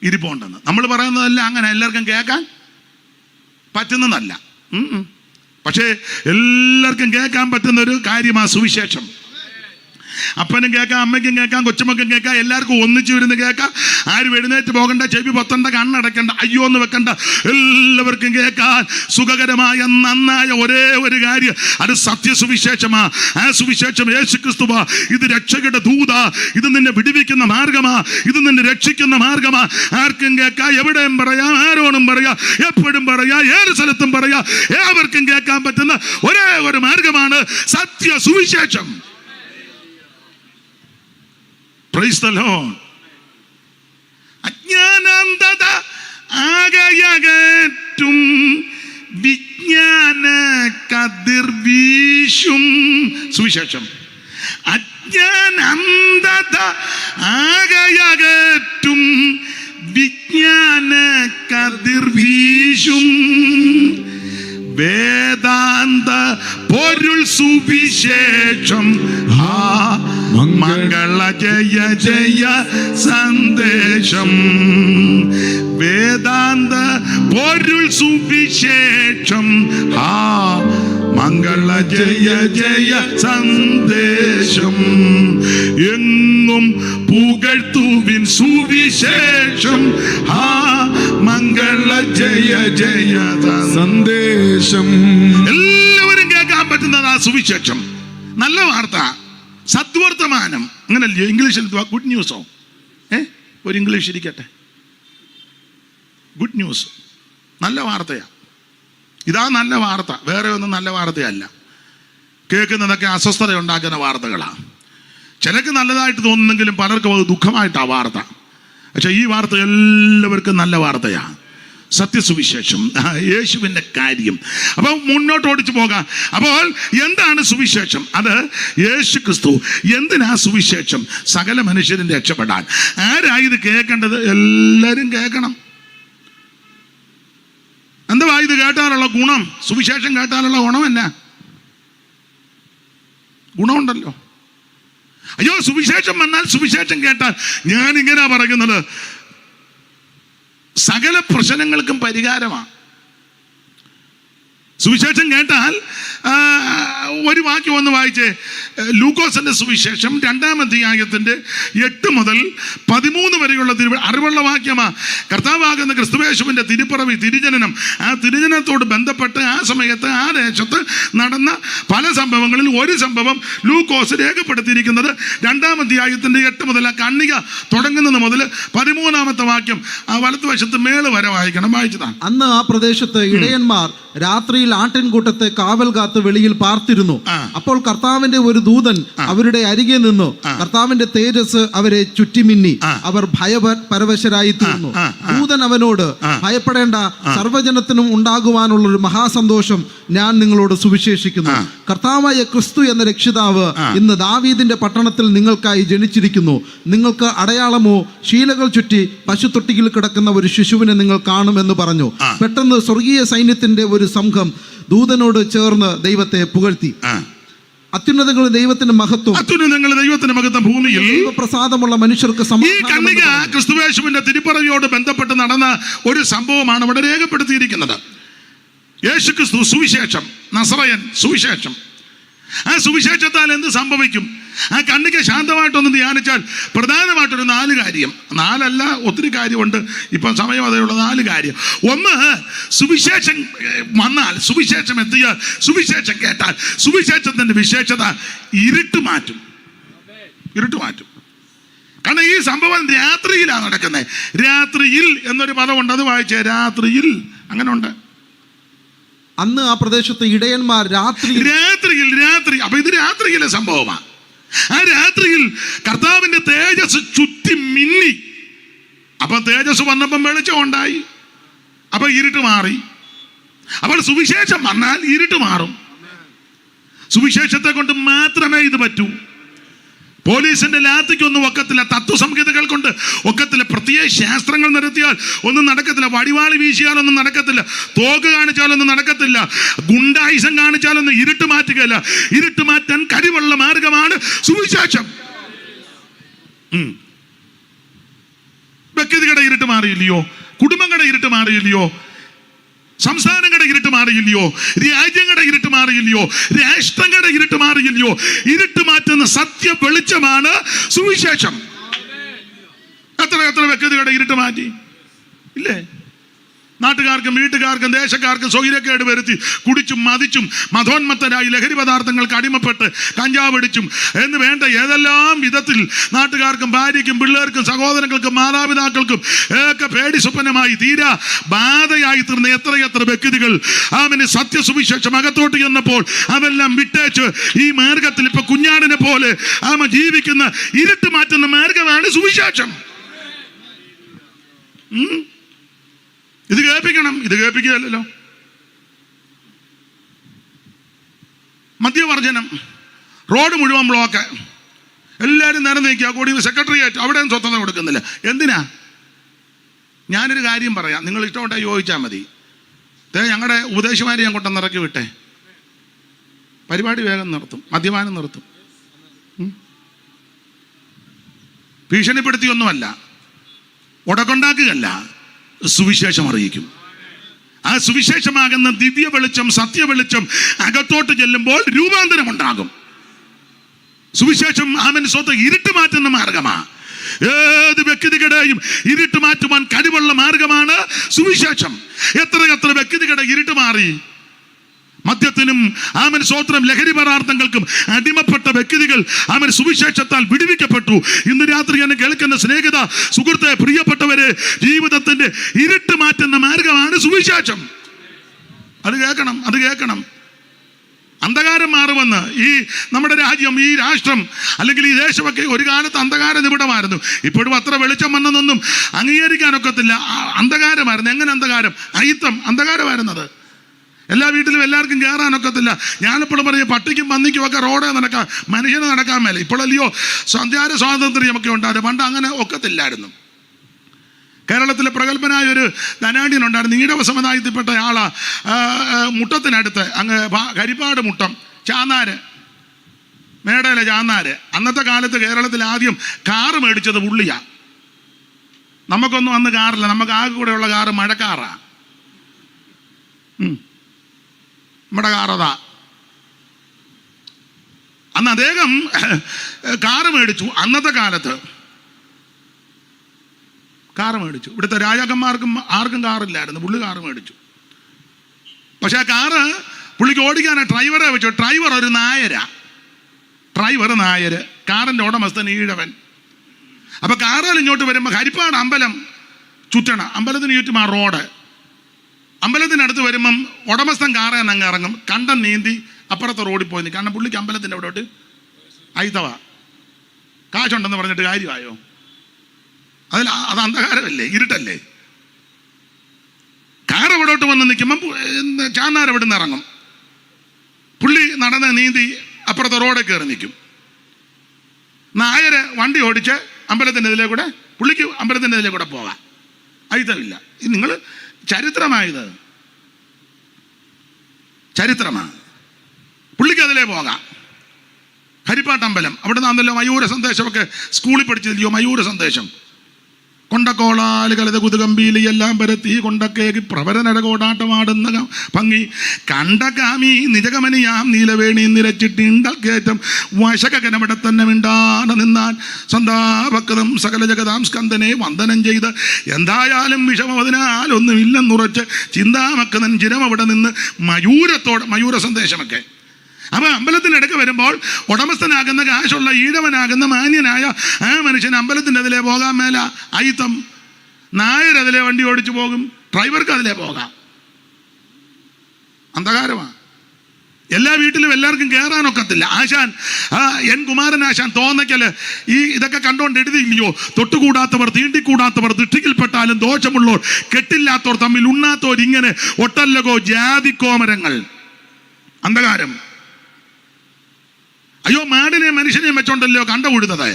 ഇരിപ്പുണ്ടെന്ന്. നമ്മൾ പറയുന്നതെല്ലാം അങ്ങനെ എല്ലാവർക്കും കേൾക്കാൻ പറ്റുന്നതല്ല. പക്ഷേ എല്ലാവർക്കും കേൾക്കാൻ പറ്റുന്ന ഒരു കാര്യമാണ് സുവിശേഷം. അപ്പനും കേൾക്കാം, അമ്മയ്ക്കും കേൾക്കാം, കൊച്ചുമക്കും കേൾക്കാം, എല്ലാവർക്കും ഒന്നിച്ചു വരുന്ന കേൾക്കാം. ആരും എഴുന്നേറ്റ് പോകണ്ട, ചെവി പൊത്തണ്ട, കണ്ണടക്കണ്ട, അയ്യോ എന്ന് വെക്കണ്ട. എല്ലാവർക്കും കേൾക്കാൻ സുഖകരമായ നന്നായ ഒരേ ഒരു കാര്യം, അത് സത്യസുവിശേഷമാ. ആ സുവിശേഷം യേശുക്രിസ്തുവാ. ഇത് രക്ഷകയുടെ ദൂതാ. ഇത് നിന്നെ വിടുവിക്കുന്ന മാർഗമാ. ഇത് നിന്നെ രക്ഷിക്കുന്ന മാർഗമാ. ആർക്കും കേൾക്കാം, എവിടെയും പറയാം, ആരോടും പറയാം, എപ്പോഴും പറയാം, ഏത് സ്ഥലത്തും പറയാം. ഏവർക്കും കേൾക്കാൻ പറ്റുന്ന ഒരേ ഒരു മാർഗമാണ് സത്യസുവിശേഷം. Praise the Lord. അജ്ഞാനാന്തത ആകയകറ്റും വിജ്ഞാന കതിർ വീശും സുവിശേഷം. അജ്ഞാനാന്തത ആകയകറ്റും വിജ്ഞാന കതിർ വീശും വേദാന്ത പൊരുൾ സുവിശേഷം. മംഗള ജയ ജയ സന്ദേശം. വേദാന്ത പൊരുൾ സുവിശേഷം. മംഗള ജയ ജയ സന്ദേശം. എങ്ങും പുകഴ്ത്തുവിൻ സുവിശേഷം. മംഗള ജയ ജയ സന്ദേശം. എല്ലാവരും കേൾക്കാൻ പറ്റുന്നതാ സുവിശേഷം. നല്ല വാർത്ത, സദ്വർത്തമാനം. അങ്ങനല്ലേ ഇംഗ്ലീഷിൽ ഗുഡ് ന്യൂസോ? ഒരു ഇംഗ്ലീഷ് ഇരിക്കട്ടെ. ഗുഡ് ന്യൂസ്, നല്ല വാർത്തയാ. ഇതാ നല്ല വാർത്ത. വേറെ ഒന്നും നല്ല വാർത്തയല്ല. കേൾക്കുന്നതൊക്കെ അസ്വസ്ഥത ഉണ്ടാക്കുന്ന വാർത്തകളാണ്. ചിലക്ക് നല്ലതായിട്ട് തോന്നുന്നെങ്കിലും പലർക്കും അത് ദുഃഖമായിട്ടാണ് വാർത്ത. പക്ഷെ ഈ വാർത്ത എല്ലാവർക്കും നല്ല വാർത്തയാണ്. സത്യസുവിശേഷം, യേശുവിൻ്റെ കാര്യം. അപ്പോൾ മുന്നോട്ട് ഓടിച്ചു പോകാം. അപ്പോൾ എന്താണ് സുവിശേഷം? അത് യേശു ക്രിസ്തു. എന്തിനാ സുവിശേഷം? സകല മനുഷ്യരും രക്ഷപ്പെടാൻ. ആരാ ഇത് കേൾക്കേണ്ടത്? എല്ലാവരും കേൾക്കണം. എന്തുവാ ഇത് കേട്ടാലുള്ള ഗുണം? സുവിശേഷം കേട്ടാലുള്ള ഗുണം എന്നാ? ഗുണമുണ്ടല്ലോ. അയ്യോ, സുവിശേഷം വന്നാൽ, സുവിശേഷം കേട്ടാൽ, ഞാൻ ഇങ്ങനെ പറയുന്നത്, സകല പ്രശ്നങ്ങൾക്കും പരിഹാരമാണ്. സുവിശേഷം കേട്ടാൽ ഒരു വാക്യം ഒന്ന് വായിച്ചേ. ലൂക്കോസിന്റെ സുവിശേഷം 2-ാം അധ്യായത്തിന്റെ 8 മുതൽ 13 വരെയുള്ള അറിവുള്ള വാക്യമാ. കർത്താവാകുന്ന ക്രിസ്തുയേശുവിന്റെ തിരുപ്പിറവി, തിരുജനനം, ആ തിരുജനനത്തോട് ബന്ധപ്പെട്ട് ആ സമയത്ത് ആ ദേശത്ത് നടന്ന പല സംഭവങ്ങളിൽ ഒരു സംഭവം ലൂക്കോസ് രേഖപ്പെടുത്തിയിരിക്കുന്നത് 2-ാം അധ്യായത്തിന്റെ 8 മുതൽ, ആ കണ്ണിക തുടങ്ങുന്നത് മുതൽ 13-ാമത്തെ വാക്യം ആ വലത്തുവശത്ത് മേള് വരെ വായിക്കണം. വായിച്ചതാണ്. അന്ന് ആ പ്രദേശത്ത് ഇടയന്മാർ രാത്രിയിൽ ആട്ടിൻകൂട്ടത്തെ കാവൽ കാത്ത് വെളിയിൽ പാർത്തിരുന്നു. അപ്പോൾ കർത്താവിന്റെ ഒരു ദൂതൻ അവരുടെ അരികെ നിന്നു. കർത്താവിന്റെ തേജസ് അവരെ ചുറ്റിമിന്നി. അവർ ഭയപരവശരായി തീർന്നു. ദൂതൻ അവനോട്, ഭയപ്പെടേണ്ട, സർവ്വജനത്തിനും ഉണ്ടാകുവാനുള്ള ഒരു മഹാസന്തോഷം ഞാൻ നിങ്ങളോട് സുവിശേഷിക്കുന്നു. കർത്താവായ ക്രിസ്തു എന്ന രക്ഷിതാവ് ഇന്ന് ദാവീദിന്റെ പട്ടണത്തിൽ നിങ്ങൾക്കായി ജനിച്ചിരിക്കുന്നു. നിങ്ങൾക്ക് അടയാളമോ, ശീലകൾ ചുറ്റി പശുത്തൊട്ടിയിൽ കിടക്കുന്ന ഒരു ശിശുവിനെ നിങ്ങൾ കാണുമെന്ന് പറഞ്ഞു. പെട്ടെന്ന് സ്വർഗീയ സൈന്യത്തിന്റെ ഒരു സംഘം ദൂതനോട് ചേർന്ന് ദൈവത്തെ പുകഴ്ത്തി. അത്യുന്നതങ്ങൾ ദൈവത്തിന്റെ മഹത്വം, ദൈവത്തിന്റെ മഹത്വം ഭൂമിയിൽ പ്രസാദമുള്ള മനുഷ്യർക്ക് സമാധാനം. ക്രിസ്തുയേശുവിന്റെ തിരുപ്പിറവിയോട് ബന്ധപ്പെട്ട് നടന്ന ഒരു സംഭവമാണ് ഇവിടെ രേഖപ്പെടുത്തിയിരിക്കുന്നത്. യേശുക്രിസ്തു സുവിശേഷം, നസറയൻ സുവിശേഷം. ആ സുവിശേഷത്താൽ എന്ത് സംഭവിക്കും? ആ കണ്ണിക്ക് ശാന്തമായിട്ടൊന്ന് ധ്യാനിച്ചാൽ പ്രധാനമായിട്ടൊരു 4 കാര്യം, 4 അല്ല, ഒത്തിരി കാര്യമുണ്ട്, ഇപ്പം സമയം അതേയുള്ള 4 കാര്യം. ഒന്ന്, സുവിശേഷം വന്നാൽ, സുവിശേഷം എത്തിയാൽ, സുവിശേഷം കേട്ടാൽ, സുവിശേഷത്തിന്റെ വിശേഷത ഇരുട്ട് മാറ്റും. കാരണം ഈ സംഭവം രാത്രിയിലാണ് നടക്കുന്നത്. രാത്രിയിൽ എന്നൊരു പദമുണ്ട്, അത് വായിച്ചേ. രാത്രിയിൽ, അങ്ങനെ ഉണ്ട്. അന്ന് ആ പ്രദേശത്തെ ഇടയന്മാർ രാത്രി. അപ്പൊ ഇത് രാത്രിയിലെ സംഭവമാണ്. ആ രാത്രിയിൽ കർത്താവിന്റെ തേജസ് ചുറ്റി മിന്നി. അപ്പൊ തേജസ് വന്നപ്പം വെളിച്ചം ഉണ്ടായി. അപ്പൊ ഇരുട്ട് മാറി. അപ്പോൾ സുവിശേഷം വന്നാൽ ഇരുട്ട് മാറും. സുവിശേഷത്തെ കൊണ്ട് മാത്രമേ ഇത് പറ്റൂ. പോലീസിന്റെ ലാത്തിക്കൊന്നും ഒക്കത്തില്ല, തത്വസംഹിതകൾ കൊണ്ട് ഒക്കത്തില്ല, പ്രത്യേക ശാസ്ത്രങ്ങൾ നടത്തിയാൽ ഒന്നും നടക്കത്തില്ല, വടിവാളി വീശിയാലൊന്നും നടക്കത്തില്ല, തോക്ക് കാണിച്ചാലൊന്നും നടക്കത്തില്ല, ഗുണ്ടായുസം കാണിച്ചാലൊന്നും ഇരുട്ട് മാറ്റുകയില്ല. ഇരുട്ട് മാറ്റാൻ കഴിവുള്ള മാർഗമാണ് സുവിശേഷം. വ്യക്തികളുടെ ഇരുട്ട് മാറിയില്ലയോ? കുടുംബങ്ങളുടെ ഇരുട്ട് മാറിയില്ലയോ? സംസ്ഥാനങ്ങളുടെ ഇരുട്ട് മാറിയില്ലയോ? രാജ്യങ്ങളുടെ ഇരുട്ട് മാറിയില്ലയോ? രാഷ്ട്രങ്ങളുടെ ഇരുട്ട് മാറിയില്ലയോ? ഇരുട്ട് മാറ്റുന്ന സത്യ വെളിച്ചമാണ് സുവിശേഷം. എത്ര വ്യക്തികളുടെ ഇരുട്ട് മാറ്റി ഇല്ലേ? നാട്ടുകാർക്കും വീട്ടുകാർക്കും ദേശക്കാർക്കും സ്വൈര്യക്കേട് വരുത്തി കുടിച്ചും മതിച്ചും മതോന്മത്തരായി ലഹരി പദാർത്ഥങ്ങൾക്ക് അടിമപ്പെട്ട് കഞ്ചാവടിച്ചും എന്ന് വേണ്ട ഏതെല്ലാം വിധത്തിൽ നാട്ടുകാർക്കും ഭാര്യയ്ക്കും പിള്ളേർക്കും സഹോദരങ്ങൾക്കും മാതാപിതാക്കൾക്കും ഒക്കെ പേടി സ്വപ്നമായി തീരാ ബാധയായി തീർന്ന എത്രയെത്ര വ്യക്തികൾ അവന് സത്യസുവിശേഷം അകത്തോട്ട് ചെന്നപ്പോൾ അതെല്ലാം വിട്ടേച്ച് ഈ മാർഗത്തിൽ ഇപ്പൊ കുഞ്ഞാടിനെ പോലെ അവൻ ജീവിക്കുന്ന ഇരുട്ട് മാറ്റുന്ന മാർഗമാണ് സുവിശേഷം. ഇത് കേൾപ്പിക്കണം. ഇത് കേൾപ്പിക്കുകയല്ലോ. മദ്യവർജനം, റോഡ് മുഴുവൻ ബ്ലോക്ക്, എല്ലാവരും നേരം നീക്കുക. കൂടി സെക്രട്ടറിയേറ്റ്, അവിടെയും സ്വസ്ഥത കൊടുക്കുന്നില്ല. എന്തിനാ? ഞാനൊരു കാര്യം പറയാം, നിങ്ങൾ ഇഷ്ടമുണ്ടായി ചോദിച്ചാൽ മതി. ഞങ്ങളുടെ ഉപദേശമാരെ ഞാൻ കൊണ്ടുവന്നിറക്കി വിട്ടെ, പരിപാടി വേഗം നിർത്തും, മദ്യപാനം നിർത്തും. ഭീഷണിപ്പെടുത്തിയൊന്നുമല്ല, ഉടക്കൊണ്ടാക്കുകയല്ല, സുവിശേഷം അറിയിക്കും. ആ സുവിശേഷമാകുന്ന ദിവ്യ വെളിച്ചം, സത്യ വെളിച്ചം അകത്തോട്ട് ചെല്ലുമ്പോൾ രൂപാന്തരം ഉണ്ടാകും. സുവിശേഷം ആമൻ സ്വത്ത് ഇരുട്ട് മാറ്റുന്ന മാർഗമാണ്. ഏത് വ്യക്തികളുടെയും ഇരുട്ട് മാറ്റുവാൻ കഴിവുള്ള മാർഗമാണ് സുവിശേഷം. എത്ര വ്യക്തികളുടെ ഇരുട്ട് മാറി. മദ്യത്തിനും ആമൻ സ്വത്രം ലഹരി പദാർത്ഥങ്ങൾക്കും അടിമപ്പെട്ട വ്യക്തികൾ ആമൻ സുവിശേഷത്താൽ വിടുവിക്കപ്പെട്ടു. ഇന്ന് രാത്രി എന്നെ കേൾക്കുന്ന സ്നേഹിത, സുഹൃത്തെ, പ്രിയപ്പെട്ടവരെ, ജീവിതത്തിന്റെ ഇരുട്ട് മാറ്റുന്ന മാർഗമാണ് സുവിശേഷം. അത് കേൾക്കണം. അന്ധകാരം മാറുമെന്ന് ഈ നമ്മുടെ രാജ്യം, ഈ രാഷ്ട്രം, അല്ലെങ്കിൽ ഈ ദേശമൊക്കെ ഒരു കാലത്ത് അന്ധകാര നിബിഡമായിരുന്നു. ഇപ്പോഴും അത്ര വെളിച്ചം വന്നെന്നൊന്നും അംഗീകരിക്കാനൊക്കത്തില്ല. അന്ധകാരമായിരുന്നു. എങ്ങനെ അന്ധകാരം? അയിത്തം അന്ധകാരമായിരുന്നത്. എല്ലാ വീട്ടിലും എല്ലാവർക്കും കയറാനൊക്കത്തില്ല. ഞാനിപ്പോഴും പറയും, പട്ടിക്കും പന്നിക്കും ഒക്കെ റോഡേ നടക്കാം, മനുഷ്യന് നടക്കാൻ മേലെ. ഇപ്പോഴല്ലയോ സഞ്ചാര സ്വാതന്ത്ര്യമൊക്കെ ഉണ്ടായിരുന്നു. പണ്ട് അങ്ങനെ ഒക്കത്തില്ലായിരുന്നു. കേരളത്തിലെ പ്രഗത്ഭനായ ഒരു ധനാഢ്യനുണ്ടായിരുന്നു, ഈഴവ സമുദായത്തിൽപ്പെട്ട ആളാ. മുട്ടത്തിനടുത്ത് അങ്ങ് കരിപ്പാട് മുട്ടം ചാന്നാര്, മേടയിലെ ചാന്നാര്. അന്നത്തെ കാലത്ത് കേരളത്തിൽ ആദ്യം കാറ് മേടിച്ചത് പുള്ളിയാ. നമുക്കൊന്നും അന്ന് കാറില്ല, നമുക്ക് ആകെ കൂടെയുള്ള കാറ് മഴക്കാറാ. നമ്മുടെ കാറതാ. അന്ന് അദ്ദേഹം കാറ് മേടിച്ചു. അന്നത്തെ കാലത്ത് കാറ് മേടിച്ചു. ഇവിടുത്തെ രാജാക്കന്മാർക്കും ആർക്കും കാറില്ലായിരുന്നു, പുള്ളി കാറ് മേടിച്ചു. പക്ഷെ ആ കാറ് പുള്ളിക്ക് ഓടിക്കാനാ ഡ്രൈവറെ വെച്ചു. ഡ്രൈവർ ഒരു നായരാ, ഡ്രൈവർ നായര്, കാറിൻ്റെ ഉടമസ്ഥൻ ഈഴവൻ. അപ്പൊ കാറുകൾ ഇങ്ങോട്ട് വരുമ്പോൾ ഹരിപ്പാട് അമ്പലം ചുറ്റണം, അമ്പലത്തിന് ചുറ്റും ആ റോഡ്. അമ്പലത്തിനടുത്ത് വരുമ്പം ഉടമസ്ഥൻ കാറേൻ അങ്ങ് ഇറങ്ങും, കണ്ടം നീന്തി അപ്പുറത്തെ റോഡിൽ പോയി നിൽക്കും. കാരണം പുള്ളിക്ക് അമ്പലത്തിൻ്റെ അവിടോട്ട് അയിത്തവ കാശുണ്ടെന്ന് പറഞ്ഞിട്ട് കാര്യമായോ? അത് അന്ധകാരമല്ലേ, ഇരുട്ടല്ലേ? കാർ എവിടോട്ട് വന്ന് നിൽക്കുമ്പം ചാന്നാർ എവിടെ നിന്ന് ഇറങ്ങും, പുള്ളി നടന്ന് നീന്തി അപ്പുറത്തെ റോഡിൽ കയറി നിൽക്കും. നായര് വണ്ടി ഓടിച്ച് അമ്പലത്തിൻ്റെ ഇതിലേ കൂടെ, പുള്ളിക്ക് അമ്പലത്തിൻ്റെ ഇതിലേ കൂടെ പോകാം, അയിത്തമില്ല. നിങ്ങൾ ചരിത്രമായത്, ചരിത്രമാണ്. പുള്ളിക്ക് അതിലേ പോകാം. ഹരിപ്പാട്ടമ്പലം, അവിടെ നിന്നാണല്ലോ മയൂര സന്ദേശമൊക്കെ സ്കൂളിൽ പഠിച്ചില്ലയോ? മയൂര സന്ദേശം. കൊണ്ടക്കോളാല് കലത കുതുകമ്പീലി എല്ലാം പരത്തി കൊണ്ടക്കേക്ക് പ്രവരനടകോടാട്ടമാടുന്ന ഭംഗി കണ്ടകാമി നിജകമനിയാം നീലവേണി നിരച്ചിട്ടിണ്ടൽ കയറ്റം വശകനവിടെ തന്നെ മിണ്ടാന നിന്നാൻ സന്താഭക്തം സകല ജഗതാം സ്കന്ദനെ വന്ദനം ചെയ്ത് എന്തായാലും വിഷമവതിനാൽ ഒന്നുമില്ലെന്നുറച്ച് ചിന്താമക്കനൻ ചിരം അവിടെ നിന്ന് മയൂരത്തോടെ, മയൂര സന്ദേശമൊക്കെ. അപ്പൊ അമ്പലത്തിനിടയ്ക്ക് വരുമ്പോൾ ഉടമസ്ഥനാകുന്ന കാശുള്ള ഈഴവനാകുന്ന മാന്യനായ ആ മനുഷ്യൻ അമ്പലത്തിൻ്റെ അതിലേ പോകാൻ മേല, അയിത്തം. നായരതിലെ വണ്ടി ഓടിച്ചു പോകും, ഡ്രൈവർക്ക് അതിലേ പോകാം. അന്ധകാരമാണ്. എല്ലാ വീട്ടിലും എല്ലാവർക്കും കയറാനൊക്കത്തില്ല. ആശാൻ എൻ കുമാരൻ ആശാൻ തോന്നയ്ക്കല് ഇതൊക്കെ കണ്ടോണ്ട് എഴുതിയില്ലയോ? തൊട്ടുകൂടാത്തവർ തീണ്ടിക്കൂടാത്തവർ ദൃഷ്ടിയിൽപ്പെട്ടാലും ദോഷമുള്ളോർ കെട്ടില്ലാത്തവർ തമ്മിൽ ഉണ്ണാത്തോർ ഇങ്ങനെ ഒട്ടല്ലകോ ജാതിക്കോമരങ്ങൾ. അന്ധകാരം. അയ്യോ, മാടിനെ മനുഷ്യനെയും വെച്ചോണ്ടല്ലോ കണ്ട ഉഴുന്നത്.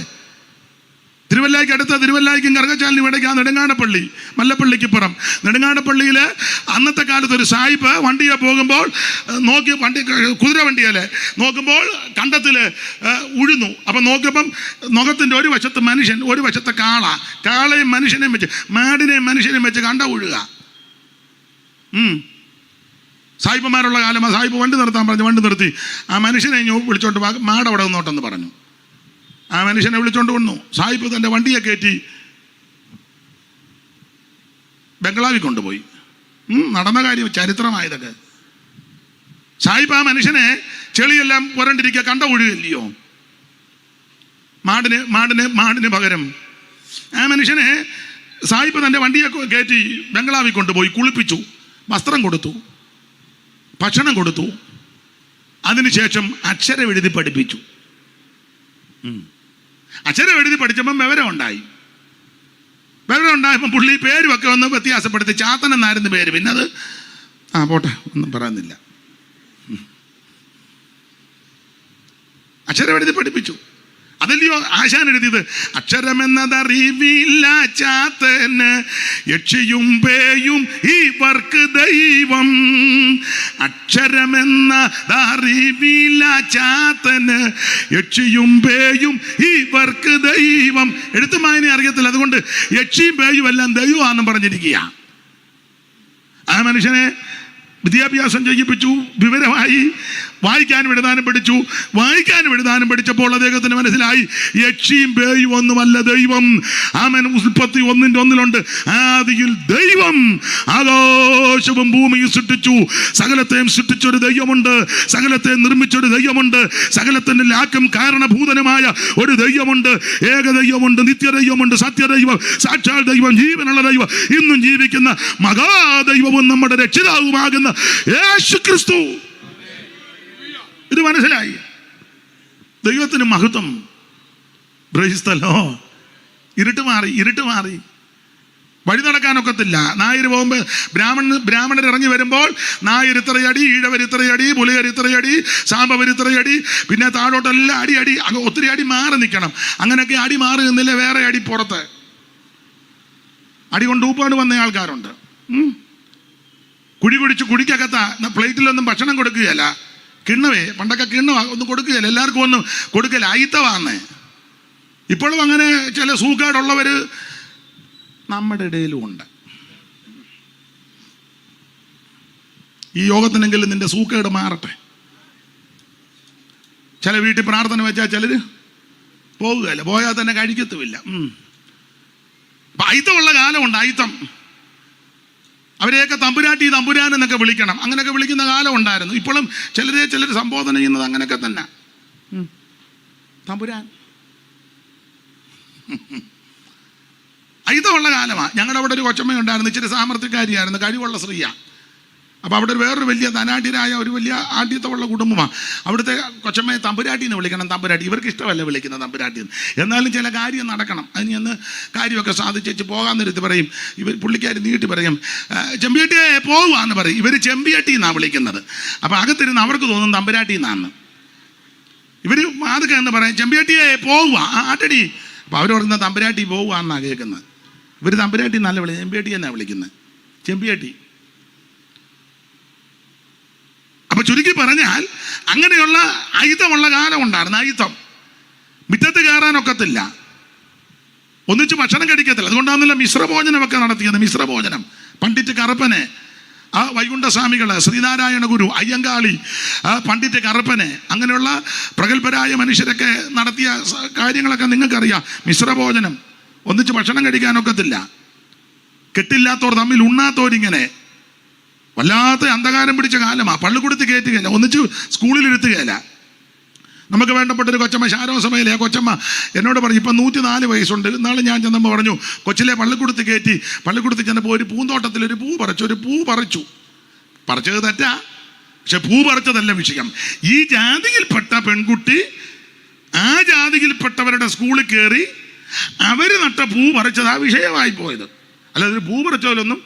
തിരുവല്ലായ്ക്ക് അടുത്ത തിരുവല്ലായ്ക്കും കറുകച്ചാലിനും ഇടയ്ക്ക് ആ നെടുങ്ങാടപ്പള്ളി, മല്ലപ്പള്ളിക്കിപ്പുറം നെടുങ്ങാടപ്പള്ളിയിൽ അന്നത്തെ കാലത്ത് ഒരു സായിപ്പ് വണ്ടിയെ പോകുമ്പോൾ നോക്കി, വണ്ടി കുതിര വണ്ടിയല്ലേ, നോക്കുമ്പോൾ കണ്ടത്തിൽ ഉഴുന്നു. അപ്പം നോക്കുമ്പം മുഖത്തിൻ്റെ ഒരു വശത്ത് മനുഷ്യൻ, ഒരു വശത്തെ കാളയും മനുഷ്യനെയും വെച്ച്, മാടിനെയും മനുഷ്യനെയും വെച്ച് കണ്ട ഉഴുക. സായിപ്പന്മാരുള്ള കാലം ആ സായിപ്പ് വണ്ടി നിർത്താൻ പറഞ്ഞു, വണ്ടി നിർത്തി. ആ മനുഷ്യനെ വിളിച്ചോണ്ട് മാടവിടെ നിന്നോട്ടെന്ന് പറഞ്ഞു. ആ മനുഷ്യനെ വിളിച്ചോണ്ട് വന്നു. സായിപ്പ് തൻ്റെ വണ്ടിയെ കയറ്റി ബംഗ്ലാവിൽ കൊണ്ടുപോയി. നടന്ന കാര്യം, ചരിത്രമായതൊക്കെ. സായിപ്പ് ആ മനുഷ്യനെ ചെളിയെല്ലാം പുരണ്ടിരിക്കുക കണ്ട ഒഴുകില്ലയോ? മാടിന് പകരം ആ മനുഷ്യനെ സായിപ്പ് തൻ്റെ വണ്ടിയെ കയറ്റി ബംഗ്ലാവിൽ കൊണ്ടുപോയി കുളിപ്പിച്ചു, വസ്ത്രം കൊടുത്തു, ഭക്ഷണം കൊടുത്തു. അതിനുശേഷം അക്ഷരം എഴുതി പഠിപ്പിച്ചു. അക്ഷരം എഴുതി പഠിച്ചപ്പം വിവരം ഉണ്ടായപ്പം പുള്ളി പേരുമൊക്കെ ഒന്ന് വ്യത്യാസപ്പെടുത്തി. ചാത്തൻ എന്നായിരുന്നു പേര്. പിന്നെ അത് പോട്ടെ, ഒന്നും പറയുന്നില്ല. അക്ഷരം എഴുതി പഠിപ്പിച്ചു. അതല്ലയോ ആശാൻ എഴുതിയത്? അക്ഷരമെന്നതറിവില്ല ചാത്തന് യക്ഷിയും പേയും ഇവർക്ക് ദൈവം. അക്ഷരമെന്നതറിവില്ല ചാത്തന് യക്ഷിയും പേയും ഇവർക്ക് ദൈവം. എഴുത്തുമായനെ അറിയത്തില്ല, അതുകൊണ്ട് യക്ഷിയും പേയും എല്ലാം ദൈവമാണെന്ന് പറഞ്ഞിരിക്കുക. ആ മനുഷ്യനെ വിദ്യാഭ്യാസം ചെയ്യിപ്പിച്ചു, വിവരമായി, വായിക്കാനും എഴുതാനും പഠിച്ചു. വായിക്കാനും എഴുതാനും പഠിച്ചപ്പോൾ അദ്ദേഹത്തിന് മനസ്സിലായി യക്ഷിയും പേയും ഒന്നുമല്ല ദൈവം. ആമേൻ. 31:1 ആദിയിൽ ദൈവം ആകാശവും ഭൂമിയും സൃഷ്ടിച്ചു. സകലത്തെയും സൃഷ്ടിച്ചൊരു ദൈവമുണ്ട്, സകലത്തെ നിർമ്മിച്ചൊരു ദൈവമുണ്ട്, സകലത്തിന്റെ ലാക്കും കാരണഭൂതനുമായ ഒരു ദൈവമുണ്ട്. ഏക ദൈവമുണ്ട്, നിത്യദൈവമുണ്ട്, സത്യദൈവം, സാക്ഷാൽ ദൈവം, ജീവനുള്ള ദൈവം, ഇന്നും ജീവിക്കുന്ന മഹാദൈവവും നമ്മുടെ രക്ഷിതാവുമാകുന്ന യേശുക്രിസ്തു. ഇത് മനസ്സിലായി. ദൈവത്തിന് മഹത്വം. ഇരുട്ട് മാറി. വഴി നടക്കാനൊക്കത്തില്ല. നായർ പോകുമ്പോൾ ബ്രാഹ്മണർ ഇറങ്ങി വരുമ്പോൾ നായർ ഇത്രയടി, ഈഴവർ ഇത്രയടി, പുലിയർ ഇത്രയടി, സാമ്പവർ ഇത്രയടി, പിന്നെ താഴോട്ടെല്ലാം അടി. ഒത്തിരി അടി മാറി നിൽക്കണം. അങ്ങനെയൊക്കെ അടി മാറി നിന്നില്ല, വേറെ അടി പുറത്ത്. അടി കൊണ്ട് ഊപ്പാട് വന്ന ആൾക്കാരുണ്ട്. കുഴി കുടിച്ച് കുഴിക്കകത്ത പ്ലേറ്റിലൊന്നും ഭക്ഷണം കൊടുക്കുകയല്ല, കിണ്ണവേ പണ്ടൊക്കെ കിണ്ണ ഒന്നും കൊടുക്കുകയല്ല, എല്ലാവർക്കും ഒന്നും കൊടുക്കുകയില്ല, അയിത്തവാന്നേ. ഇപ്പോഴും അങ്ങനെ ചില സൂക്കേടുള്ളവർ നമ്മുടെ ഇടയിലും ഉണ്ട്. ഈ യോഗത്തിനെങ്കിലും നിന്റെ സൂക്കേട് മാറട്ടെ. ചില വീട്ടിൽ പ്രാർത്ഥന വെച്ചാൽ ചിലർ പോകുകയല്ല, പോയാൽ തന്നെ കഴിക്കത്തുമില്ല. അയിത്തമുള്ള കാലമുണ്ട്, അയിത്തം. അവരെയൊക്കെ തമ്പുരാട്ടി തമ്പുരാൻ എന്നൊക്കെ വിളിക്കണം, അങ്ങനെയൊക്കെ വിളിക്കുന്ന കാലം ഉണ്ടായിരുന്നു. ഇപ്പോഴും ചിലർ സംബോധന ചെയ്യുന്നത് അങ്ങനെയൊക്കെ തന്നെ, തമ്പുരാൻ. അയിത്തമുള്ള കാലമാണ്. ഞങ്ങളുടെ അവിടെ ഒരു കൊച്ചമ്മ ഉണ്ടായിരുന്നു, ഇച്ചിരി സാമർത്ഥ്യക്കാരിയായിരുന്നു, കഴിവുള്ള സ്ത്രീയാണ്. അപ്പോൾ അവിടെ വേറൊരു വലിയ ധനാഢ്യരായ ഒരു വലിയ ആഢ്യത്വമുള്ള കുടുംബമാണ്. അവിടുത്തെ കൊച്ചമ്മയെ തമ്പുരാട്ടി എന്ന് വിളിക്കണം. തമ്പുരാട്ടി ഇവർക്ക് ഇഷ്ടമല്ല വിളിക്കുന്നത് തമ്പുരാട്ടി എന്ന്. എന്നാലും ചില കാര്യം നടക്കണം, അതിന് ചെന്ന് കാര്യമൊക്കെ സാധിച്ചു പോകാൻ നേരത്ത് പറയും, ഇവർ പുള്ളിക്കാർ നീട്ടി പറയും, ചെമ്പിയട്ടിയെ പോകുവാന്ന് പറയും. ഇവർ ചെമ്പിയട്ടി എന്നാണ് വിളിക്കുന്നത്. അപ്പോൾ അകത്തിരുന്ന് അവർക്ക് തോന്നും തമ്പുരാട്ടി എന്നാണ്. ഇവർ അതൊക്കെ എന്ന് പറയും, ചെമ്പിയട്ടിയെ പോകുക ആട്ടടി. അപ്പോൾ അവർ പറയുന്ന തമ്പുരാട്ടി പോകുകയെന്നാണ് കേൾക്കുന്നത്. ഇവർ തമ്പുരാട്ടി നല്ല വിളി, ചെമ്പിയട്ടി എന്നാണ് വിളിക്കുന്നത്, ചെമ്പിയട്ടി. അപ്പൊ ചുരുക്കി പറഞ്ഞാൽ അങ്ങനെയുള്ള അയിത്തമുള്ള കാലം ഉണ്ടായിരുന്നു. അയിത്തം മുറ്റത്ത് കയറാനൊക്കത്തില്ല, ഒന്നിച്ച് ഭക്ഷണം കഴിക്കത്തില്ല. അതുകൊണ്ടാണല്ലോ മിശ്രഭോജനമൊക്കെ നടത്തിയത്. മിശ്രഭോജനം പണ്ഡിറ്റ് കറുപ്പനെ, ആ വൈകുണ്ഠസ്വാമികള്, ശ്രീനാരായണ ഗുരു, അയ്യങ്കാളി, പണ്ഡിറ്റ് കറുപ്പനെ, അങ്ങനെയുള്ള പ്രഗത്ഭരായ മനുഷ്യരൊക്കെ നടത്തിയ കാര്യങ്ങളൊക്കെ നിങ്ങൾക്കറിയാം. മിശ്രഭോജനം, ഒന്നിച്ച് ഭക്ഷണം കഴിക്കാനൊക്കത്തില്ല, കെട്ടില്ലാത്തവർ തമ്മിൽ ഉണ്ണാത്തവരിങ്ങനെ വല്ലാത്ത അന്ധകാരം പിടിച്ച കാലമാണ്. പള്ളിക്കൂടത്ത് കയറ്റുകയില്ല, ഒന്നിച്ച് സ്കൂളിൽ ഇരുത്തുകയില്ല. നമുക്ക് വേണ്ടപ്പെട്ടൊരു കൊച്ചമ്മ ശാരോസഭയിലെ ആ കൊച്ചമ്മ എന്നോട് പറഞ്ഞു, ഇപ്പം 104 വയസ്സുണ്ട്. ഇന്നാൾ ഞാൻ ചെന്നപ്പോൾ പറഞ്ഞു, കൊച്ചിലെ പള്ളിക്കൂടത്ത് കയറ്റി. പള്ളിക്കൂടത്ത് ചെന്നപ്പോൾ ഒരു പൂന്തോട്ടത്തിൽ ഒരു പൂ പറിച്ചു. പറിച്ചത് തെറ്റാ, പക്ഷെ പൂ പറിച്ചതല്ല വിഷയം. ഈ ജാതിയിൽപ്പെട്ട പെൺകുട്ടി ആ ജാതിയിൽപ്പെട്ടവരുടെ സ്കൂളിൽ കയറി അവർ നട്ട പൂ പറിച്ചത് ആ വിഷയമായി പോയത്. അല്ലാതെ പൂ പറിച്ചതിലൊന്നും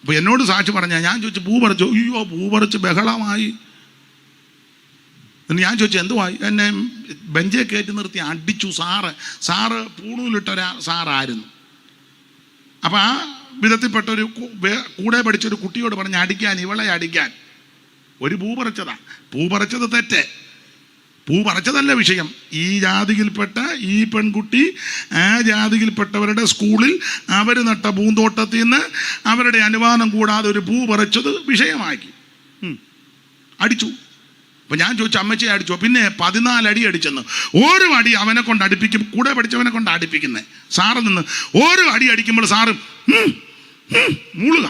അപ്പോൾ എന്നോട് സാക്ഷി പറഞ്ഞാൽ ഞാൻ ചോദിച്ചു, പൂ പറിച്ചു? അയ്യോ, പൂ പറിച്ച് ബഹളമായി. ഞാൻ ചോദിച്ചു എന്തുവായി? എന്നെ ബെഞ്ചെ കയറ്റി നിർത്തി അടിച്ചു. സാറ് പൂണൂലിട്ടൊരാ സാറായിരുന്നു. അപ്പം ആ വിധത്തിൽപ്പെട്ടൊരു കൂടെ പഠിച്ചൊരു കുട്ടിയോട് പറഞ്ഞ് അടിക്കാൻ, ഇവളെ അടിക്കാൻ. ഒരു പൂ പറിച്ചതാ. പൂ പറിച്ചത് തെറ്റ്, പൂ പറിച്ചതല്ല വിഷയം. ഈ ജാതിയിൽപ്പെട്ട ഈ പെൺകുട്ടി ആ ജാതിയിൽപ്പെട്ടവരുടെ സ്കൂളിൽ അവർ നട്ട പൂന്തോട്ടത്തിൽ നിന്ന് അവരുടെ അനുവാദം കൂടാതെ ഒരു പൂ പറിച്ചത് വിഷയമാക്കി, അടിച്ചു. അപ്പം ഞാൻ ചോദിച്ചു, അമ്മച്ചിയെ അടിച്ചോ? പിന്നെ 14 അടി അടിച്ചെന്ന്. ഓരോ അടി അവനെ കൊണ്ട് അടുപ്പിക്കും, കൂടെ പഠിച്ചവനെ കൊണ്ട് അടുപ്പിക്കുന്നത്. സാറ് നിന്ന് ഓരോ അടി അടിക്കുമ്പോൾ സാറ് മൂളുക,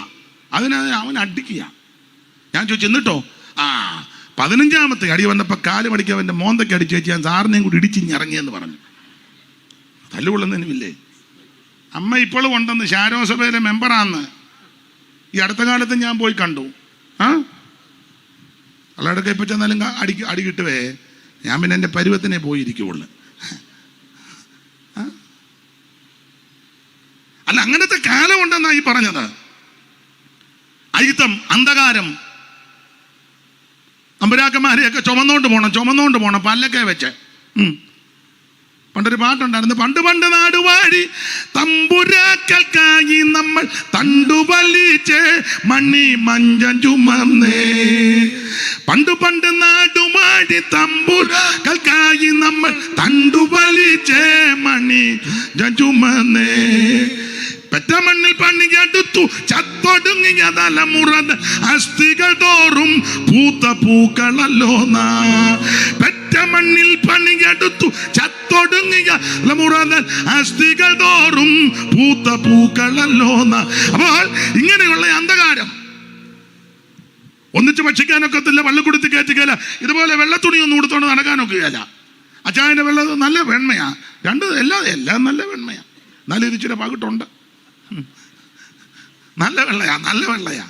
അതിന് അവൻ അടിക്കുക. ഞാൻ ചോദിച്ചു എന്നിട്ടോ? 15ാമത്തെ അടി വന്നപ്പോൾ കാല് മടിക്ക് അവൻ്റെ മോന്തയ്ക്ക് അടിച്ചു വെച്ച് ഞാൻ സാറിനെയും കൂടി ഇടിച്ചിറങ്ങിയെന്ന് പറഞ്ഞു. തല്ലുകൊള്ളുന്നതിനുമില്ലേ? അമ്മ ഇപ്പോഴും ഉണ്ടെന്ന്, ശാരോസഭയിലെ മെമ്പറാന്ന്. ഈ അടുത്ത കാലത്ത് ഞാൻ പോയി കണ്ടു. അല്ലാടൊക്കെ ഇപ്പം ചെന്നാലും അടി കിട്ടുവേ. ഞാൻ പിന്നെ എൻ്റെ പരുവത്തിനെ പോയിരിക്കുള്ളൂ. അല്ല, അങ്ങനത്തെ കാലം ഉണ്ടെന്നാണ് ഈ പറഞ്ഞത്. അയിത്തം, അന്ധകാരം. അമ്പരാക്കന്മാരെയൊക്കെ ചുമന്നോണ്ട് പോകണം പല്ലൊക്കെ വെച്ച്. പണ്ടൊരു പാട്ടുണ്ടായിരുന്നു, പണ്ട് നാടുവാഴി തമ്പുരാക്കൾക്കായി നമ്മൾ തണ്ടുവലിച്ച് മണി മഞ്ചം ചുമന്നേ. പണ്ട് നാടുവാഴി തമ്പുരാക്കൾക്കായി നമ്മൾ തണ്ടുവലിച്ച് മണി ചുമന്നേ. പെറ്റമണ്ണിൽ പണിയെടുത്തു ചത്തൊടുങ്ങിയ തലമുറ അസ്ഥികൾ തോറും പൂത്ത പൂക്കളല്ലോ നാ. പെറ്റമണ്ണിൽ പണിയെടുത്തു ചത്തൊടുങ്ങിയ തലമുറ അസ്ഥികൾ തോറും പൂത്ത പൂക്കളല്ലോ നാ. അപ്പോൾ ഇങ്ങനെയുള്ള അന്ധകാരം ഒന്നിച്ച് ഭക്ഷിക്കാനൊക്കത്തില്ല, പള്ളിക്കൂടത്തിൽ കയറ്റുകയില്ല. ഇതുപോലെ വെള്ളത്തുണിയൊന്നും ഉടുത്തോണ്ട് നടക്കാനൊക്കുകയില്ല. അച്ചായൻ്റെ വെള്ളം നല്ല വെണ്മയാ, എല്ലാം നല്ല വെണ്മയാ, നല്ല ഇരിച്ചിരി പകിട്ടുണ്ട്, നല്ല വെള്ളയാ.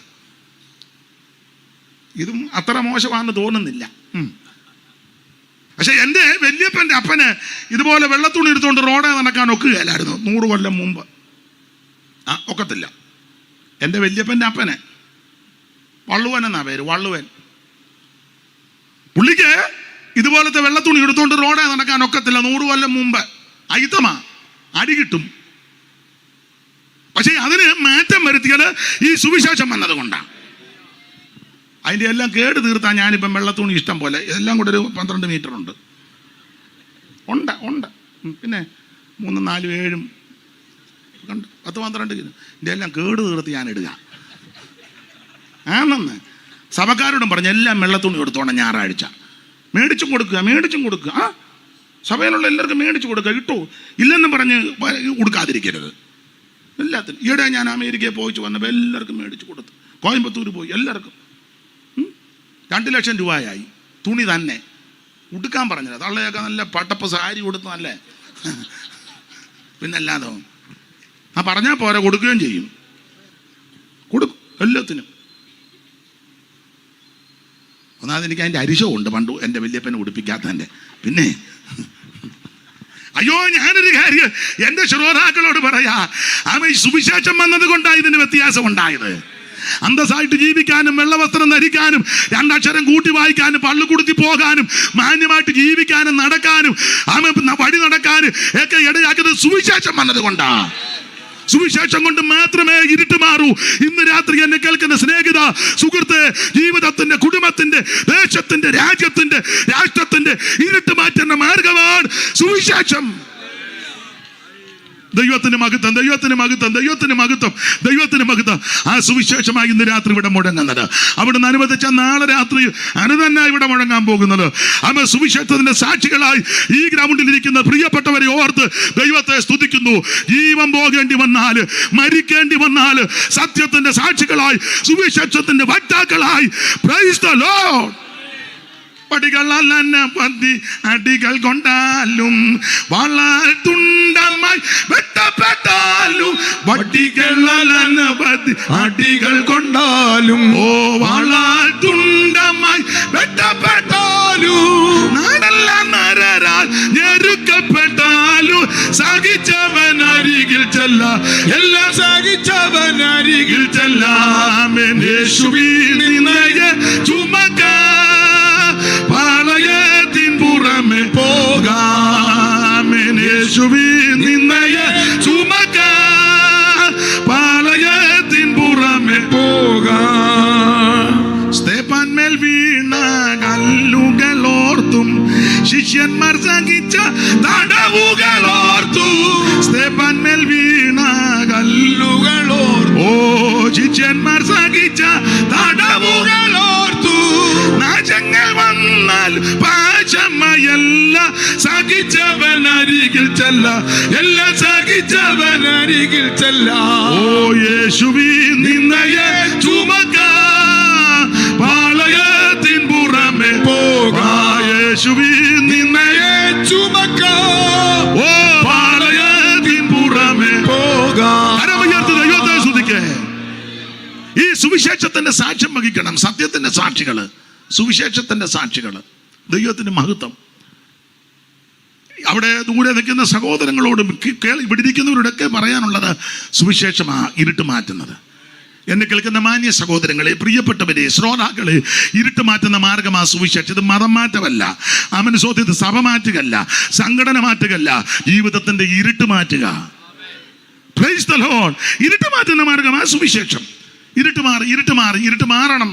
ഇതും അത്ര മോശമാണെന്ന് തോന്നുന്നില്ല. പക്ഷെ എൻ്റെ വല്യപ്പൻ്റെ അപ്പന് ഇതുപോലെ വെള്ളത്തുണി എടുത്തുകൊണ്ട് റോഡെ നടക്കാൻ ഒക്കുകയില്ലായിരുന്നു 100 കൊല്ലം മുമ്പ്. ഒക്കത്തില്ല. എൻ്റെ വല്യപ്പൻ്റെ അപ്പന് വള്ളുവൻ എന്നാ പേര്, വള്ളുവൻ. പുള്ളിക്ക് ഇതുപോലത്തെ വെള്ളത്തുണി എടുത്തുകൊണ്ട് റോഡെ നടക്കാൻ ഒക്കത്തില്ല 100 കൊല്ലം മുമ്പ്. അയിത്തമാ. അടി കിട്ടും. പക്ഷേ അതിന് മാറ്റം വരുത്തിയത് ഈ സുവിശേഷം വന്നത് കൊണ്ടാണ്. അതിൻ്റെ എല്ലാം കേട് തീർത്താൻ ഞാനിപ്പം വെള്ളത്തുണി ഇഷ്ടം പോലെ എല്ലാം കൂടെ ഒരു 12 മീറ്റർ ഉണ്ട്. പിന്നെ 3, 4, 7 കണ്ട് 10, 12 ഇതിൻ്റെ എല്ലാം കേട് തീർത്ത് ഞാൻ ഇടുക. ആണെന്ന് സഭക്കാരോടും പറഞ്ഞ് എല്ലാം വെള്ളത്തുണി കൊടുത്തോണം, ഞായറാഴ്ച മേടിച്ചും കൊടുക്കുക. ആ സഭയിലുള്ള എല്ലാവർക്കും മേടിച്ചു കൊടുക്കുക, കിട്ടോ ഇല്ലെന്നും പറഞ്ഞ് കൊടുക്കാതിരിക്കരുത്. എല്ലാത്തിനും ഈയിടെ ഞാൻ അമേരിക്കയിൽ പോയിച്ച് വന്നപ്പോൾ എല്ലാവർക്കും മേടിച്ചു കൊടുത്തു. കോയമ്പത്തൂർ പോയി എല്ലാവർക്കും 2 ലക്ഷം രൂപയായി. തുണി തന്നെ ഉടുക്കാൻ പറഞ്ഞത്. തള്ളയൊക്കെ നല്ല പട്ടപ്പ് സാരി കൊടുത്തു നല്ല. പിന്നല്ലാതോ ആ പറഞ്ഞാൽ പോരാ, കൊടുക്കുകയും ചെയ്യും. കൊടുക്കും എല്ലാത്തിനും. ഒന്നാമത് എനിക്ക് അതിൻ്റെ അരിശമുണ്ട് പണ്ട് എൻ്റെ വല്യപ്പനെ ഉടുപ്പിക്കാത്തതിൻ്റെ. പിന്നെ അയ്യോ, ഞാനൊരു കാര്യം എൻ്റെ ശ്രോതാക്കളോട് പറയാ, ആമേ, സുവിശേഷം വന്നത് കൊണ്ടാണ് ഇതിന് വ്യത്യാസം ഉണ്ടായത്. അന്തസ്സായിട്ട് ജീവിക്കാനും വെള്ളവസ്ത്രം ധരിക്കാനും 2 അക്ഷരം കൂട്ടി വായിക്കാനും പള്ളിക്കൂടത്തി പോകാനും മാന്യമായിട്ട് ജീവിക്കാനും നടക്കാനും വഴി നടക്കാനും ഒക്കെ ഇടയാക്കുന്നത് സുവിശേഷം വന്നത് കൊണ്ടാ. സുവിശേഷം കൊണ്ട് മാത്രമേ ഇരുട്ട് മാറൂ. ഇന്ന് രാത്രി എന്നെ കേൾക്കുന്ന സ്നേഹിത, സുഹൃത്ത്, ജീവിതത്തിന്റെ, കുടുംബത്തിന്റെ, ദേശത്തിന്റെ, രാജ്യത്തിന്റെ, രാഷ്ട്രത്തിന്റെ ഇരുട്ട് മാറ്റുന്ന മാർഗമാണ് സുവിശേഷം. ദൈവത്തിന് മഹത്വം, ദൈവത്തിന് മഹത്വം, ദൈവത്തിന് മഹത്വം, ദൈവത്തിന് മഹത്വം. ആ സുവിശേഷമായി ഇന്ന് രാത്രി ഇവിടെ മുഴങ്ങുന്നത്. അവിടുന്ന് അനുവദിച്ച നാളെ രാത്രി തന്നെ ഇവിടെ മുഴങ്ങാൻ പോകുന്നത്. അവ സുവിശേഷത്തിന്റെ സാക്ഷികളായി ഈ ഗ്രൗണ്ടിൽ ഇരിക്കുന്ന പ്രിയപ്പെട്ടവരെ ഓർത്ത് ദൈവത്തെ സ്തുതിക്കുന്നു. ജീവൻ പോകേണ്ടി വന്നാൽ, മരിക്കേണ്ടി വന്നാൽ സത്യത്തിന്റെ സാക്ഷികളായി, സുവിശേഷത്തിന്റെ വക്താക്കളായി, പ്രൈസ് ദി ലോർഡ്. അടികൾ കൊണ്ടാലും വളർ തുണ്ടമായി വെട്ടപ്പെട്ടാലും, അടികൾ കൊണ്ടാലും വളർ തുണ്ടമായി വെട്ടപ്പെട്ടാലും, നാടെല്ലാം നരരാൽ ഞെരുക്കപ്പെട്ടാലും സഹിച്ചവൻ അരികിൽ ചെല്ല, എല്ലാം സഹിച്ചവൻ അരികിൽ ചെല്ലാം. യേശുവിൻ നിന്നയെ ചുമക്കാൻ പാളയത്തിൻ പുറമെ പോകാം. യേശുവിൻ നിന്നയെ ചുമക്കാൻ പാളയത്തിൻ പുറമെ പോകാം. സ്തേഫാൻമേൽ വീണ കല്ലുകളോർത്തും ശിഷ്യന്മാർ സഹിച്ച തടവുകളോർത്തു. സ്തേഫാൻമേൽ വീണ കല്ലുകളോർത്തു, ഓ ശിഷ്യന്മാർ സഹിച്ച തടവുകളോർത്തു. നാശങ്ങൾ വന്നാൽ പാശമയല്ല, സഹിച്ചവൻ അരികിൽ ചെല്ല, എല്ലാം സഹിച്ചവൻ അരികിൽ ചെല്ല. ഓ യേശുവിൻ നിന്നയെ ചുമക്കാൻ പാളയത്തിൻ പുറമെ പോകാം. യേശുവിൻ നിന്നയെ ചുമക്കാൻ, ഓ പാളയത്തിൻ പുറമെ പോകാം. കരമുയർത്തി ദൈവത്തെ സ്തുതിക്കേ. ഈ സുവിശേഷത്തിന്റെ സാക്ഷ്യം വഹിക്കണം. സത്യത്തിന്റെ സാക്ഷികള്, സുവിശേഷത്തിന്റെ സാക്ഷികള്. ദൈവത്തിന് മഹത്വം. അവിടെ ദൂരെ നിൽക്കുന്ന സഹോദരങ്ങളോടും ഇവിടെ ഇരിക്കുന്നവരോടൊക്കെ പറയാനുള്ളത് സുവിശേഷമാ ഇരുട്ട് മാറ്റുന്നത്. എന്നെ കേൾക്കുന്ന മാന്യ സഹോദരങ്ങളെ, പ്രിയപ്പെട്ടവരെ, ശ്രോതാക്കളെ, ഇരുട്ട് മാറ്റുന്ന മാർഗമാ സുവിശേഷം. ഇത് മതം മാറ്റമല്ല, അമനുസോദ്യത്തെ സഭ മാറ്റുകയല്ല, സംഘടന മാറ്റുകയല്ല, ജീവിതത്തിന്റെ ഇരുട്ട് മാറ്റുക. Praise the Lord. ഇരുട്ട് മാറ്റുന്ന മാർഗമാ സുവിശേഷം. ഇരുട്ട് മാറണം.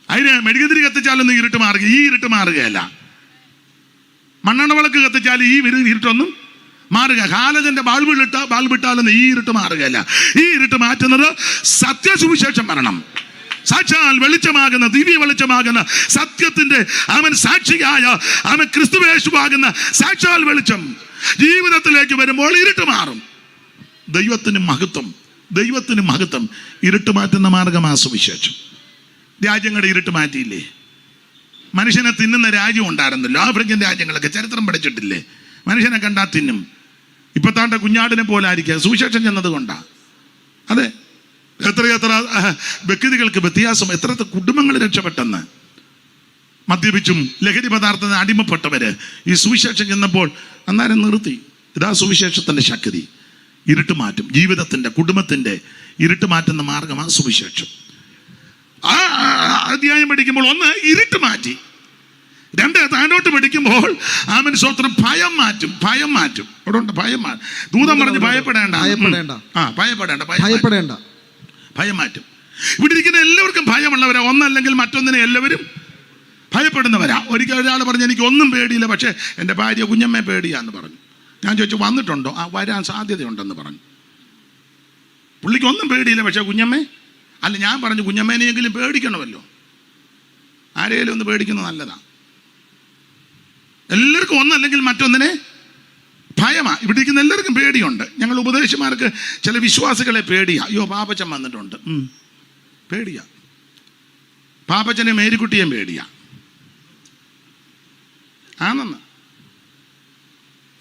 അതിന് മെഴുകുതിരി കത്തിച്ചാലൊന്നും ഇരുട്ട് മാറുക, ഈ ഇരുട്ട് മാറുകയല്ല. മണ്ണെണ്ണ വിളക്ക് കത്തിച്ചാൽ ഈ ഇരുട്ടൊന്നും മാറുക. ഹാലജന്റെ ബാൾബിട്ടാലൊന്നും ഈ ഇരുട്ട് മാറുകയല്ല. ഈ ഇരുട്ട് മാറ്റുന്നത് സത്യസുവിശേഷം വരണം. സാക്ഷാൽ വെളിച്ചമാകുന്ന, ദിവ്യ വെളിച്ചമാകുന്ന, സത്യത്തിന്റെ അവൻ സാക്ഷിയായ അവൻ ക്രിസ്തുവേശുവാകുന്ന സാക്ഷാൽ വെളിച്ചം ജീവിതത്തിലേക്ക് വരുമ്പോൾ ഇരുട്ട് മാറും. ദൈവത്തിന് മഹത്വം, ദൈവത്തിന് മഹത്വം. ഇരുട്ട് മാറ്റുന്ന മാർഗമാ സുവിശേഷം. രാജ്യങ്ങളുടെ ഇരുട്ട് മാറ്റിയില്ലേ? മനുഷ്യനെ തിന്നുന്ന രാജ്യം ഉണ്ടായിരുന്നല്ലോ. ആഫ്രിക്കൻ രാജ്യങ്ങളൊക്കെ ചരിത്രം പഠിച്ചിട്ടില്ലേ? മനുഷ്യനെ കണ്ടാൽ തിന്നും. ഇപ്പത്താണ്ട കുഞ്ഞാടിനെ പോലെ ആയിരിക്കുക സുവിശേഷം ചെന്നത് കൊണ്ടാ. അതെ, എത്ര വ്യക്തികൾക്ക് വ്യത്യാസം, എത്ര കുടുംബങ്ങൾ രക്ഷപ്പെട്ടെന്ന്. മദ്യപിച്ചും ലഹരി പദാർത്ഥത്തിന് അടിമപ്പെട്ടവര് ഈ സുവിശേഷം ചെന്നപ്പോൾ അന്നേരം നിർത്തി. ഇതാ സുവിശേഷത്തിന്റെ ശക്തി. ഇരുട്ട് മാറ്റും. ജീവിതത്തിന്റെ, കുടുംബത്തിന്റെ ഇരുട്ട് മാറ്റുന്ന മാർഗമാണ് സുവിശേഷം. ആ അധ്യായം പഠിക്കുമ്പോൾ ഒന്ന് ഇരുട്ട് മാറ്റി. രണ്ട് താഴോട്ട് പിടിക്കുമ്പോൾ ആമേൻ സ്തോത്രം ഭയം മാറ്റും. അവിടെ ഉണ്ട് ഭയം മാറ്റും. ദൂതൻ പറഞ്ഞു ഭയപ്പെടേണ്ട. ഭയം മാറ്റും. ഇവിടെ ഇരിക്കുന്ന എല്ലാവർക്കും ഭയമുള്ളവരാ. ഒന്നല്ലെങ്കിൽ മറ്റൊന്നിനെ എല്ലാവരും ഭയപ്പെടുന്നവരാ. ഒരിക്കൽ ഒരാൾ പറഞ്ഞു എനിക്ക് ഒന്നും പേടിയില്ല, പക്ഷേ എൻ്റെ ഭാര്യ കുഞ്ഞമ്മയെ പേടിയാന്ന് പറഞ്ഞു. ഞാൻ ചോദിച്ചു വന്നിട്ടുണ്ടോ? വരാൻ സാധ്യതയുണ്ടെന്ന് പറഞ്ഞു. പുള്ളിക്ക് ഒന്നും പേടിയില്ല, പക്ഷേ കുഞ്ഞമ്മേ അല്ല. ഞാൻ പറഞ്ഞു കുഞ്ഞമ്മേനെയെങ്കിലും പേടിക്കണമല്ലോ. ആരെയും ഒന്ന് പേടിക്കുന്നത് നല്ലതാണ്. എല്ലാവർക്കും ഒന്നല്ലെങ്കിൽ മറ്റൊന്നിനെ ഭയമാണ്. ഇവിടെ ഇരിക്കുന്ന എല്ലാവർക്കും പേടിയുണ്ട്. ഞങ്ങൾ ഉപദേശിമാർക്ക് ചില വിശ്വാസികളെ പേടിയാ. അയ്യോ പാപ്പച്ചൻ വന്നിട്ടുണ്ട്, പേടിയാ. പാപ്പച്ചനെ മേരിക്കുട്ടിയും പേടിയാ. ആണെന്ന്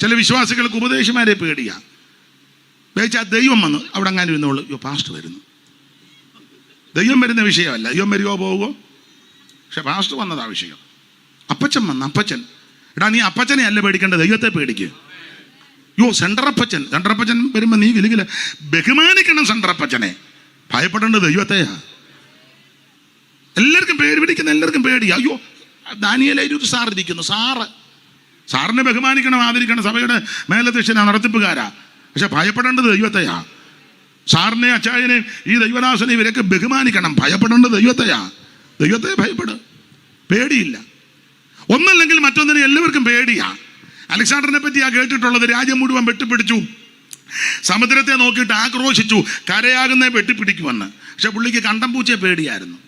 ചില വിശ്വാസികൾക്ക് ഉപദേശിമാരെ പേടിയാ. വെച്ചാൽ ദൈവം വന്ന് അവിടെ അങ്ങനെ ഇരുന്നോളൂ. അയ്യോ പാസ്റ്റർ വരുന്നു. ദൈവം വരുന്ന വിഷയമല്ല. ദൈവം വരുവോ പോവുമോ, പക്ഷെ പാസ്റ്റർ വന്നതാ വിഷയം. അപ്പച്ചൻ വന്ന്, അപ്പച്ചൻ. എടാ നീ അപ്പച്ചനെ അല്ല പേടിക്കേണ്ടത്, ദൈവത്തെ പേടിക്കുക. യോ സെൻട്രപ്പച്ചൻ വരുമ്പോൾ നീ ഗിലിഗില ബഹുമാനിക്കണം. സെൻട്രപ്പച്ചനെ ഭയപ്പെടേണ്ടത് ദൈവത്തെയാ. എല്ലാവർക്കും പേടി പിടിക്കുന്ന എല്ലാവർക്കും പേടിയാ. അയ്യോ ദാനിയേലൊരു സാർ ഇരിക്കുന്നു. സാറിനെ ബഹുമാനിക്കണം, ആദരിക്കണം. സഭയുടെ മേലധ്യക്ഷനാ, നടത്തിപ്പുകാരാ. പക്ഷെ ഭയപ്പെടേണ്ടത് ദൈവത്തെയാ. സാറിനെ, അച്ചായനെ, ഈ ദൈവദാസനെ ഇവരൊക്കെ ബഹുമാനിക്കണം. ഭയപ്പെടേണ്ടത് ദൈവത്തെയാ. ദൈവത്തെ ഭയപ്പെടും. പേടിയില്ല. ഒന്നല്ലെങ്കിൽ മറ്റൊന്നിനെ എല്ലാവർക്കും പേടിയാ. അലക്സാണ്ടറിനെ പറ്റിയാ കേട്ടിട്ടുള്ളത്. രാജ്യം മുഴുവൻ വെട്ടിപ്പിടിച്ചു, സമുദ്രത്തെ നോക്കിയിട്ട് ആക്രോശിച്ചു, കരയാകുന്നേ വെട്ടിപ്പിടിക്കുമെന്ന്. പക്ഷെ പുള്ളിക്ക് കണ്ടംപൂച്ചയെ പേടിയായിരുന്നു.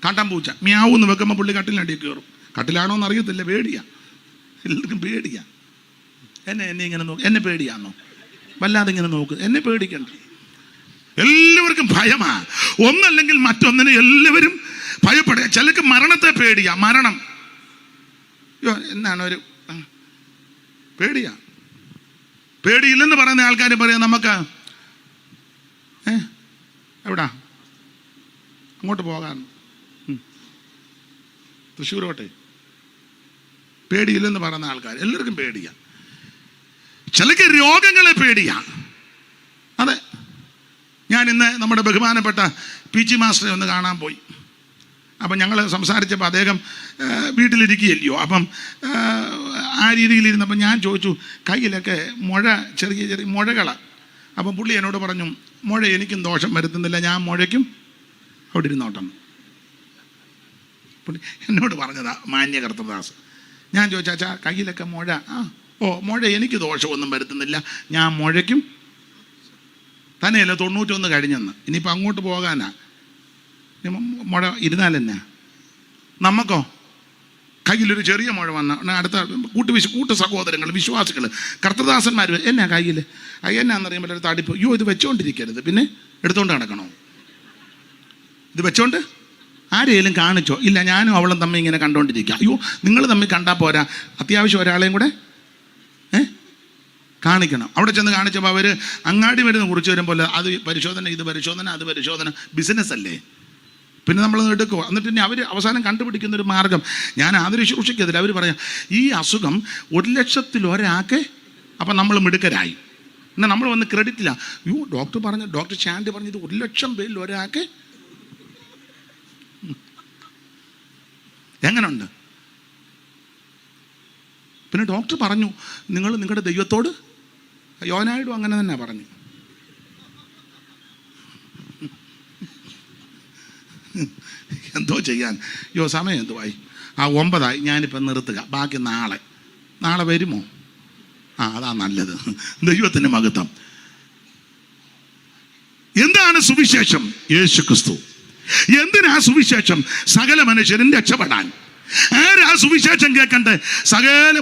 കണ്ടംപൂച്ച മ്യാവൂന്ന് വെക്കുമ്പോൾ പുള്ളി കട്ടിലടിയിൽ കയറും. കട്ടിലാണോ എന്ന് അറിയത്തില്ല, പേടിയാ. എല്ലാവർക്കും പേടിയാ. എന്നെ ഇങ്ങനെ നോക്ക്. എന്നെ പേടിയാന്നോ? വല്ലാതെ ഇങ്ങനെ നോക്ക്. എന്നെ പേടിക്കണ്ട. എല്ലാവർക്കും ഭയമാ. ഒന്നല്ലെങ്കിൽ മറ്റൊന്നിനെ എല്ലാവരും ഭയപ്പെടുക. ചിലർക്ക് മരണത്തെ പേടിയാ. മരണം എന്നാണ് ഒരു പേടിയാ. പേടിയില്ലെന്ന് പറയുന്ന ആൾക്കാർ പറയാം നമുക്ക് എവിടാ അങ്ങോട്ട് പോകാൻ, തൃശ്ശൂരോട്ടെ. പേടിയില്ലെന്ന് പറയുന്ന ആൾക്കാർ എല്ലാവർക്കും പേടിയാ. ചിലക്ക് രോഗങ്ങളെ പേടിയാ. അതെ, ഞാൻ ഇന്ന് നമ്മുടെ ബഹുമാനപ്പെട്ട PG മാസ്റ്ററെ ഒന്ന് കാണാൻ പോയി. അപ്പം ഞങ്ങൾ സംസാരിച്ചപ്പോൾ അദ്ദേഹം വീട്ടിലിരിക്കുകയല്ലയോ. അപ്പം ആ രീതിയിലിരുന്നപ്പം ഞാൻ ചോദിച്ചു കയ്യിലൊക്കെ ചെറിയ ചെറിയ മുഴകളാണ്. അപ്പം പുള്ളി എന്നോട് പറഞ്ഞു മുഴ എനിക്കും ദോഷം വരുത്തുന്നില്ല, ഞാൻ മുഴയ്ക്കും അവിടെ ഇരുന്നോട്ടം. പുള്ളി എന്നോട് പറഞ്ഞതാ, മാന്യ കർത്തദാസ്. ഞാൻ ചോദിച്ചാ അച്ഛാ കയ്യിലൊക്കെ മുഴ, മുഴ എനിക്ക് ദോഷമൊന്നും വരുത്തുന്നില്ല, ഞാൻ മുഴയ്ക്കും. തന്നെയല്ല 91 കഴിഞ്ഞെന്ന്. ഇനിയിപ്പോൾ അങ്ങോട്ട് പോകാനാ. മുഴ ഇരുന്നാലെന്നാ? നമുക്കോ കയ്യിലൊരു ചെറിയ മുഴ വന്ന അടുത്ത കൂട്ട് സഹോദരങ്ങൾ, വിശ്വാസികൾ, കർത്തദാസന്മാർ എന്നാ കയ്യിൽ എന്നാന്നറിയുമ്പോൾ ഒരു തടിപ്പ്. അയ്യോ ഇത് വെച്ചോണ്ടിരിക്കരുത്, പിന്നെ എടുത്തോണ്ട് നടക്കണോ? ഇത് വെച്ചോണ്ട് ആരെയും കാണിച്ചോ? ഇല്ല, ഞാനും അവളും തമ്മിൽ ഇങ്ങനെ കണ്ടോണ്ടിരിക്കുക. അയ്യോ നിങ്ങൾ തമ്മിൽ കണ്ടാൽ പോരാ, അത്യാവശ്യം ഒരാളെയും കൂടെ കാണിക്കണം. അവിടെ ചെന്ന് കാണിച്ചപ്പോൾ അവർ അങ്ങാടി മരുന്ന് കുറിച്ച് വരുമ്പോൾ അത് പരിശോധന, ഇത് പരിശോധന, അത് പരിശോധന. ബിസിനസ് അല്ലേ? പിന്നെ നമ്മൾ എടുക്കുക. എന്നിട്ട് ഇനി അവർ അവസാനം കണ്ടുപിടിക്കുന്നൊരു മാർഗം. ഞാൻ ആദരി ശുശ്രൂഷിക്കത്തില്ല. അവർ പറയാം ഈ അസുഖം 1,00,000 ഒരാൾക്ക്. അപ്പം നമ്മൾ മിടുക്കരായി. എന്നാൽ നമ്മൾ വന്ന് ക്രെഡിറ്റില്ല. ഡോക്ടർ ചാണ്ടി പറഞ്ഞത് 1,00,000 പേരിൽ ഒരാൾക്ക്. എങ്ങനെയുണ്ട്? പിന്നെ ഡോക്ടർ പറഞ്ഞു നിങ്ങൾ നിങ്ങളുടെ ദൈവത്തോട്, യോനായിടും അങ്ങനെ തന്നെ പറഞ്ഞു. എന്തോ ചെയ്യാൻ. സമയം എന്തുവായി? 9 ഞാനിപ്പം നിർത്തുക. ബാക്കി നാളെ വരുമോ? അതാ നല്ലത്. ദൈവത്തിൻ്റെ മഹത്വം. എന്താണ് സുവിശേഷം? യേശു ക്രിസ്തു. എന്തിനാ സുവിശേഷം? സകല മനുഷ്യരും രക്ഷപ്പെടാൻ. ആരാ സുവിശേഷം കേൾക്കണ്ടേ?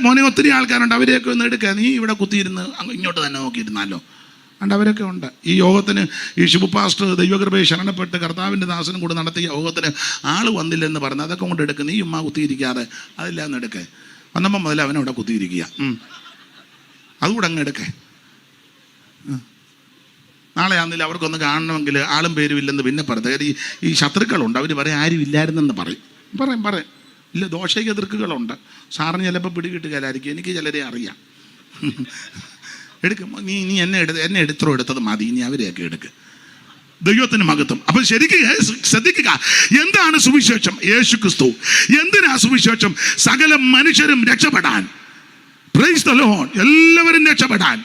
മോനെ ഒത്തിരി ആൾക്കാരുണ്ട്, അവരെയൊക്കെ ഒന്ന് എടുക്കുക. നീ ഇവിടെ കുത്തിയിരുന്ന് ഇങ്ങോട്ട് തന്നെ നോക്കിയിരുന്നാലോ. അതുകൊണ്ട് അവരൊക്കെ ഉണ്ട്. ഈ യോഗത്തിന് ഈ ഷിബു പാസ്റ്റർ ദൈവകൃപയെ ശരണപ്പെട്ട് കർത്താവിൻ്റെ ദാസനും കൂടെ നടത്തിയ യോഗത്തിന് ആൾ വന്നില്ലെന്ന് പറഞ്ഞു. അതൊക്കെ കൊണ്ട് എടുക്കുക. നീ ഉമ്മ കുത്തിയിരിക്കാതെ അതില്ല എന്ന് എടുക്കേ. വന്നപ്പം മുതൽ അവനവിടെ കുത്തിയിരിക്കുക. അതുകൂടെ അങ്ങ് എടുക്കേ. നാളെ ആണെന്നില്ല അവർക്കൊന്ന് കാണണമെങ്കിൽ ആളും പേരും ഇല്ലെന്ന് പിന്നെ പറയും. ഈ ശത്രുക്കളുണ്ട്, അവർ പറയും ആരും ഇല്ലായിരുന്നെന്ന് പറയും. ഇല്ല, ദോഷയ്ക്ക് എതിർക്കുകളുണ്ട്. സാറിന് ചിലപ്പോൾ പിടികിട്ടുകയായിരിക്കും. എനിക്ക് ചിലരെ അറിയാം. എടുക്കും. നീ എന്നെ എടുത്തത് മതി, ഇനി അവരെയൊക്കെ എടുക്കുക. ദൈവത്തിന് മഹത്വം. അപ്പൊ ശരിക്കും ശ്രദ്ധിക്കുക, എന്താണ് സുവിശേഷം? യേശു ക്രിസ്തു. എന്തിനാ സുവിശേഷം? സകല മനുഷ്യരും രക്ഷപ്പെടാൻ. Praise the Lord. എല്ലാവരും രക്ഷപ്പെടാൻ.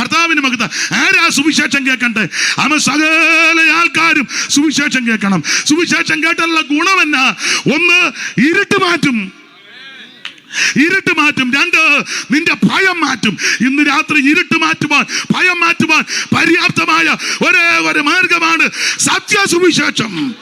കർത്താവിന് മഹത്വം. ആരാ സുവിശേഷം കേൾക്കണ്ടേ? അവൻ സകല ആൾക്കാരും സുവിശേഷം കേൾക്കണം. സുവിശേഷം കേട്ടുള്ള ഗുണമെന്നാ? ഒന്ന്, ഇരുട്ട് മാറ്റും. രണ്ട്, നിന്റെ ഭയം മാറ്റും. ഇന്ന് രാത്രി ഇരുട്ട് മാറ്റുവാൻ, ഭയം മാറ്റുവാൻ പര്യാപ്തമായ ഒരേ ഒരു മാർഗമാണ് സത്യസുവിശേഷം.